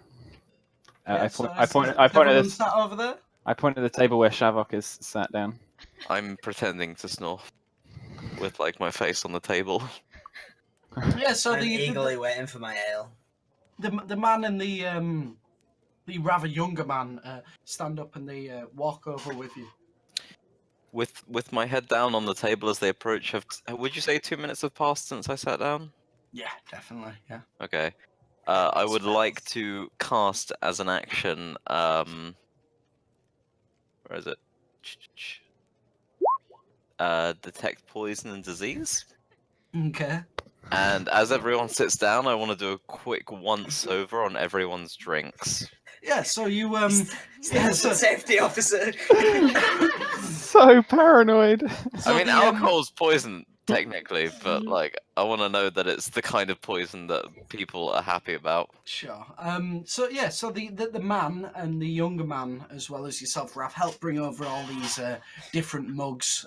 Yeah, I so point. I is point. I pointed everyone this. sat over there. I pointed the table where Shavok is sat down. I'm pretending to snore with like my face on the table. Yeah, so I'm the eagerly waiting for my ale. the man and the rather younger man stand up and they walk over with you. With my head down on the table as they approach, would you say 2 minutes have passed since I sat down? Yeah, definitely. Yeah. Okay. I would like to cast as an action. Where is it? Detect poison and disease. Okay. And as everyone sits down, I want to do a quick once over on everyone's drinks. Yeah. So you Stay so- safety officer. So paranoid. So I mean, the, alcohol's poison technically, but like, I want to know that it's the kind of poison that people are happy about. Sure. So yeah. So the man and the younger man, as well as yourself, Raph, help bring over all these different mugs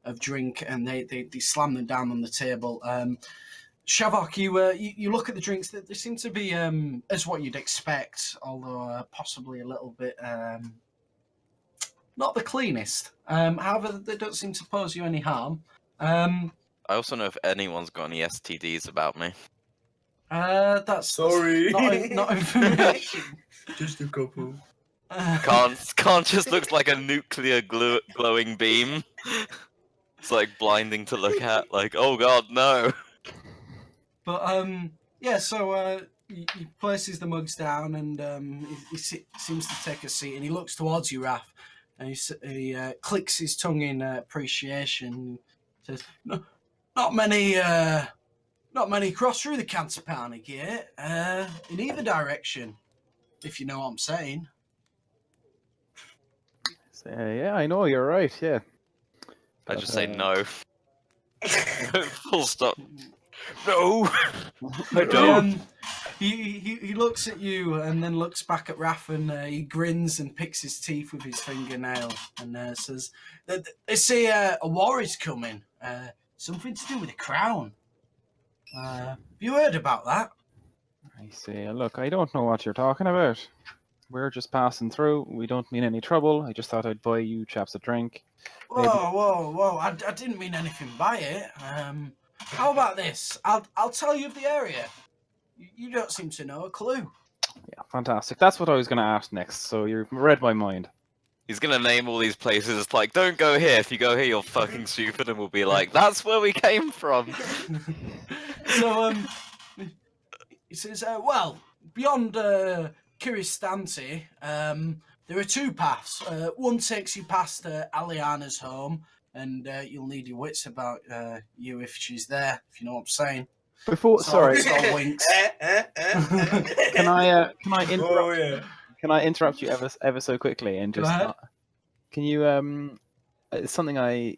of drink, and they slam them down on the table. Shavok, you look at the drinks. They seem to be as what you'd expect, although possibly a little bit not the cleanest. However, they don't seem to pose you any harm. I also know if anyone's got any STDs about me. That's Sorry. not information. Just a couple. Can't just looks like a nuclear glowing beam. It's like blinding to look at. Like, oh god, no. But yeah. So he places the mugs down and he seems to take a seat and he looks towards you, Raph, and he clicks his tongue in appreciation. Says, "No, not many cross through the Canterparny gate in either direction, if you know what I'm saying." So, yeah, I know you're right. Yeah. I just say But, no. Full stop. No. I But, don't. he looks at you and then looks back at Raph and he grins and picks his teeth with his fingernail and says, "They say a war is coming. Something to do with the crown. Have you heard about that?" I say, look, I don't know what you're talking about. We're just passing through. We don't mean any trouble. I just thought I'd buy you chaps a drink. Maybe- Whoa! I didn't mean anything by it. How about this? I'll tell you of the area. You don't seem to know a clue. Yeah, fantastic. That's what I was going to ask next. So you've read my mind. He's gonna name all these places. It's like, don't go here. If you go here, you're fucking stupid. And we'll be like, that's where we came from. So he says, well, beyond Kiristante, there are two paths. One takes you past Aliana's home, and you'll need your wits about you if she's there, if you know what I'm saying. Before, sorry, Sort of winks. can I interrupt? Oh yeah. Can I interrupt you ever so quickly and Go just? ahead. Can you it's something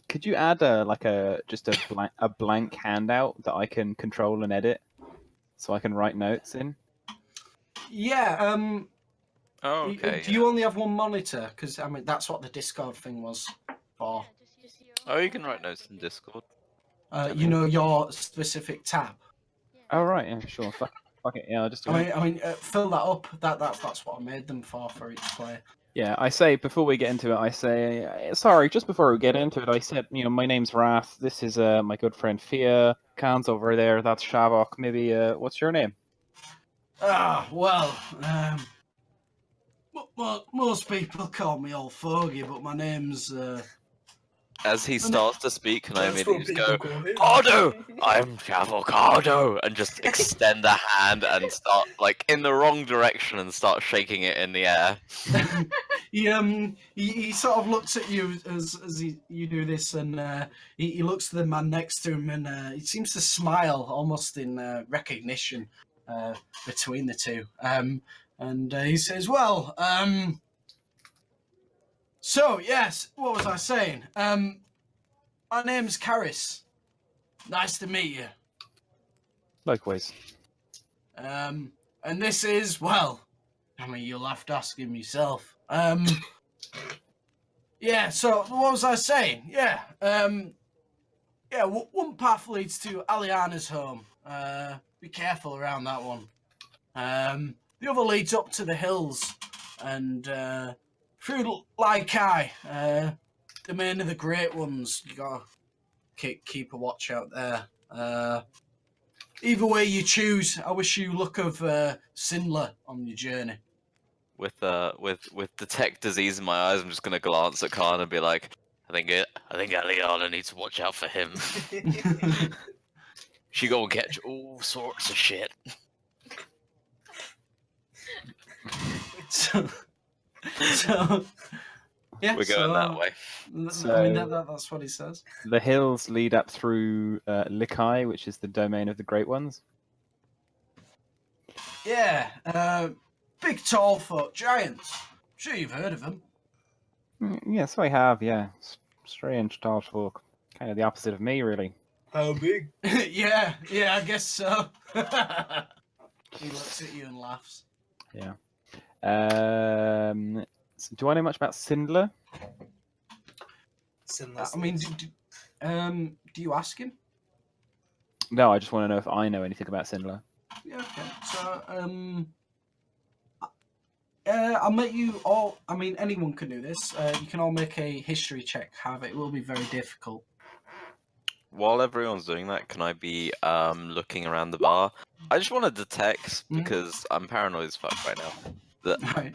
could you add a blank handout that I can control and edit, so I can write notes in? Yeah. Oh, okay. Do you only have one monitor? Because I mean, that's what the Discord thing was for. Just use Oh, you can write notes in Discord. You know your specific tab. Oh right, yeah, sure. Fuck it, yeah. I'll just do it. I mean, fill that up. That's what I made them for each player. Yeah, I say before we get into it, I say sorry. Just before we get into it, I said my name's Wrath. This is my good friend Fia. Khan's over there. That's Shavok. Maybe what's your name? Well, most people call me Old Fogey, but my name's As he starts to speak, can I That's immediately what just go, people call him. Cardo! I'm Avocado! And just extend a hand and start, like, in the wrong direction and start shaking it in the air. he sort of looks at you as you do this, and he looks to the man next to him, and he seems to smile almost in recognition between the two. And he says, "Well, so yes, what was I saying? My name's Karis. Nice to meet you. Likewise. And this is, well, I mean, you'll have to ask him yourself. Yeah, so what was I saying? Yeah, one path leads to Aliana's home. Be careful around that one. The other leads up to the hills and through Laikai, domain of the Great Ones. You gotta keep a watch out there. Either way you choose, I wish you luck of Sindler on your journey. With detect disease in my eyes, I'm just gonna glance at Khan and be like, I think Aliana needs to watch out for him. She gonna catch all sorts of shit. so yeah, We're going that way. I mean, that's what he says. The hills lead up through Likai, which is the domain of the Great Ones. Yeah, big tall folk, giants. I'm sure you've heard of them. Yes, I have, yeah. Strange tall folk. Kind of the opposite of me, really. How big? yeah, I guess so. He looks at you and laughs. Yeah. So do I know much about Sindler? I mean, do you ask him? No, I just want to know if I know anything about Sindler. Yeah, okay. So, I'll make you all. I mean, anyone can do this. You can all make a history check. However, it will be very difficult. While everyone's doing that, can I be looking around the bar? I just want to detect, because I'm paranoid as fuck right now. That Right.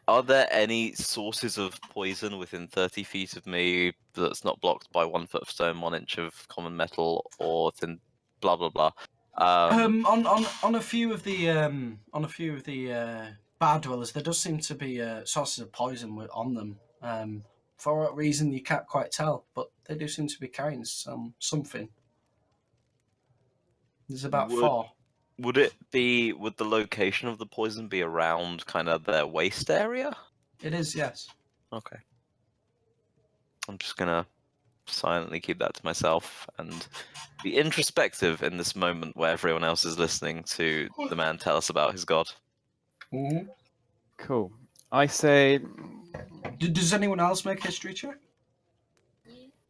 Are there any sources of poison within 30 feet of me that's not blocked by 1 foot of stone, 1 inch of common metal, or thin blah blah blah? On a few of the bar dwellers, there does seem to be sources of poison on them. For what reason you can't quite tell, but they do seem to be carrying something. There's about 4. Would the location of the poison be around kind of their waist area? It is, yes. Okay. I'm just gonna silently keep that to myself and be introspective in this moment where everyone else is listening to the man tell us about his god. Mm-hmm. Cool. I say... Does anyone else make a history check?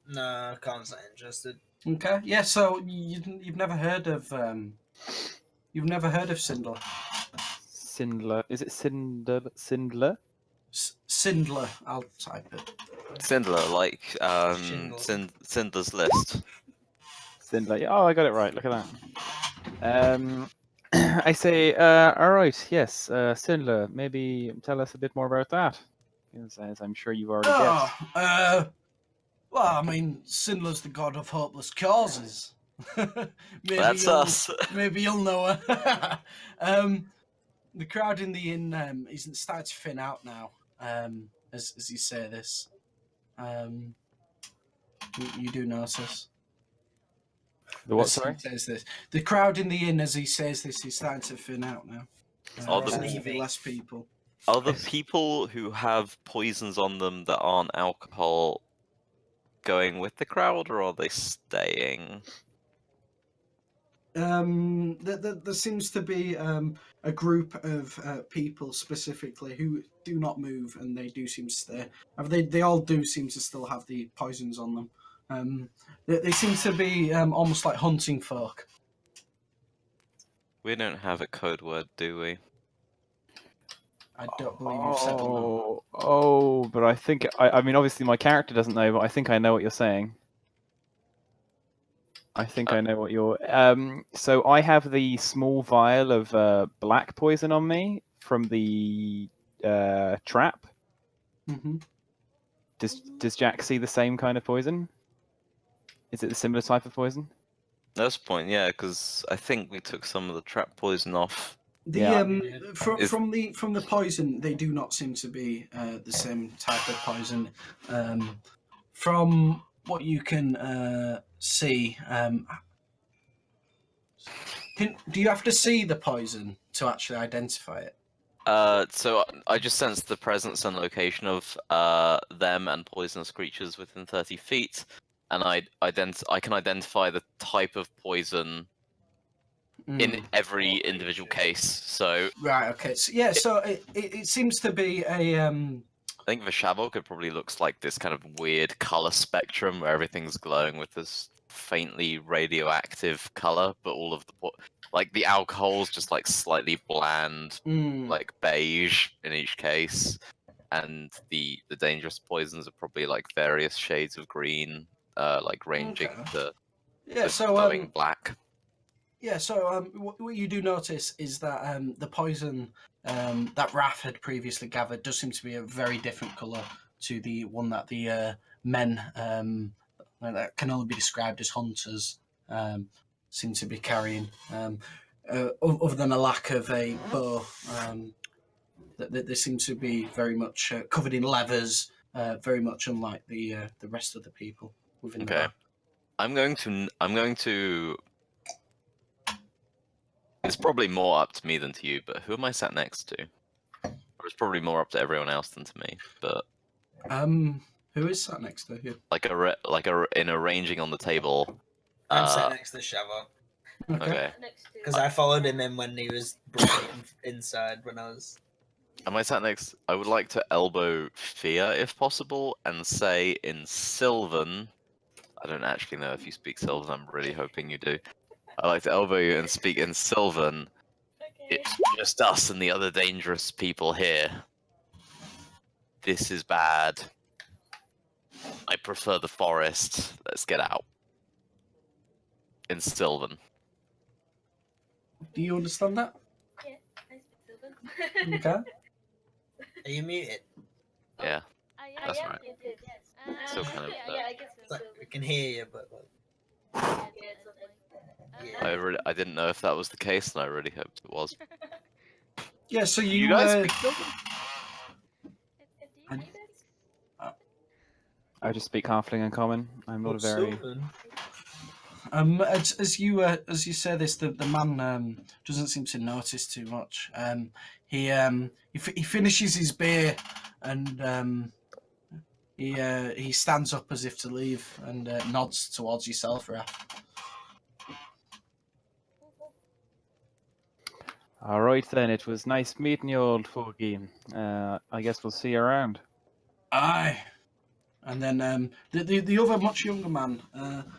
No, Khan's not interested. Okay. Yeah. So you've never heard of Sindler? Sindler. Is it Sindler? Sindler. I'll type it. Sindler, like Schindler. Sindler's List. Sindler. Oh, I got it right. Look at that. I say, all right, yes, Sindler. Maybe tell us a bit more about that, as I'm sure you've already guessed. Well, I mean, Sindler's the god of hopeless causes. That's us. Maybe you'll know her. The crowd in the inn isn't starting to thin out now. As you say this, you do notice. The what? As he Sorry. says this. The crowd in the inn, as he says this, is starting to thin out now. Seems to be less people. Are the people who have poisons on them that aren't alcohol going with the crowd, or are they staying? There seems to be a group of people specifically who do not move, and they do seem to stay. They all do seem to still have the poisons on them. They seem to be almost like hunting folk. We don't have a code word, do we? I don't believe you've said one. Oh, but I think I mean, obviously my character doesn't know, but I think I know what you're saying. I think I know what you're. So I have the small vial of black poison on me from the trap. Mm-hmm. Does Jack see the same kind of poison? Is it a similar type of poison? That's the point, yeah, because I think we took some of the trap poison off The Yeah. from the poison, they do not seem to be the same type of poison. From what you can see, do you have to see the poison to actually identify it? So I just sense the presence and location of them and poisonous creatures within 30 feet, and I can identify the type of poison in every individual case. So Right. Okay. So, yeah. So it seems to be a I think Vishavok, it probably looks like this kind of weird color spectrum where everything's glowing with this faintly radioactive color, but all of like the alcohol's just like slightly bland, like beige in each case, and the dangerous poisons are probably like various shades of green, like ranging Okay. to glowing black. Yeah, so what you do notice is that the poison that Raph had previously gathered does seem to be a very different colour to the one that the men that can only be described as hunters seem to be carrying. Other than a lack of a bow, they seem to be very much covered in leathers, very much unlike the rest of the people within the bar. I'm going to. It's probably more up to me than to you, but who am I sat next to? Or it's probably more up to everyone else than to me. But who is sat next to you? In arranging on the table. I'm sat next to Shavok. Okay. Because I followed him in when he was brought inside when I was. Am I sat next? I would like to elbow Fia if possible and say in Sylvan. I don't actually know if you speak Sylvan. I'm really hoping you do. I like to elbow you and speak in Sylvan. Okay. It's just us and the other dangerous people here. This is bad. I prefer the forest. Let's get out. In Sylvan. Do you understand that? Yeah, I speak Sylvan. Okay. Are you muted? Yeah. That's right. Yes. So kind of. I guess so. Like, we can hear you, but. I didn't know if that was the case, and I really hoped it was. Yeah, so you guys speak Sylvan? I just speak Halfling and Common. I'm not a very. As you say this, the man doesn't seem to notice too much. He finishes his beer and he stands up as if to leave and nods towards yourself, Raph. All right then. It was nice meeting you, old fogey. I guess we'll see you around. Aye. And then the other much younger man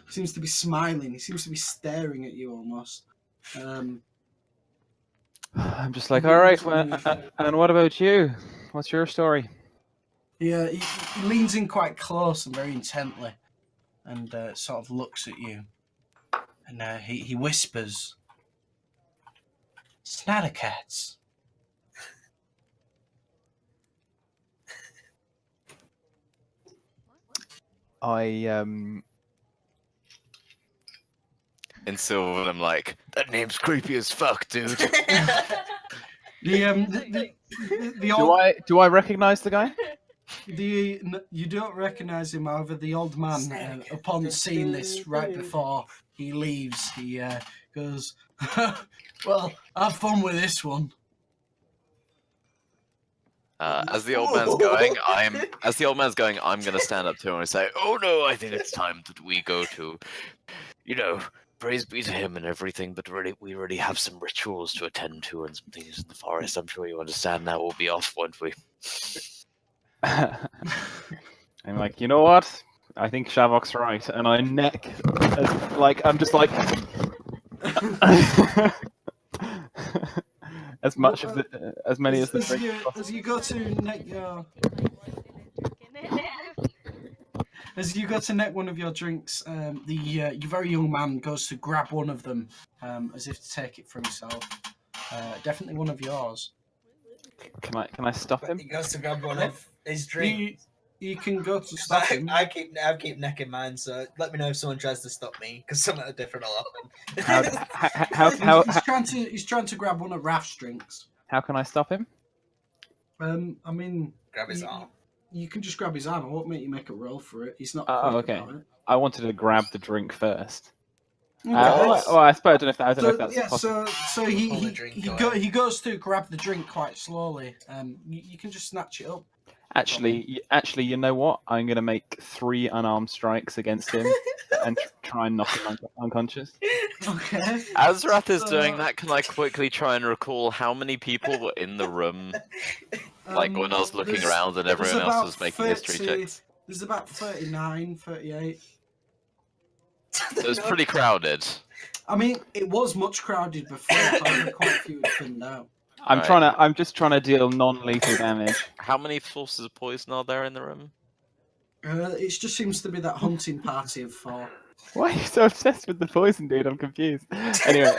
seems to be smiling. He seems to be staring at you almost. I'm just like, all right. And what about you? What's your story? Yeah, he leans in quite close and very intently, and sort of looks at you. And he whispers, "Snattercats." In Sylvan, I'm like, that name's creepy as fuck, dude. Do I recognize the guy? You don't recognize him, however. The old man, upon seeing this right before he leaves, he goes, "Well, have fun with this one." As the old man's going, I'm gonna stand up to him and say, "Oh no, I think it's time that we go to, praise be to him and everything. But we really have some rituals to attend to and some things in the forest. I'm sure you understand that. We'll be off, won't we?" I'm like, you know what? I think Shavok's right, and I neck, I'm just like, as much of the, as many as the drink. As you go to neck your, as you go to neck one of your drinks, your very young man goes to grab one of them, as if to take it for himself. Definitely one of yours. Can I stop him? He goes to grab one of his drinks. you can go to stop him. I keep necking mine, so let me know if someone tries to stop me, because something different will happen. He's trying to grab one of Raf's drinks. How can I stop him? I mean, Grab his arm. You can just grab his arm. I won't make you make a roll for it. He's not Oh, quick okay. about it. I wanted to grab the drink first. Okay. I suppose I don't know if that's possible. So he goes to grab the drink quite slowly. You can just snatch it up. Actually, you know what? I'm gonna make 3 unarmed strikes against him and try and knock him unconscious. Okay. As Wrath is doing that, can I quickly try and recall how many people were in the room? Like when I was looking around and everyone else was making history checks. There's about 39, 38. It was pretty crowded. I mean, it was much crowded before, but quite a few had thinned out. I'm just trying to deal non-lethal damage. How many sources of poison are there in the room? It just seems to be that hunting party of 4. Why are you so obsessed with the poison, dude? I'm confused. Anyway,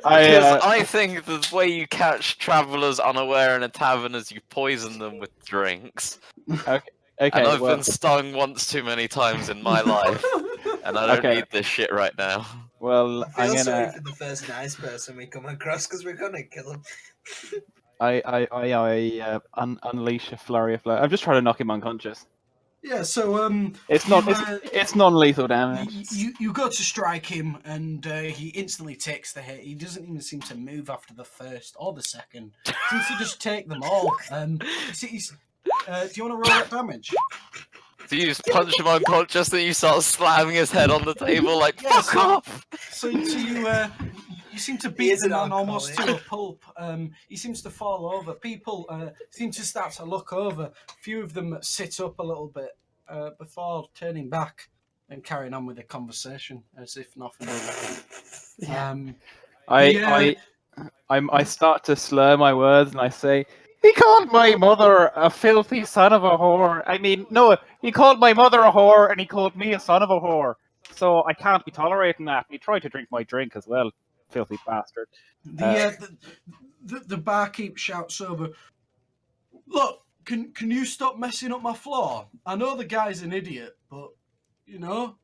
I think the way you catch travellers unaware in a tavern is you poison them with drinks. Okay. And I've been stung once too many times in my life, and I don't need this shit right now. Well, I feel I'm sorry gonna. for the first nice person we come across, because we're gonna kill him. Unleash a flurry of blow. I'm just trying to knock him unconscious. Yeah, so it's non-lethal damage. You go to strike him, and he instantly takes the hit. He doesn't even seem to move after the first or the second. He seems to just take them all. Do you want to roll that damage? Do you just punch him unconscious and you start slamming his head on the table like fuck off? So you seem to beat the man almost to a pulp. He seems to fall over. People seem to start to look over. A few of them sit up a little bit before turning back and carrying on with the conversation as if nothing happened. I start to slur my words and I say, "He called my mother a filthy son of a whore. I mean, no, he called my mother a whore and he called me a son of a whore. So I can't be tolerating that. He tried to drink my drink as well, filthy bastard." The barkeep shouts over, "Look, can you stop messing up my floor? I know the guy's an idiot, but, you know."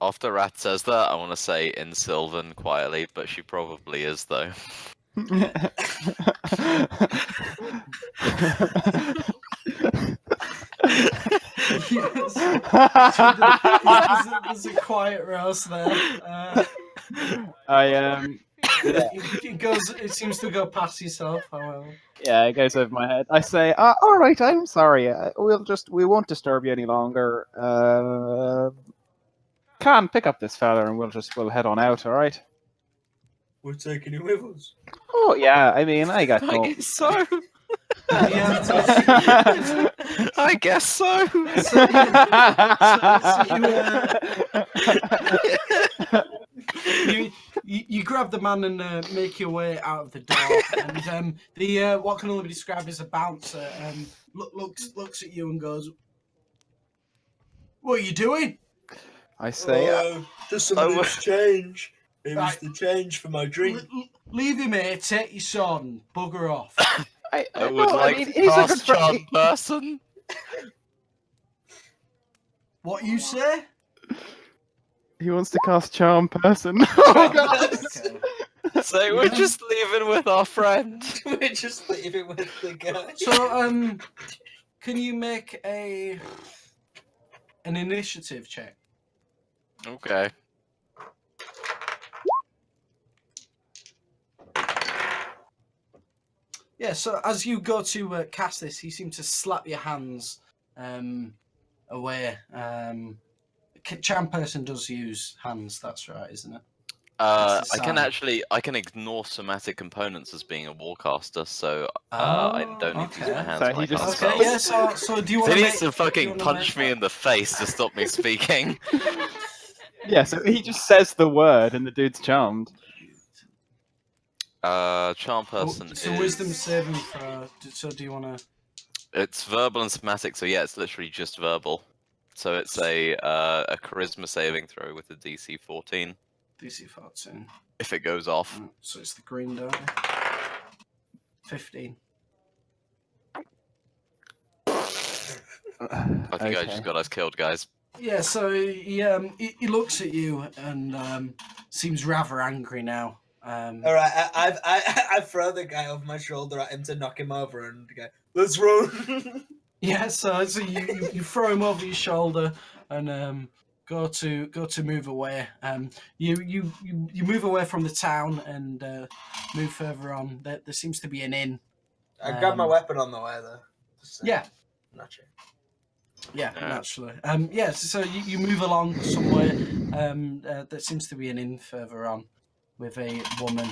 After Rat says that, I want to say in Sylvan quietly, but she probably is though. Yes. There's a quiet roast there. It seems to go past yourself, however. Yeah, it goes over my head. I say, "All right, I'm sorry. We won't disturb you any longer. Can pick up this fella and we'll head on out. All right." We're taking him with us. Oh yeah, I mean, I got no. I guess so. I guess so. You grab the man and make your way out of the door, and the what can only be described as a bouncer looks at you and goes, "What are you doing?" I say, "Just some exchange. It was the change for my drink." Leave him here, take your sword and bugger off. I would like to cast charm person. What you say? He wants to cast charm person. Oh god! Okay. So we're just leaving with our friend. We're just leaving with the guy. So can you make an initiative check? Okay. Yeah, so as you go to cast this, he seems to slap your hands away. Charm person does use hands, that's right, isn't it? I can ignore somatic components as being a warcaster, so I don't need to use my hands So when he I just- cast Okay, spells. yeah, so do you want He to needs to fucking punch me in the face to stop me speaking. Yeah, so he just says the word and the dude's charmed. Charm person So is... wisdom saving throw. So do you want to... It's verbal and somatic, so yeah, it's literally just verbal. So it's a charisma saving throw with a DC 14. DC 14. If it goes off. So it's the green die. 15. I think I just got us killed, guys. Yeah, so he looks at you and seems rather angry now. All right, I throw the guy off my shoulder at him to knock him over and go, let's run. Yeah, so you throw him over your shoulder and go to move away. You move away from the town and move further on. There seems to be an inn. I grabbed my weapon on the way though. Yeah. Naturally. Yeah, naturally. Yeah, so you move along somewhere. There seems to be an inn further on with a woman.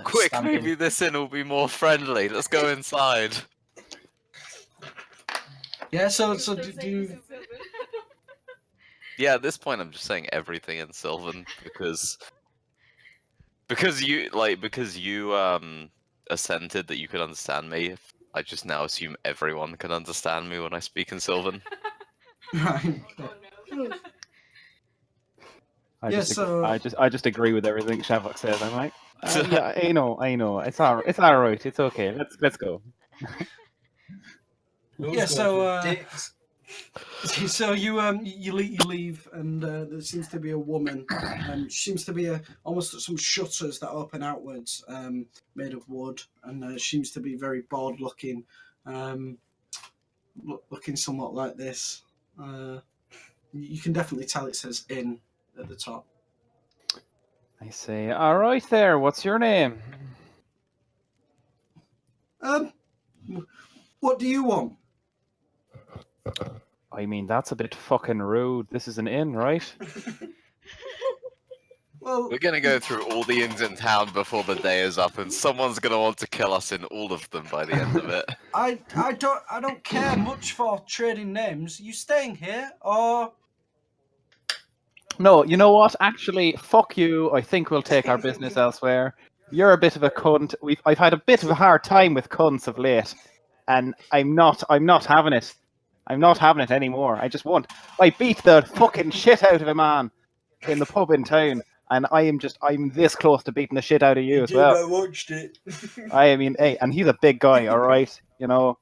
Quick, standing. maybe this inn will be more friendly. Let's go inside. Yeah, so do you... Yeah, at this point, I'm just saying everything in Sylvan because you assented that you could understand me. I just now assume everyone can understand me when I speak in Sylvan. Right. I Yeah, just agree with everything Shavok says. I'm like, yeah, I know. It's all right. It's okay. Let's go. Yeah, so so you leave and there seems to be a woman. Seems to be almost some shutters that open outwards, made of wood, and seems to be very bored looking, looking somewhat like this. You can definitely tell it says inn at the top. I say, all right there. What's your name? What do you want? I mean, that's a bit fucking rude. This is an inn, right? Well, We're gonna go through all the inns in town before the day is up, and someone's gonna want to kill us in all of them by the end of it. I don't care much for trading names. You staying here or? No, you know what? Actually, fuck you. I think we'll take our business elsewhere. You're a bit of a cunt. I've had a bit of a hard time with cunts of late, and I'm not having it. I'm not having it anymore. I just won't. I beat the fucking shit out of a man in the pub in town, and I'm this close to beating the shit out of you as well. I watched it. I mean, hey, and he's a big guy, all right, you know.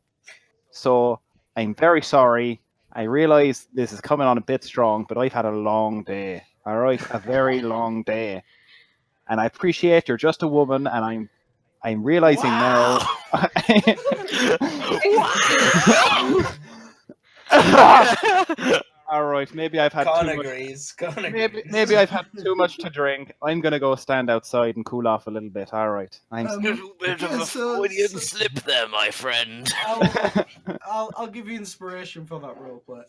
So I'm very sorry. I realize this is coming on a bit strong, but I've had a long day, all right, a very long day, and I appreciate you're just a woman, and I'm realizing now. All right, maybe I've had Con too agrees. maybe I've had too much to drink. I'm gonna go stand outside and cool off a little bit. All right, Little bit of a Freudian slip there, my friend. I'll give you inspiration for that roleplay.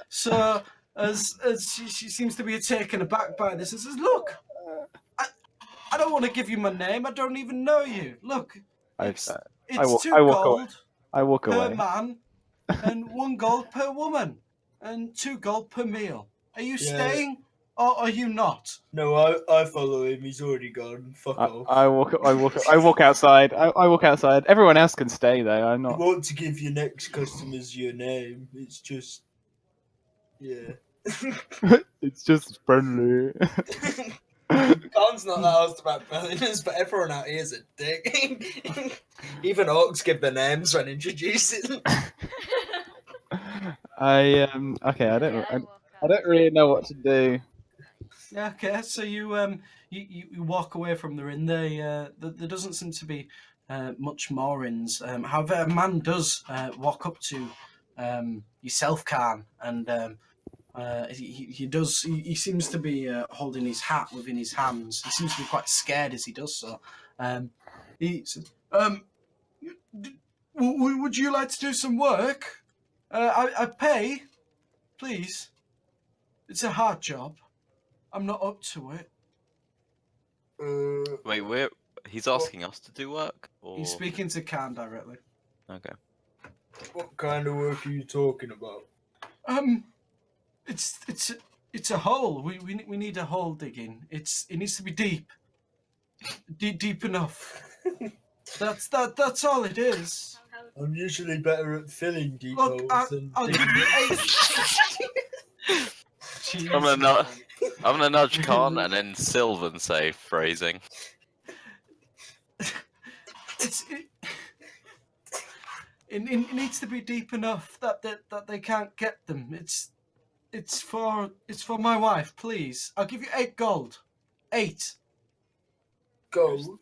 So as she seems to be taken aback by this and says, "Look, I don't want to give you my name. I don't even know you. Look, it's 2 gold per man and 1 gold per woman and 2 gold per meal. Are you staying or are you not?" No, I follow him. He's already gone. Fuck off. I walk outside. I walk outside. Everyone else can stay there. I'm You not. want to give your next customers your name. It's just, yeah. It's just friendly. Con's not that asked about friendliness, but everyone out here is a dick. Even orcs give their names when introducing. Okay. I don't really know what to do. Yeah, okay. So you walk away from the inn. There doesn't seem to be much more inns. However, a man does walk up to yourself, Khan, and he seems to be holding his hat within his hands. He seems to be quite scared as he does so. He says, would you like to do some work? I pay, please. It's a hard job. I'm not up to it. Wait, he's asking us to do work? Or... He's speaking to Khan directly. Okay. What kind of work are you talking about? It's a hole. We need a hole digging. It needs to be deep. Deep enough. That's all it is. I'm usually better at filling deep Look, holes than digging. I'm gonna nudge Khan and then Sylvan say phrasing. It needs to be deep enough that they can't get them. It's for my wife, please. I'll give you 8 gold. 8. Gold?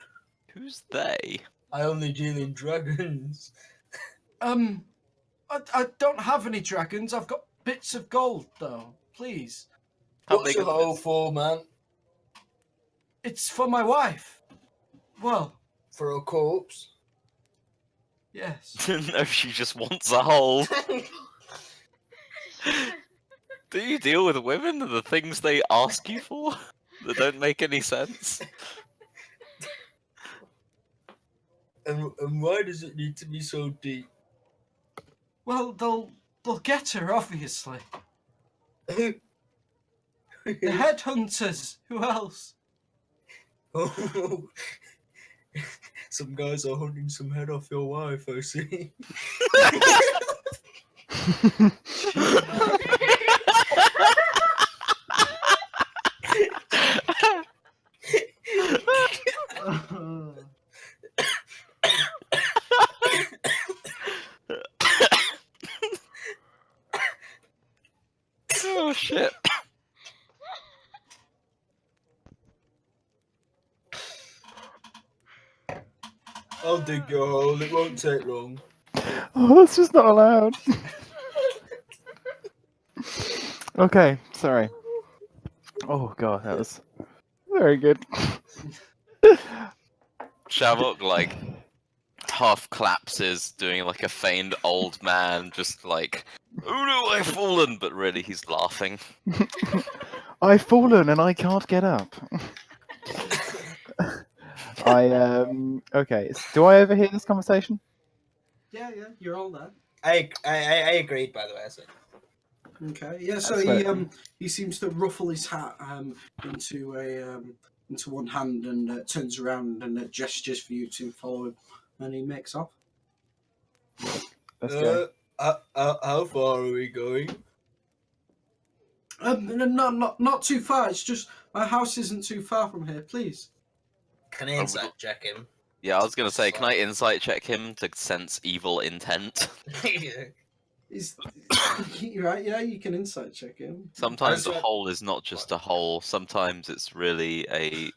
Who's they? I only deal in dragons. I don't have any dragons. I've got bits of gold though. Please. How What's big a are hole the for, man? It's for my wife. Well, For a corpse? yes. bits? No, she just wants a hole. Do you deal with women and the things they ask you for that don't make any sense? And why does it need to be so deep? Well, they'll get her, obviously. The headhunters. Who else? Oh, some guys are hunting some head off your wife, I see. Oh shit. I'll dig your hole, it won't take long. Oh, that's just not allowed. Okay, sorry. Oh god, that was very good. Shavok like half collapses, doing like a feigned old man, just like, oh no, I've fallen, but really he's laughing. I've fallen and I can't get up. Okay. Do I overhear this conversation? Yeah, you're all there. I agreed, by the way. So. Okay, yeah. So he seems to ruffle his hat into one hand and turns around and gestures for you to follow him, and he makes off. Let's go. How far are we going? Not too far. It's just my house isn't too far from here. Please. Can I insight check him? Yeah, I was gonna say, can I insight check him to sense evil intent? He's right. Yeah, you can insight check him. Sometimes a hole is not just a hole. Sometimes it's really a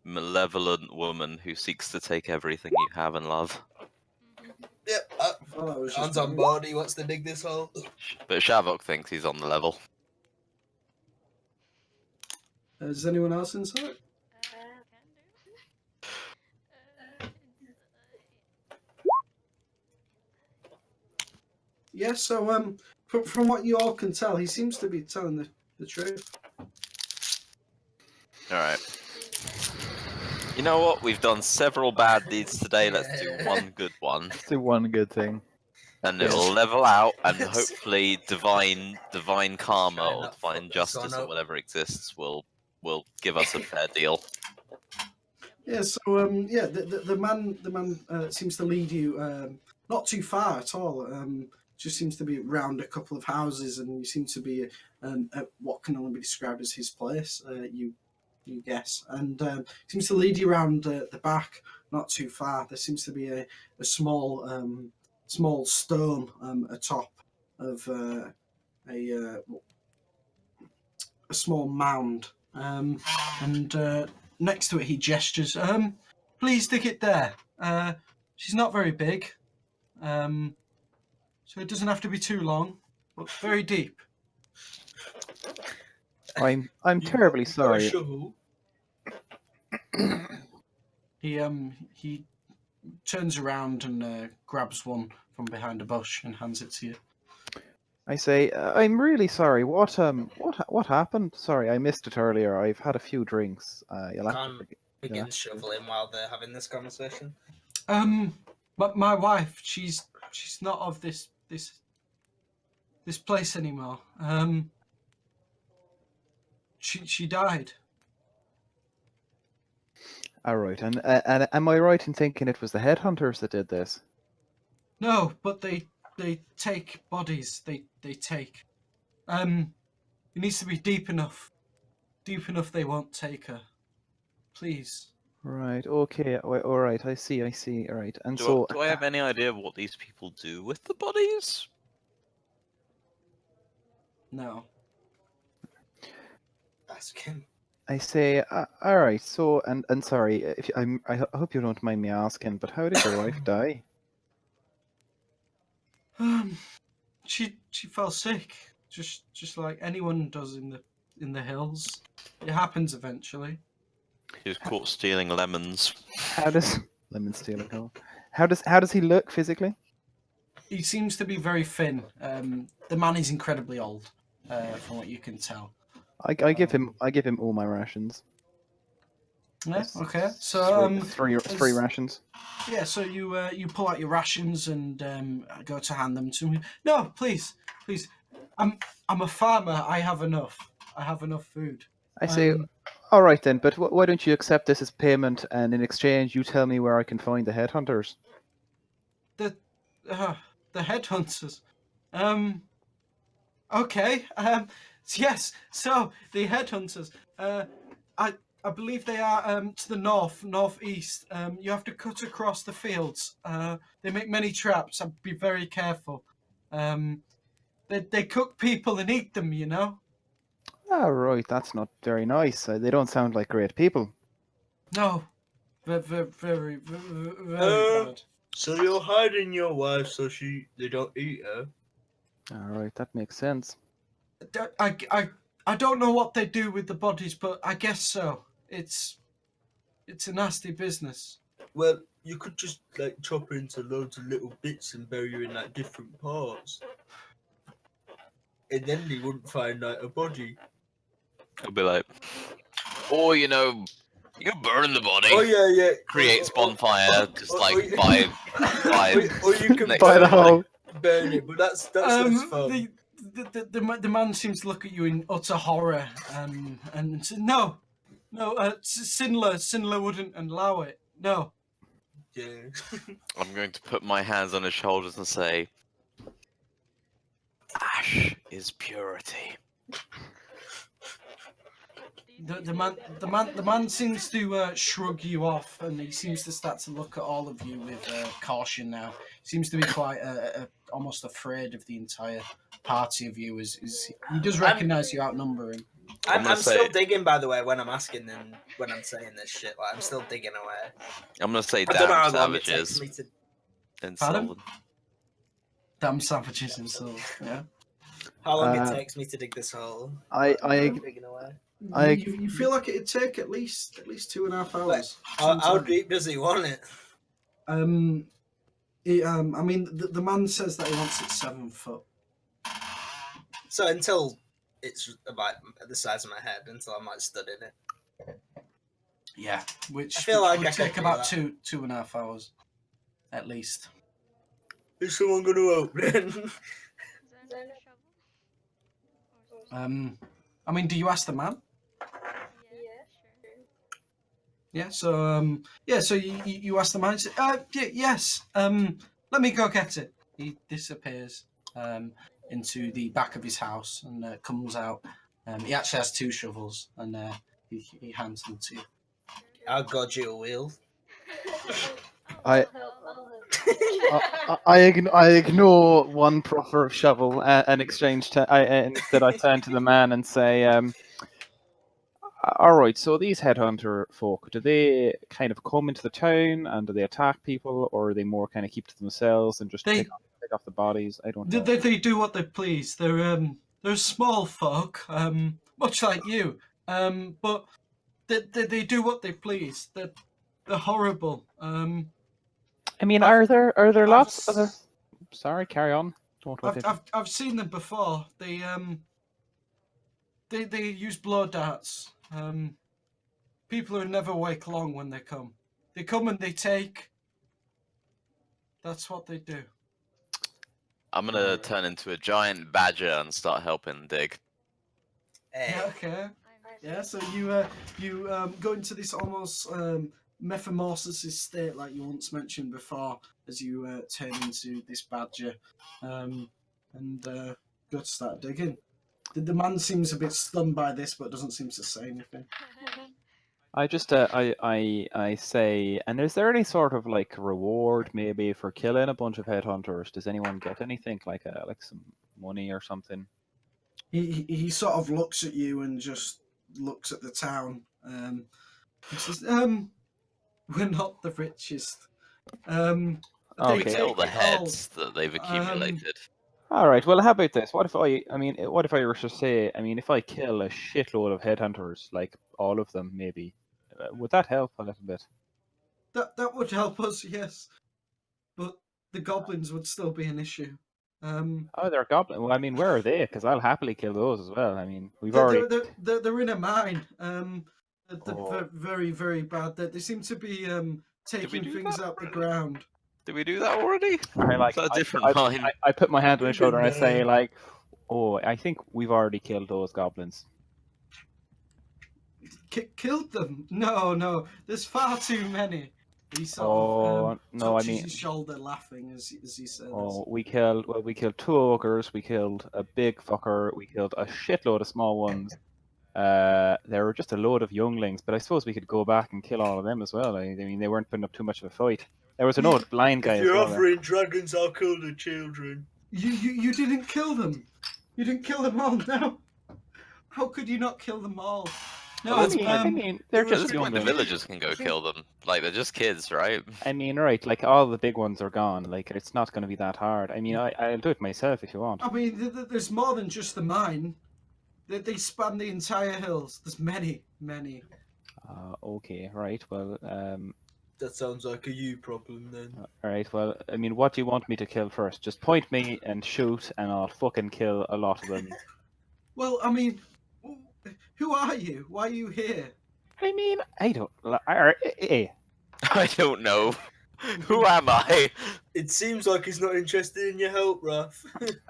malevolent woman who seeks to take everything you have and love. Yep. Hands Hands on board. He wants to dig this hole. But Shavok thinks he's on the level. Does anyone else insight? Yeah. So from what you all can tell, he seems to be telling the truth. All right. You know what? We've done several bad deeds today. Let's do one good one. Let's do one good thing. And it'll level out, and hopefully divine karma or divine justice or whatever exists will give us a fair deal. Yeah. So the man seems to lead you not too far at all. Just seems to be round a couple of houses, and you seem to be at what can only be described as his place. You guess, and seems to lead you around the back, not too far. There seems to be a small stone atop of a small mound, and next to it he gestures. Please stick it there. She's not very big, so it doesn't have to be too long, but very deep. I'm terribly sorry. He turns around and grabs one from behind a bush and hands it to you. I say, I'm really sorry. What happened? Sorry, I missed it earlier. I've had a few drinks. You'll have to forgive. Begins shuffling while they're having this conversation. But my wife, she's not of this place anymore. She died. All right, and am I right in thinking it was the headhunters that did this? No, but they take bodies. They take. It needs to be deep enough. Deep enough they won't take her. Please. Right. Okay. All right. I see. All right. And Do I have any idea of what these people do with the bodies? No. Ask him. I say, all right. So, and sorry, if I hope you don't mind me asking, but how did your wife die? She fell sick, just like anyone does in the hills. It happens eventually. He was caught stealing lemons. How does lemon stealing? Oh, how does he look physically? He seems to be very thin. The man is incredibly old, from what you can tell. I give him all my rations. Yeah. Okay. So three rations. yeah. So you pull out your rations and go to hand them to me. No, please. I'm a farmer. I have enough. I have enough food. I say, all right then, but why don't you accept this as payment, and in exchange, you tell me where I can find the headhunters? The headhunters. Okay. Yes. So the headhunters. I believe they are to the northeast. You have to cut across the fields. They make many traps. I'd be very careful. They cook people and eat them. You know. Oh, right, that's not very nice. They don't sound like great people. No. Very bad. So you're hiding your wife so they don't eat her? All right, that makes sense. I don't know what they do with the bodies, but I guess so. It's a nasty business. Well, you could just like chop her into loads of little bits and bury her in like different parts, and then they wouldn't find like a body. He'll be like, or you burn the body. Oh yeah. Creates bonfire, just like Or you can next By to the the body. hole. burn it, but that's less fun. The man seems to look at you in utter horror, and say, no, Sinler wouldn't allow it. No. Yeah. I'm going to put my hands on his shoulders and say, "Ash is purity." The man seems to shrug you off, and he seems to start to look at all of you with caution now. Seems to be quite almost afraid of the entire party of you. He does recognise you outnumber him. I'm still digging, by the way, when I'm asking and when I'm saying this shit. Like, I'm still digging away. I'm gonna say, I don't know "Damn how long it takes savages." me to. And Pardon? Sylvan. Damn savages himself. Yeah. How long it takes me to dig this hole? I digging away. You feel like it'd take at least 2.5 hours. How deep does he want it? I mean, the man says that he wants it 7 foot. So until it's about the size of my head, until I'm like stood in it. Yeah, which I feel like would I could take do about that. 2.5 hours, at least. Is someone going to open? Is there another shovel? I mean, do you ask the man? Yeah, sure. Yeah. So you ask the man. Yes. Let me go get it. He disappears into the back of his house and comes out. He actually has 2 shovels, and he hands them to you. I'll god you a wheel. I ignore one proffer of shovel and exchange. Instead, I turn to the man and say, "All right. So these headhunter folk, do they kind of come into the town and do they attack people, or are they more kind of keep to themselves and just pick off the bodies? I don't know." They do what they please. They're small folk, much like you, but they do what they please. They're horrible. I mean, are there lots of other? Sorry, carry on. I've seen them before. They use blow darts. People who never wake long when they come. They come and they take. That's what they do. I'm gonna turn into a giant badger and start helping dig. Yeah, okay. Yeah, so you go into this almost metamorphosis state like you once mentioned before as you turn into this badger and go to start digging. The man seems a bit stunned by this but doesn't seem to say anything. I say, and is there any sort of like reward maybe for killing a bunch of headhunters? Does anyone get anything like some money or something? He sort of looks at you and just looks at the town. He says, we're not the richest. They Okay. take Kill the it all. heads that they've accumulated. All right. Well, how about this? What if what if I were to say, if I kill a shitload of headhunters, like all of them, maybe, would that help a little bit? That would help us, yes, but the goblins would still be an issue. Oh, they're goblin. Well, where are they? Because I'll happily kill those as well. We've they're, already. they're in a mine. They're Oh. very, very bad. They seem to be taking do things that out the ground. Did we do that already? I Is that a different mine? I put my hand on We my shoulder and I didn't say know. like, "Oh, I think we've already killed those goblins." Killed them? No, there's far too many. He sort of No, touches his shoulder, laughing as he says. oh, we killed 2 ogres, we killed a big fucker, we killed a shitload of small ones. There were just a load of younglings, but I suppose we could go back and kill all of them as well. They weren't putting up too much of a fight. There was an old blind guy If as you're well. there. offering dragons, I'll kill the children. You didn't kill them. You didn't kill them all. No. How could you not kill them all? No, Well, Well, they're there just was The younglings. villagers can go kill them. Like, they're just kids, right? Right, like all the big ones are gone. Like it's not going to be that hard. I'll do it myself if you want. I mean, there's more than just the mine. They span the entire hills. There's many. Okay, right. Well, That sounds like a you problem then. all right. Well, what do you want me to kill first? Just point me and shoot, and I'll fucking kill a lot of them. Well, I mean, who are you? Why are you here? I don't. I don't know. Who am I? It seems like he's not interested in your help, Ruff.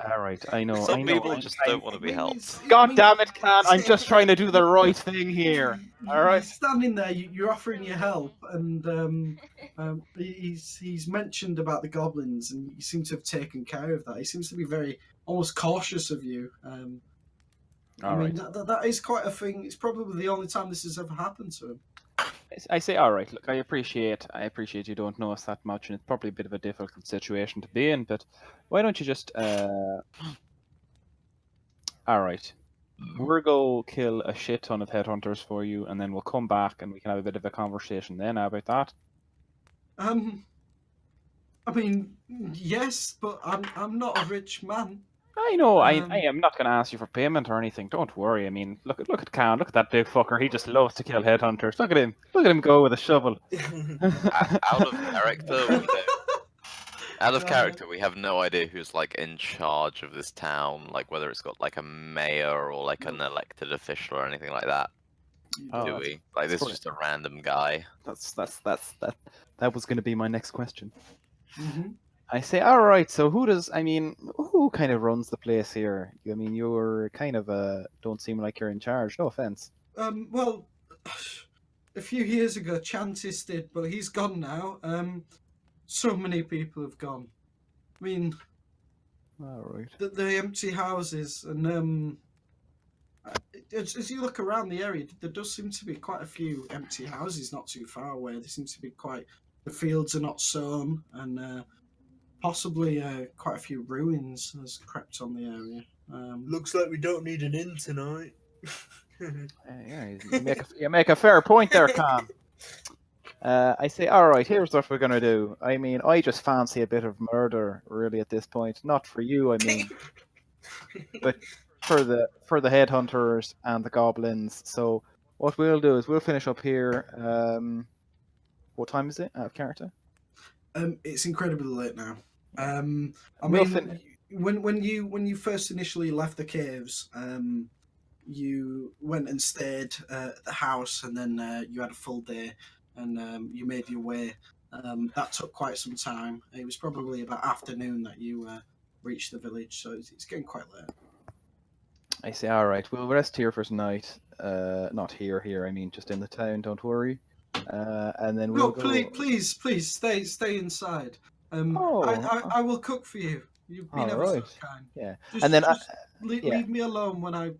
All right, I know. Some people I'm just trying- don't want to be helped. God damn it, Can! I'm just trying to do the right thing here. All right. You're standing there. You're offering your help, and he's mentioned about the goblins, and you seem to have taken care of that. He seems to be very almost cautious of you. All right. That is quite a thing. It's probably the only time this has ever happened to him. I say, all right. Look, I appreciate you don't know us that much, and it's probably a bit of a difficult situation to be in. But why don't you just all right. We'll go kill a shit ton of headhunters for you, and then we'll come back and we can have a bit of a conversation then. How about that? I mean, yes, but I'm not a rich man. I know. I am not going to ask you for payment or anything. Don't worry. Look at Khan. Look at that big fucker. He just loves to kill headhunters. Look at him. Look at him go with a shovel. Out of character, we don't. Out of character, we have no idea who's like in charge of this town, like whether it's got like a mayor or like an elected official or anything like that. Oh, Do we? Like this is just a random guy. That was going to be my next question. Mm-hmm. I say, all right. So who kind of runs the place here? You're kind of don't seem like you're in charge. No offense. Well, a few years ago, Chantis did, but he's gone now. So many people have gone. I mean, All right. the empty houses, and as you look around the area, there does seem to be quite a few empty houses not too far away. There seems to be the fields are not sown, and possibly quite a few ruins has crept on the area. Looks like we don't need an inn tonight. Yeah, you make a fair point there, Khan. I say, all right. Here's what we're gonna do. I just fancy a bit of murder, really, at this point. Not for you, but for the headhunters and the goblins. So what we'll do is we'll finish up here. What time is it? Out of character. It's incredibly late now. I We'll mean, when you first initially left the caves, you went and stayed at the house, and then you had a full day, and you made your way. That took quite some time. It was probably about afternoon that you reached the village, so it's getting quite late. I say, all right. We'll rest here for tonight. Not here. Just in the town. Don't worry. And then we'll go. Please, stay inside. Oh. I will cook for you. You've been ever so Alright. kind. Yeah. Just, And then leave me alone when I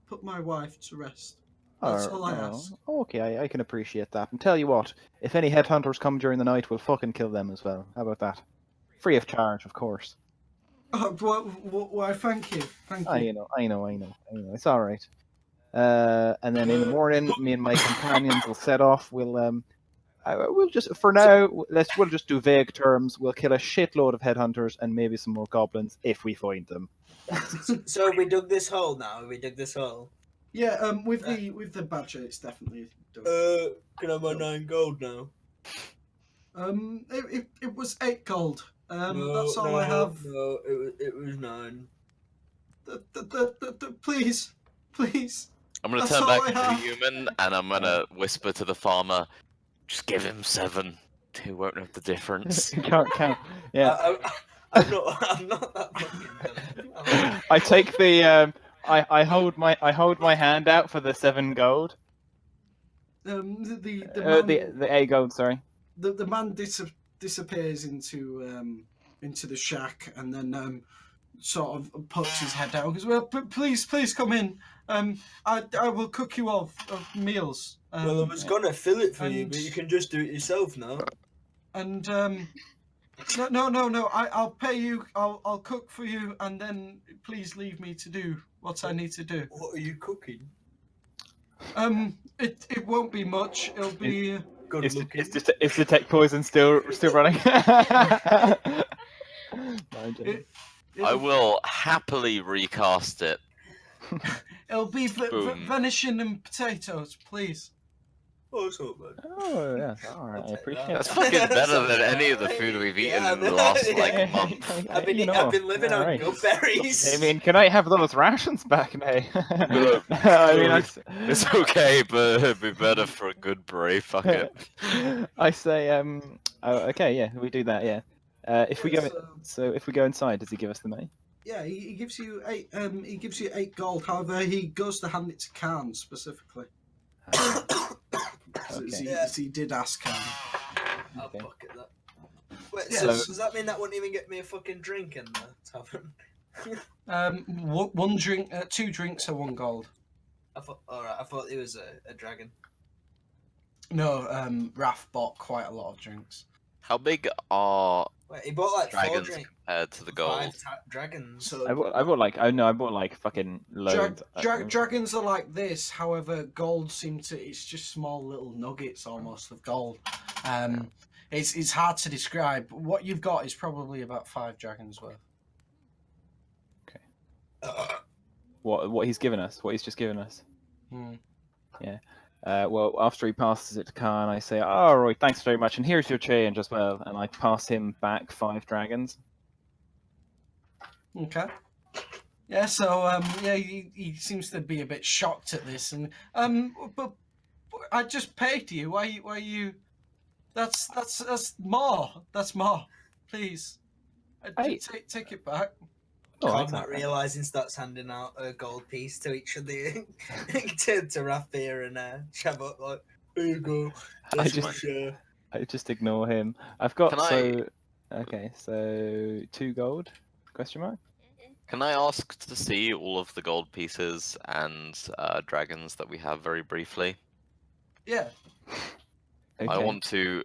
put my wife to rest. That's all I ask. Okay, I can appreciate that. And tell you what, if any headhunters come during the night, we'll fucking kill them as well. How about that? Free of charge, of course. Why, thank you. Thank you. I know. It's all right. And then in the morning, me and my companions will set off. We'll just for now. We'll just do vague terms. We'll kill a shitload of headhunters and maybe some more goblins if we find them. So we dug this hole now. We dug this hole. Yeah, with the badger, it's definitely done. Can I have my 9 gold now? It was 8 gold. That's all I have. No, it was 9. Please. I'm gonna That's turn all back I into a have. human and I'm gonna whisper to the farmer, just give him 7. He won't know the difference. Count. Yeah. I'm not that fucking dumb. I take the. I hold my hand out for the 7 gold. The 8 gold. Sorry. The man disappears into the shack and then sort of puts his head down. Goes, well, please come in. I will cook you all meals. Well, I was gonna fill it for you, but you can just do it yourself now. And no. I'll pay you. I'll cook for you, and then please leave me to do what I need to do. What are you cooking? It won't be much. It'll be. Good looking. Is detect poison still running? I will happily recast it. It'll be Boom. venison and potatoes, please. Oh, it's not bad. Oh yeah, all right. I appreciate That's that. fucking better than any of the food we've eaten in the last month. I've been living on good berries. I mean, can I have those rations back now? Look, it's okay, but it'd be better for a good brave. Fuck it. I say, okay, yeah, we do that, yeah. If we go inside, does he give us the money? Yeah, he gives you 8. He gives you 8 gold. However, he goes to hand it to Khan specifically. Okay. So he did ask Khan. I'll pocket that. Wait, Yeah, so so- does that mean that wouldn't even get me a fucking drink in the tavern? One drink, 2 drinks, or 1 gold. I thought it was a dragon. No, Raph bought quite a lot of drinks. How big are Wait, he bought like 4 dragons drinks. compared to the gold? 5 dragons. So I bought like fucking loads. dragons are like this. However, gold it's just small little nuggets almost of gold. It's hard to describe. What you've got is probably about 5 dragons worth. What he's given us, what he's just given us. Hmm. Yeah. Well, after he passes it to Khan, I say, "Oh, right, thanks very much, and here's your change as well." And I pass him back 5 dragons. Okay. Yeah. So he seems to be a bit shocked at this, and but I just paid you. Why you? That's more. That's more. Please, Hey. take it back. Oh, Khan, that's not realising, starts handing out a gold piece to each of the to Raphir and Shavok, like, here you go. I just ignore him. I've got Can okay, so 2 gold? Question mark. Can I ask to see all of the gold pieces and dragons that we have very briefly? Yeah. Okay. I want to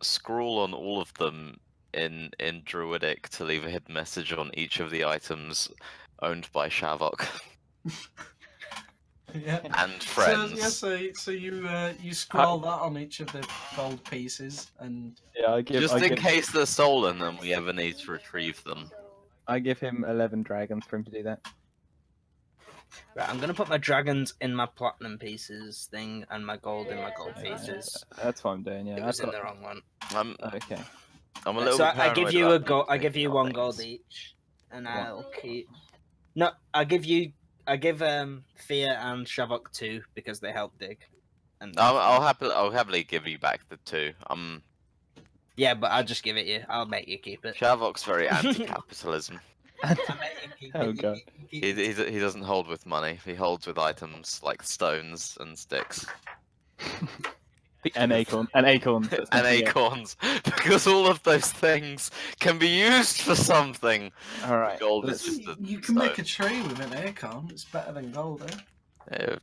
scroll on all of them in Druidic to leave a hidden message on each of the items owned by Shavok Yeah. and friends. So you scroll that on each of the gold pieces, and Yeah, Just in case they're stolen and we ever need to retrieve them. I give him 11 dragons for him to do that. Right, I'm gonna put my dragons in my platinum pieces thing and my gold in my gold pieces. That's what I'm doing. Yeah, It was in the wrong one. Okay. I'm a little So bit I give paranoid you a about gold. I give you thinking 1 of gold things. each, and I'll keep. No, I give Fear and Shavok 2 because they help dig. And I'll happily give you back the 2. yeah, but I'll just give it you. I'll make you keep it. Shavok's very anti-capitalism. I'll make you keep Oh, it. God. You keep it. He doesn't hold with money. He holds with items like stones and sticks And acorns. And acorns. and acorns, because all of those things can be used for something. All right. Gold is just a you can make a stone. tree with an acorn. It's better than gold, eh? Yeah,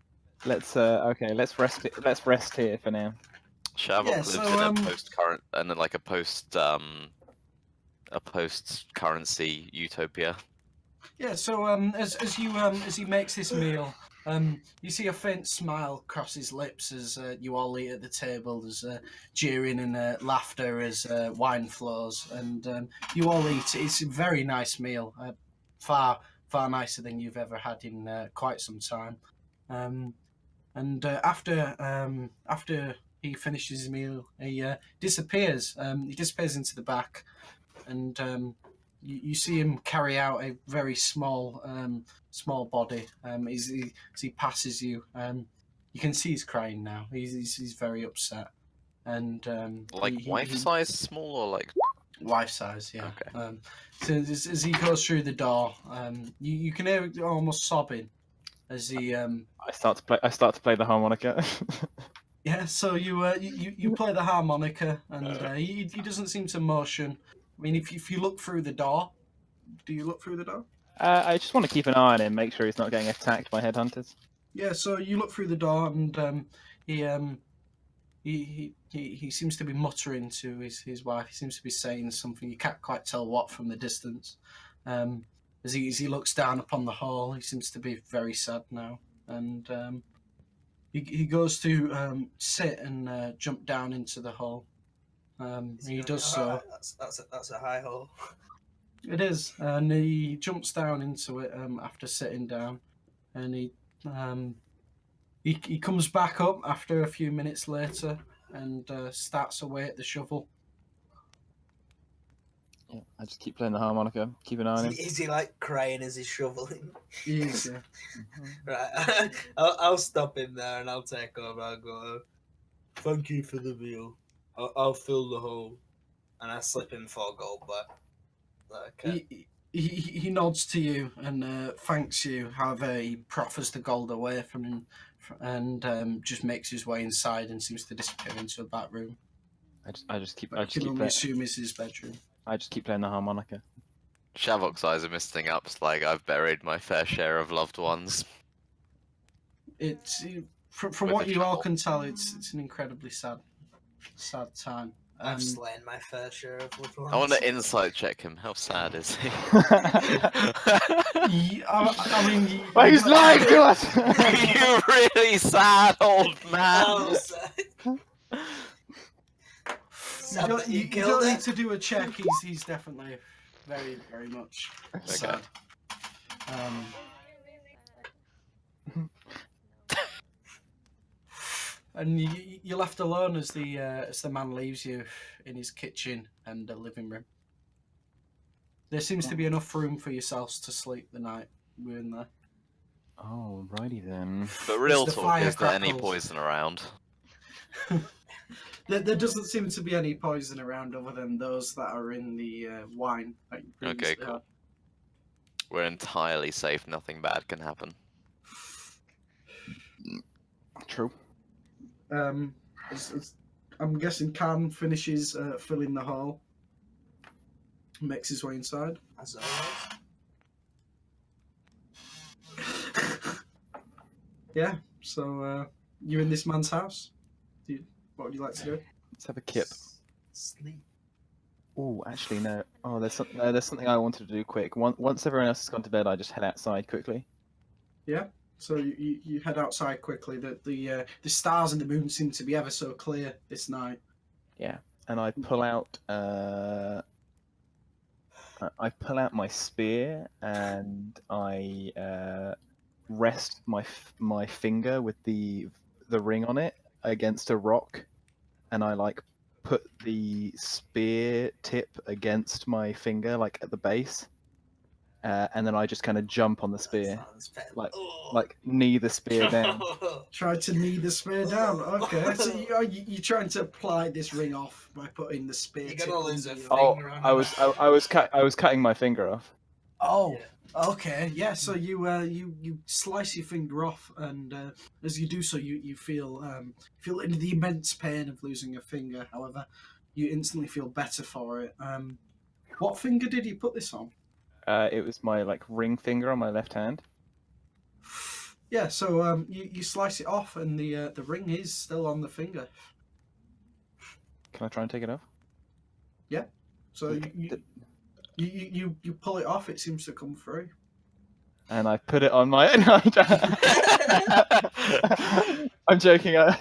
Let's okay. Let's rest. Let's rest here for now. Shavok Yeah, lives so, in a post-current and then like a post-currency utopia. Yeah, so as he makes this meal, you see a faint smile cross his lips as you all eat at the table. There's jeering and laughter as wine flows, and you all eat. It's a very nice meal, far nicer than you've ever had in quite some time. And after he finishes his meal, he disappears. He disappears into the back, and you see him carry out a very small body. As he passes you, you can see he's crying now. He's very upset, and Like wife size small or like wife size, yeah. Okay. So as he goes through the door, you can hear it almost sobbing as he. I start to play the harmonica. Yeah, so you play the harmonica, and he doesn't seem to motion. I mean, if you look through the door, do you look through the door? I just want to keep an eye on him, make sure he's not getting attacked by headhunters. Yeah, so you look through the door, and he seems to be muttering to his wife. He seems to be saying something. You can't quite tell what from the distance. As he looks down upon the hall, he seems to be very sad now, and he goes to sit and jump down into the hole. He does so. That's a high hole. It is, and he jumps down into it after sitting down, and he comes back up after a few minutes later and starts away at the shovel. Yeah, I just keep playing the harmonica, keep an eye on him. Is he like crying as he's shoveling? He is, yeah. Right, I'll stop him there and I'll take over. I'll go, thank you for the meal. I'll fill the hole. And I slip him 4 gold back. Like, He nods to you and thanks you. However, he proffers the gold away from him and just makes his way inside and seems to disappear into a back room. I just keep assume it's his bedroom. I just keep playing the harmonica. Shavok's eyes are misting up. It's like I've buried my fair share of loved ones. It's from With what a you all shovel. can tell, it's an incredibly sad time. I've slain my fair share of loved ones. I want to insight check him. How sad is he? I mean, Oh, he's lying to us! You really sad old man. Oh, sad. Sad that you you killed don't it. need to do a check. He's definitely very, very much sad. And you're left alone as the man leaves you in his kitchen and the living room. There seems to be enough room for yourselves to sleep the night we're in there. Oh, righty then. But real the talk, fire is there any crackles. poison around? There doesn't seem to be any poison around other than those that are in the wine. That you previously Okay, cool. had. We're entirely safe. Nothing bad can happen. True. I'm guessing Khan finishes filling the hole, makes his way inside. As always. Yeah, so you're in this man's house. What would you like to do? Let's have a kip. Sleep. Oh, actually no. Oh, there's something I wanted to do quick. Once everyone else has gone to bed, I just head outside quickly. Yeah. So you head outside quickly. The stars and the moon seem to be ever so clear this night. Yeah, and I pull out my spear and I rest my finger with the ring on it against a rock, and I like put the spear tip against my finger, like at the base, and then I just kind of jump on the spear, like knee the spear down. Try to knee the spear down. Okay, so you're trying to apply this ring off by putting the spear. You're tip gonna lose under a your- finger. Oh, I was cutting my finger off. Oh, okay, yeah. So you slice your finger off, and as you do so, you feel the immense pain of losing a finger. However, you instantly feel better for it. What finger did you put this on? It was my like ring finger on my left hand. Yeah, so you slice it off, and the ring is still on the finger. Can I try and take it off? Yeah. So you pull it off. It seems to come through. And I put it on my. I'm joking. I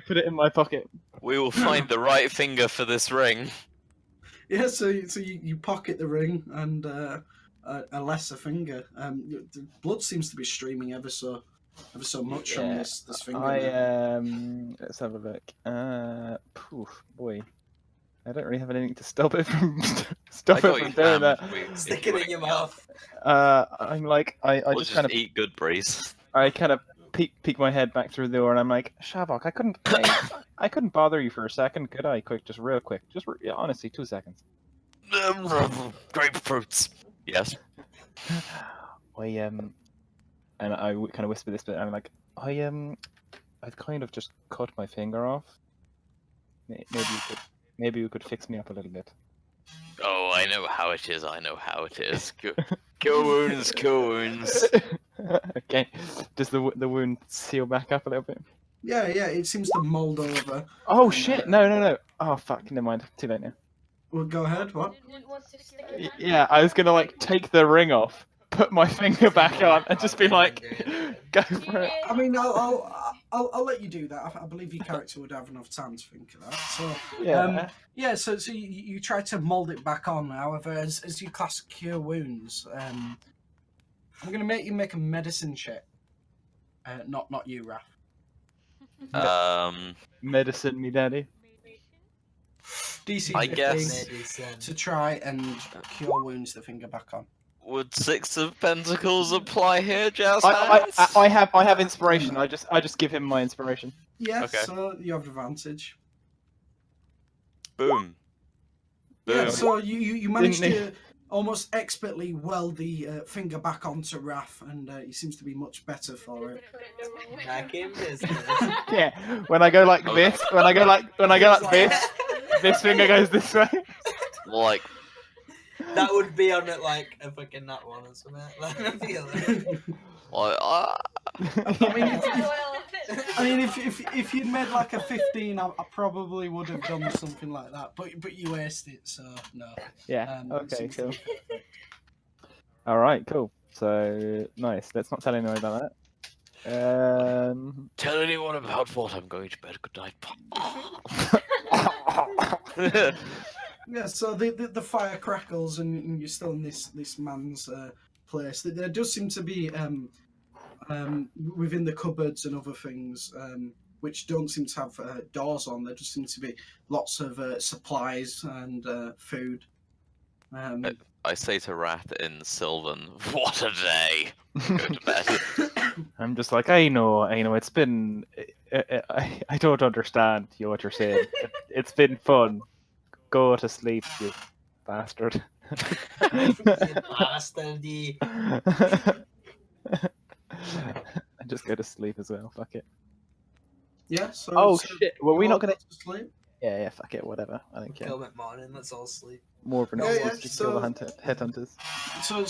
put it in my pocket. We will find the right finger for this ring. Yeah. So you pocket the ring and a lesser finger. The blood seems to be streaming ever so much from this finger. Let's have a look. Boy, I don't really have anything to stop it from doing that. Stick it in your mouth. I'm like, I Or just kind of eat good breeze. I kind of peek my head back through the door, and I'm like, Shavok, I couldn't bother you for a second, could I? Quick, just real quick, yeah, honestly, 2 seconds. Grapefruits. Yes. And I kind of whisper this bit. I'm like, I've kind of just cut my finger off. Maybe you could fix me up a little bit. Oh, I know how it is. Cure wounds, cure wounds. Okay, does the wound seal back up a little bit? Yeah. It seems to mold over. Oh shit! No! Oh fuck! Never mind. Too late now. Well, go ahead. What? Yeah, I was gonna like take the ring off, put my finger back on, and just be like, go for it. I mean, I'll let you do that. I believe your character would have enough time to think of that. So Yeah. So you try to mold it back on. However, as you class cure wounds, I'm gonna make you make a medicine check. Not you, Raph. Medicine, me daddy. DC I 15 guess. to try and cure wounds the finger back on. Would 6 of Pentacles apply here, Jazz? I have inspiration. I just give him my inspiration. Yeah. Okay. So you have advantage. Boom. Yeah. Boom. So you managed to almost expertly weld the finger back onto Raph, and he seems to be much better for it. Back in business. Yeah. When I go like this, this finger goes this way. Like, That would be on it like a fucking nut one or something. Like, I feel it. I mean, if you'd made like a 15, I probably would have done something like that. But you aced it, so no. Yeah. Okay. seems Cool. to be perfect. All right. Cool. So nice. Let's not tell anyone about that. tell anyone about what I'm going to bed. Good night. Yeah, so the fire crackles, and you're still in this man's place. There does seem to be within the cupboards and other things, which don't seem to have doors on. There just seem to be lots of supplies and food. I say to Wrath in Sylvan, what a day. Go to bed. I'm just like, I know. It's been. I don't understand what you're saying. It's been fun. Go to sleep, you bastard. You bastardy. I just go to sleep as well. Fuck it. Yeah. So. Oh so shit! Were we you not all gonna? go to sleep? Yeah. Fuck it. Whatever. I think Kill at morning, let's all sleep. more of an Yeah, excuse yeah, to kill the headhunters. So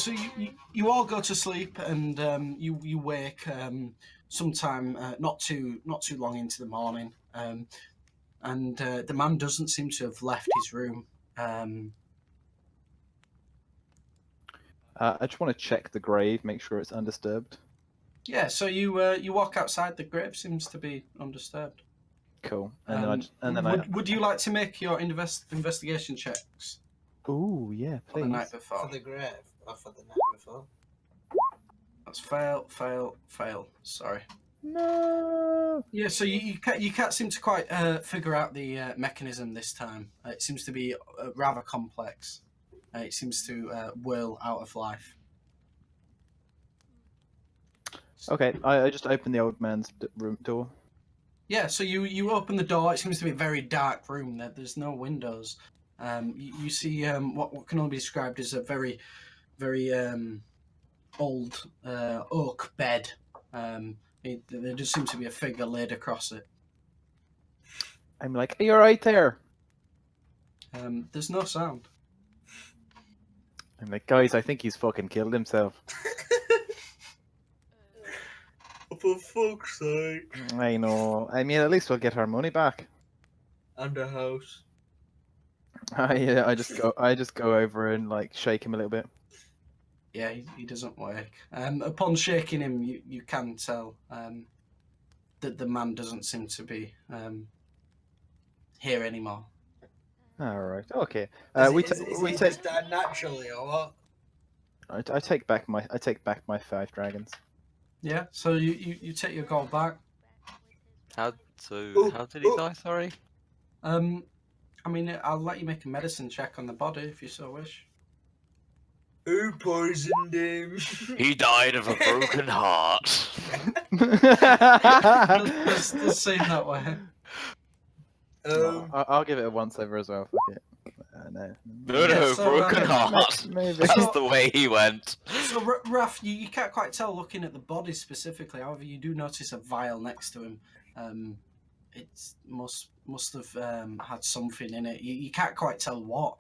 you all go to sleep, and you wake sometime not too long into the morning, and the man doesn't seem to have left his room. I just want to check the grave, make sure it's undisturbed. Yeah, so you walk outside. The grave seems to be undisturbed. Cool. And then Would you like to make your investigation checks Ooh, yeah, for the please. night before? For the grave, or for the night before. That's fail. Sorry. No. Yeah, so you can't seem to quite figure out the mechanism this time. It seems to be rather complex. It seems to whirl out of life. Okay, I just opened the old man's room door. Yeah, so you open the door. It seems to be a very dark room. There's no windows. You see what can only be described as a very old oak bed. There just seems to be a figure laid across it. I'm like, are you alright there? There's no sound. I'm like, guys, I think he's fucking killed himself. for fuck's sake. I know. I mean, at least we'll get our money back. And a house. I just go over and like shake him a little bit. Yeah, he doesn't work. Upon shaking him, you can tell that the man doesn't seem to be here anymore. All right. Okay. Is We he take. just died naturally or what? I take back my 5 dragons. Yeah, so you take your gold back. How Ooh, did he ooh. die? Sorry. I mean, I'll let you make a medicine check on the body if you so wish. Who poisoned him? He died of a broken heart. Does seem that way. I'll give it a once over as well. Fuck it. No. No, Yeah, so, broken heart. Maybe. That's the way he went. So, Raph, you can't quite tell looking at the body specifically. However, you do notice a vial next to him. It must have had something in it. You can't quite tell what,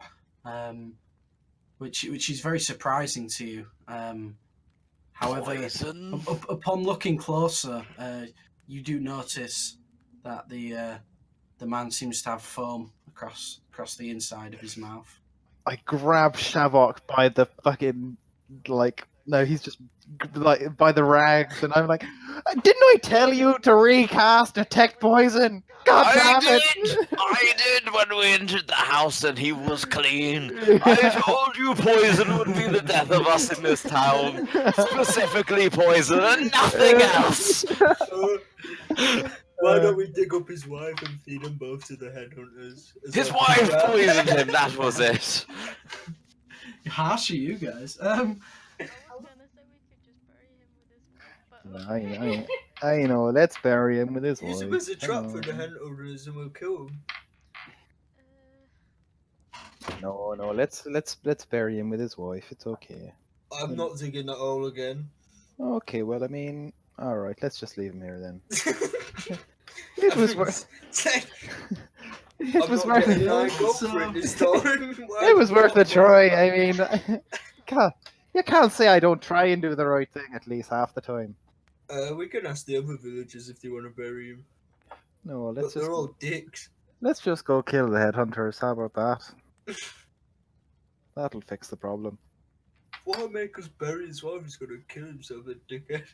which is very surprising to you. However, Poison. upon looking closer, you do notice that the man seems to have foam across the inside of his mouth. I grab Shavok by the fucking no, he's just like by the rags, and I'm like, didn't I tell you to recast detect poison? God damn it! I did when we entered the house and he was clean. I told you poison would be the death of us in this town. Specifically poison and nothing else. Why don't we dig up his wife and feed them both to the headhunters? His wife poisoned him, that was it. Harsh are you guys? I was gonna say we could just bury him with his wife, but I know. Let's bury him with his Use him wife. as a trap for the headhunters and we'll kill him. No, let's bury him with his wife. It's okay. I'm not digging that hole again. Okay, well, I mean, all right. Let's just leave him here then. It was worth. It was worth it. It was worth a try. I mean, God, you can't say I don't try and do the right thing at least half the time. We can ask the other villagers if they want to bury him. No, But they're all dicks. let's just go kill the headhunters. How about that? That'll fix the problem. Why make us bury his wife? He's gonna kill himself, a dickhead.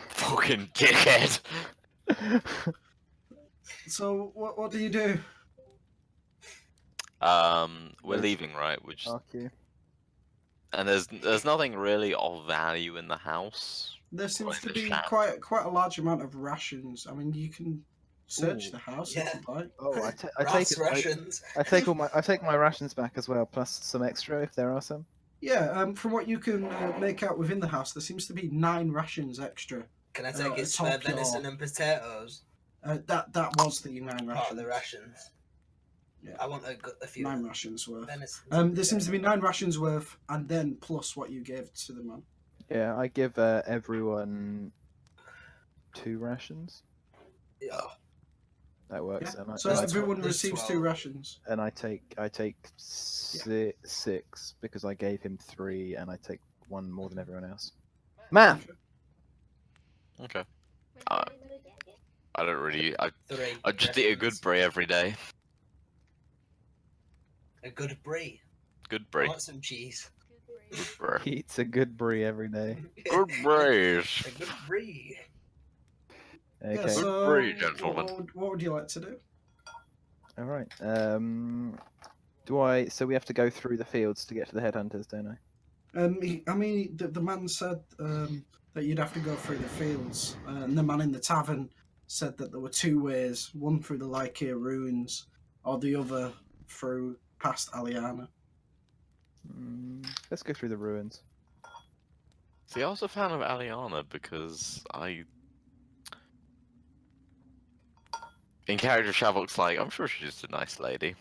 Fucking dickhead. So what do you do? We're leaving, right? We're just, Okay. and there's nothing really of value in the house. There seems to in the be shack. quite a large amount of rations. I mean, you can search Ooh, the house yeah. if you'd like. Oh, I Rats take rations. I take my rations back as well, plus some extra if there are some. Yeah, from what you can make out within the house, there seems to be 9 rations extra. Can I take his top spare your- venison and potatoes? That was the 9 rations. Part of the rations. Yeah. I want a few 9 rations worth. venison. There seems to be 9 rations worth, and then plus what you gave to the man. Yeah, I give everyone 2 rations. Yeah. That works. Yeah. And So that's everyone there's receives 2 12. rations. and I take 6 because I gave him 3, and I take 1 more than everyone else. Math. Okay. I don't really. I 3. just eat a good brie every day. A good brie. Good I brie. want some cheese. Good brie. He eats a good brie every day. Good braes. A good brie. Okay. Yeah, so Great, gentlemen. what would you like to do? All right. So we have to go through the fields to get to the headhunters, don't I? I mean, the man said that you'd have to go through the fields, and the man in the tavern said that there were 2 ways: one through the Lycia ruins, or the other through past Aliana. Let's go through the ruins. See, I was a fan of Aliana because in character, Shavok's like, I'm sure she's just a nice lady.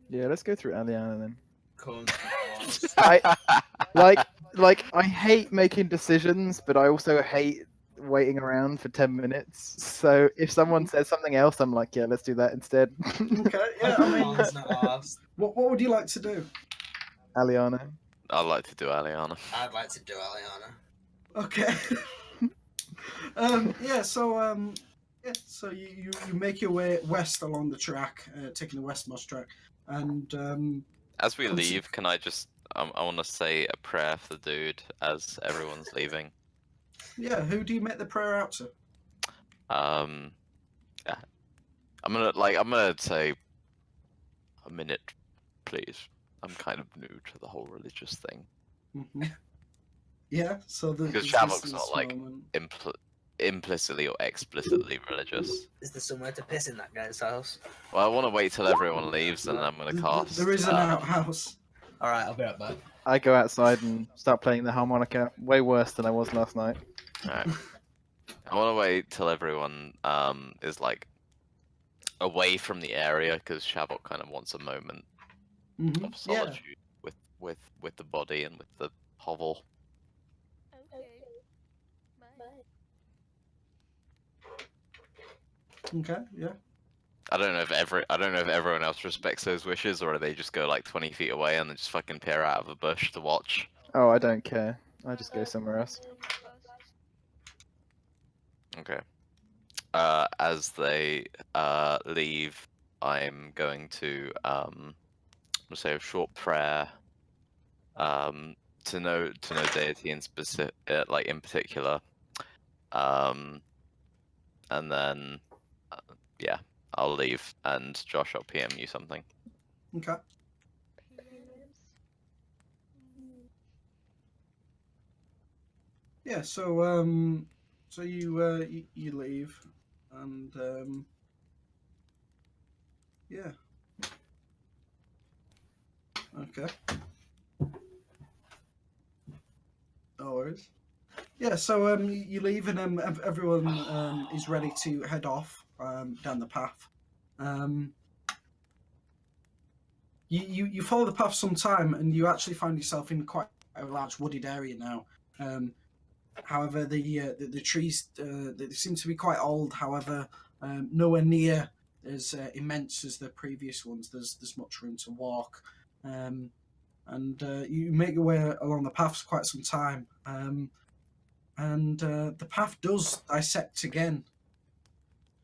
Yeah, let's go through Aliana then. Come I hate making decisions, but I also hate waiting around for 10 minutes. So if someone says something else, I'm like, yeah, let's do that instead. Okay, yeah. I mean, Mine's not asked. what would you like to do? Aliana. I'd like to do Aliana. I'd like to do Aliana. Okay. Yeah. So you make your way west along the track, taking the westmost track, and As we Come to- leave, can I just I want to say a prayer for the dude as everyone's leaving. yeah. Who do you make the prayer out to? Um, yeah, I'm gonna say a minute, please. I'm kind of new to the whole religious thing Hmm. Yeah. So because there's Shavok's this not like moment. implicitly or explicitly religious. Is there somewhere to piss in that guy's house? Well, I want to wait till everyone leaves and then I'm gonna cast. There is an outhouse. All right, I'll be right back. I go outside and start playing the harmonica. Way worse than I was last night. Alright. I want to wait till everyone is like away from the area because Shavok kind of wants a moment Hmm. of Yeah. solitude with the body and with the hovel. Okay. Bye. Okay. Yeah. I don't know if everyone else respects those wishes or they just go like 20 feet away and then just fucking peer out of a bush to watch. Oh, I don't care. I just go somewhere else. Okay. As they leave, I'm going to say a short prayer to no deity in specific, like in particular, and then yeah, I'll leave and Josh, I'll PM you something. Okay. Yeah. So you leave, and yeah. Okay. No worries. Yeah, so you leave and everyone is ready to head off down the path. You follow the path some time and you actually find yourself in quite a large wooded area now. However, the trees they seem to be quite old. However, nowhere near as immense as the previous ones. There's much room to walk, and you make your way along the path for quite some time. And the path does dissect again.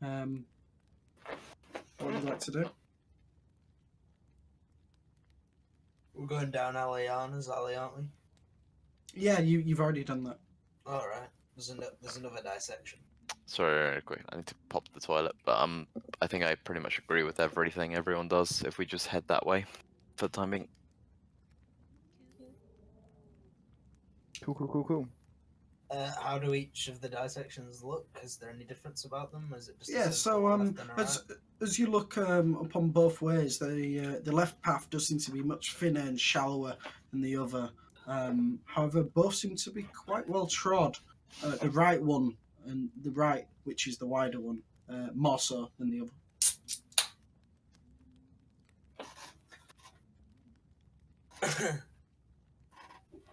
What would you like to do? We're going down Aliana's alley, aren't we? Yeah, you've already done that. All right. There's another dissection. Sorry, really quick. I need to pop to the toilet, but I think I pretty much agree with everything everyone does. If we just head that way, for the time being. Cool. How do each of the dissections look? Is there any difference about them? Is it just Yeah. So left and right? as you look upon both ways, the left path does seem to be much thinner and shallower than the other. However, both seem to be quite well trod. The right one and the right, which is the wider one, more so than the other.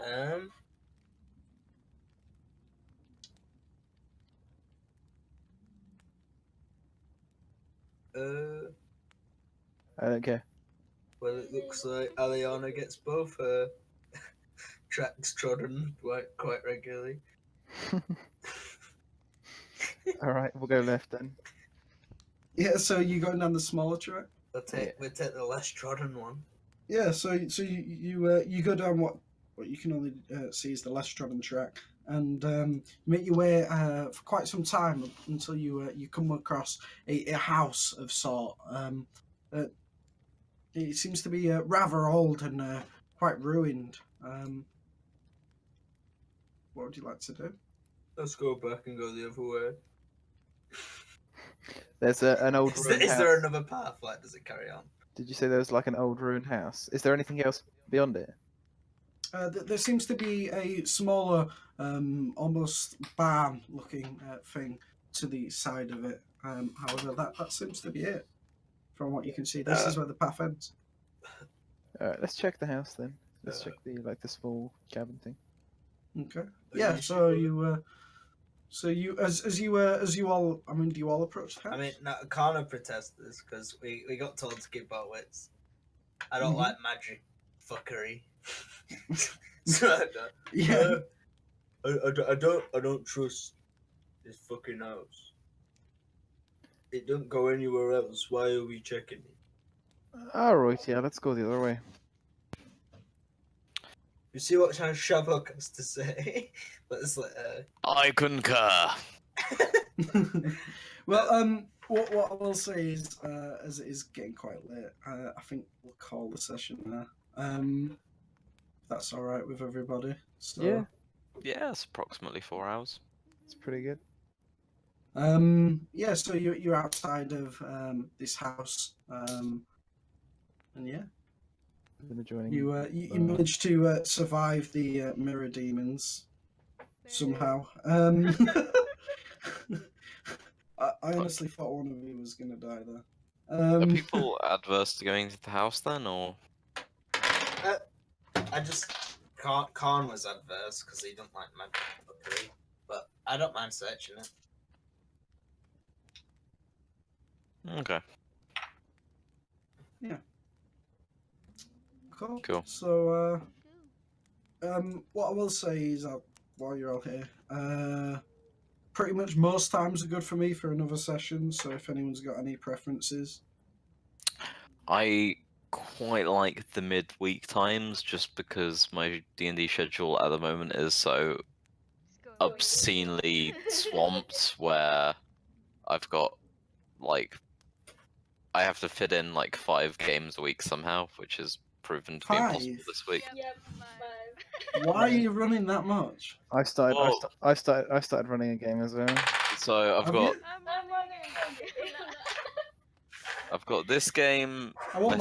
um. I don't care. Well, it looks like Aliana gets both her tracks trodden quite regularly. All right, we'll go left then. Yeah. So you going down the smaller track? We'll take the less trodden one. Yeah, so you go down what you can only see is the less trodden track, and you make your way for quite some time until you come across a house of sort. It seems to be rather old and quite ruined. What would you like to do? Let's go back and go the other way. There's an old ruined Is house. there another path? Like, does it carry on? Did you say there was like an old ruined house? Is there anything else beyond it? There seems to be a smaller, almost barn-looking thing to the side of it. However, that seems to be it. From what you can see, this is where the path ends. All right, let's check the house then. Let's check the small cabin thing. Okay. Yeah. So you as you all. I mean, do you all approach the house? I mean, no, I can't protest this because we got told to keep our wits. I don't Mhm. like magic fuckery. So yeah. I don't trust This fucking house. It don't go anywhere else. Why are we checking it? Alright, yeah, let's go the other way. You see what Shavok has to say? But it's like, I concur. Well, what I will say is, as it is getting quite late, I think we'll call the session there. If that's all right with everybody. So, Yeah, Yeah, it's approximately 4 hours. it's pretty good. yeah. So you're outside of this house, and yeah, Been adjoining. you managed to survive the mirror demons somehow. I honestly thought one of you was gonna die there. Are people adverse to going to the house then, or? I just Khan was adverse because he didn't like magic cookery, but I don't mind searching it. Okay. Cool. So, what I will say is, while you're all here, pretty much most times are good for me for another session. So, if anyone's got any preferences, I quite like the midweek times just because my D&D schedule at the moment is so obscenely swamped where I've got like I have to fit in like 5 games a week somehow, which has proven to be impossible 5? this week. Yep, 5. Why are you running that much? I started. Well- I started running a game as well. So I've Have got you? I'm running a game. I've got this game. I want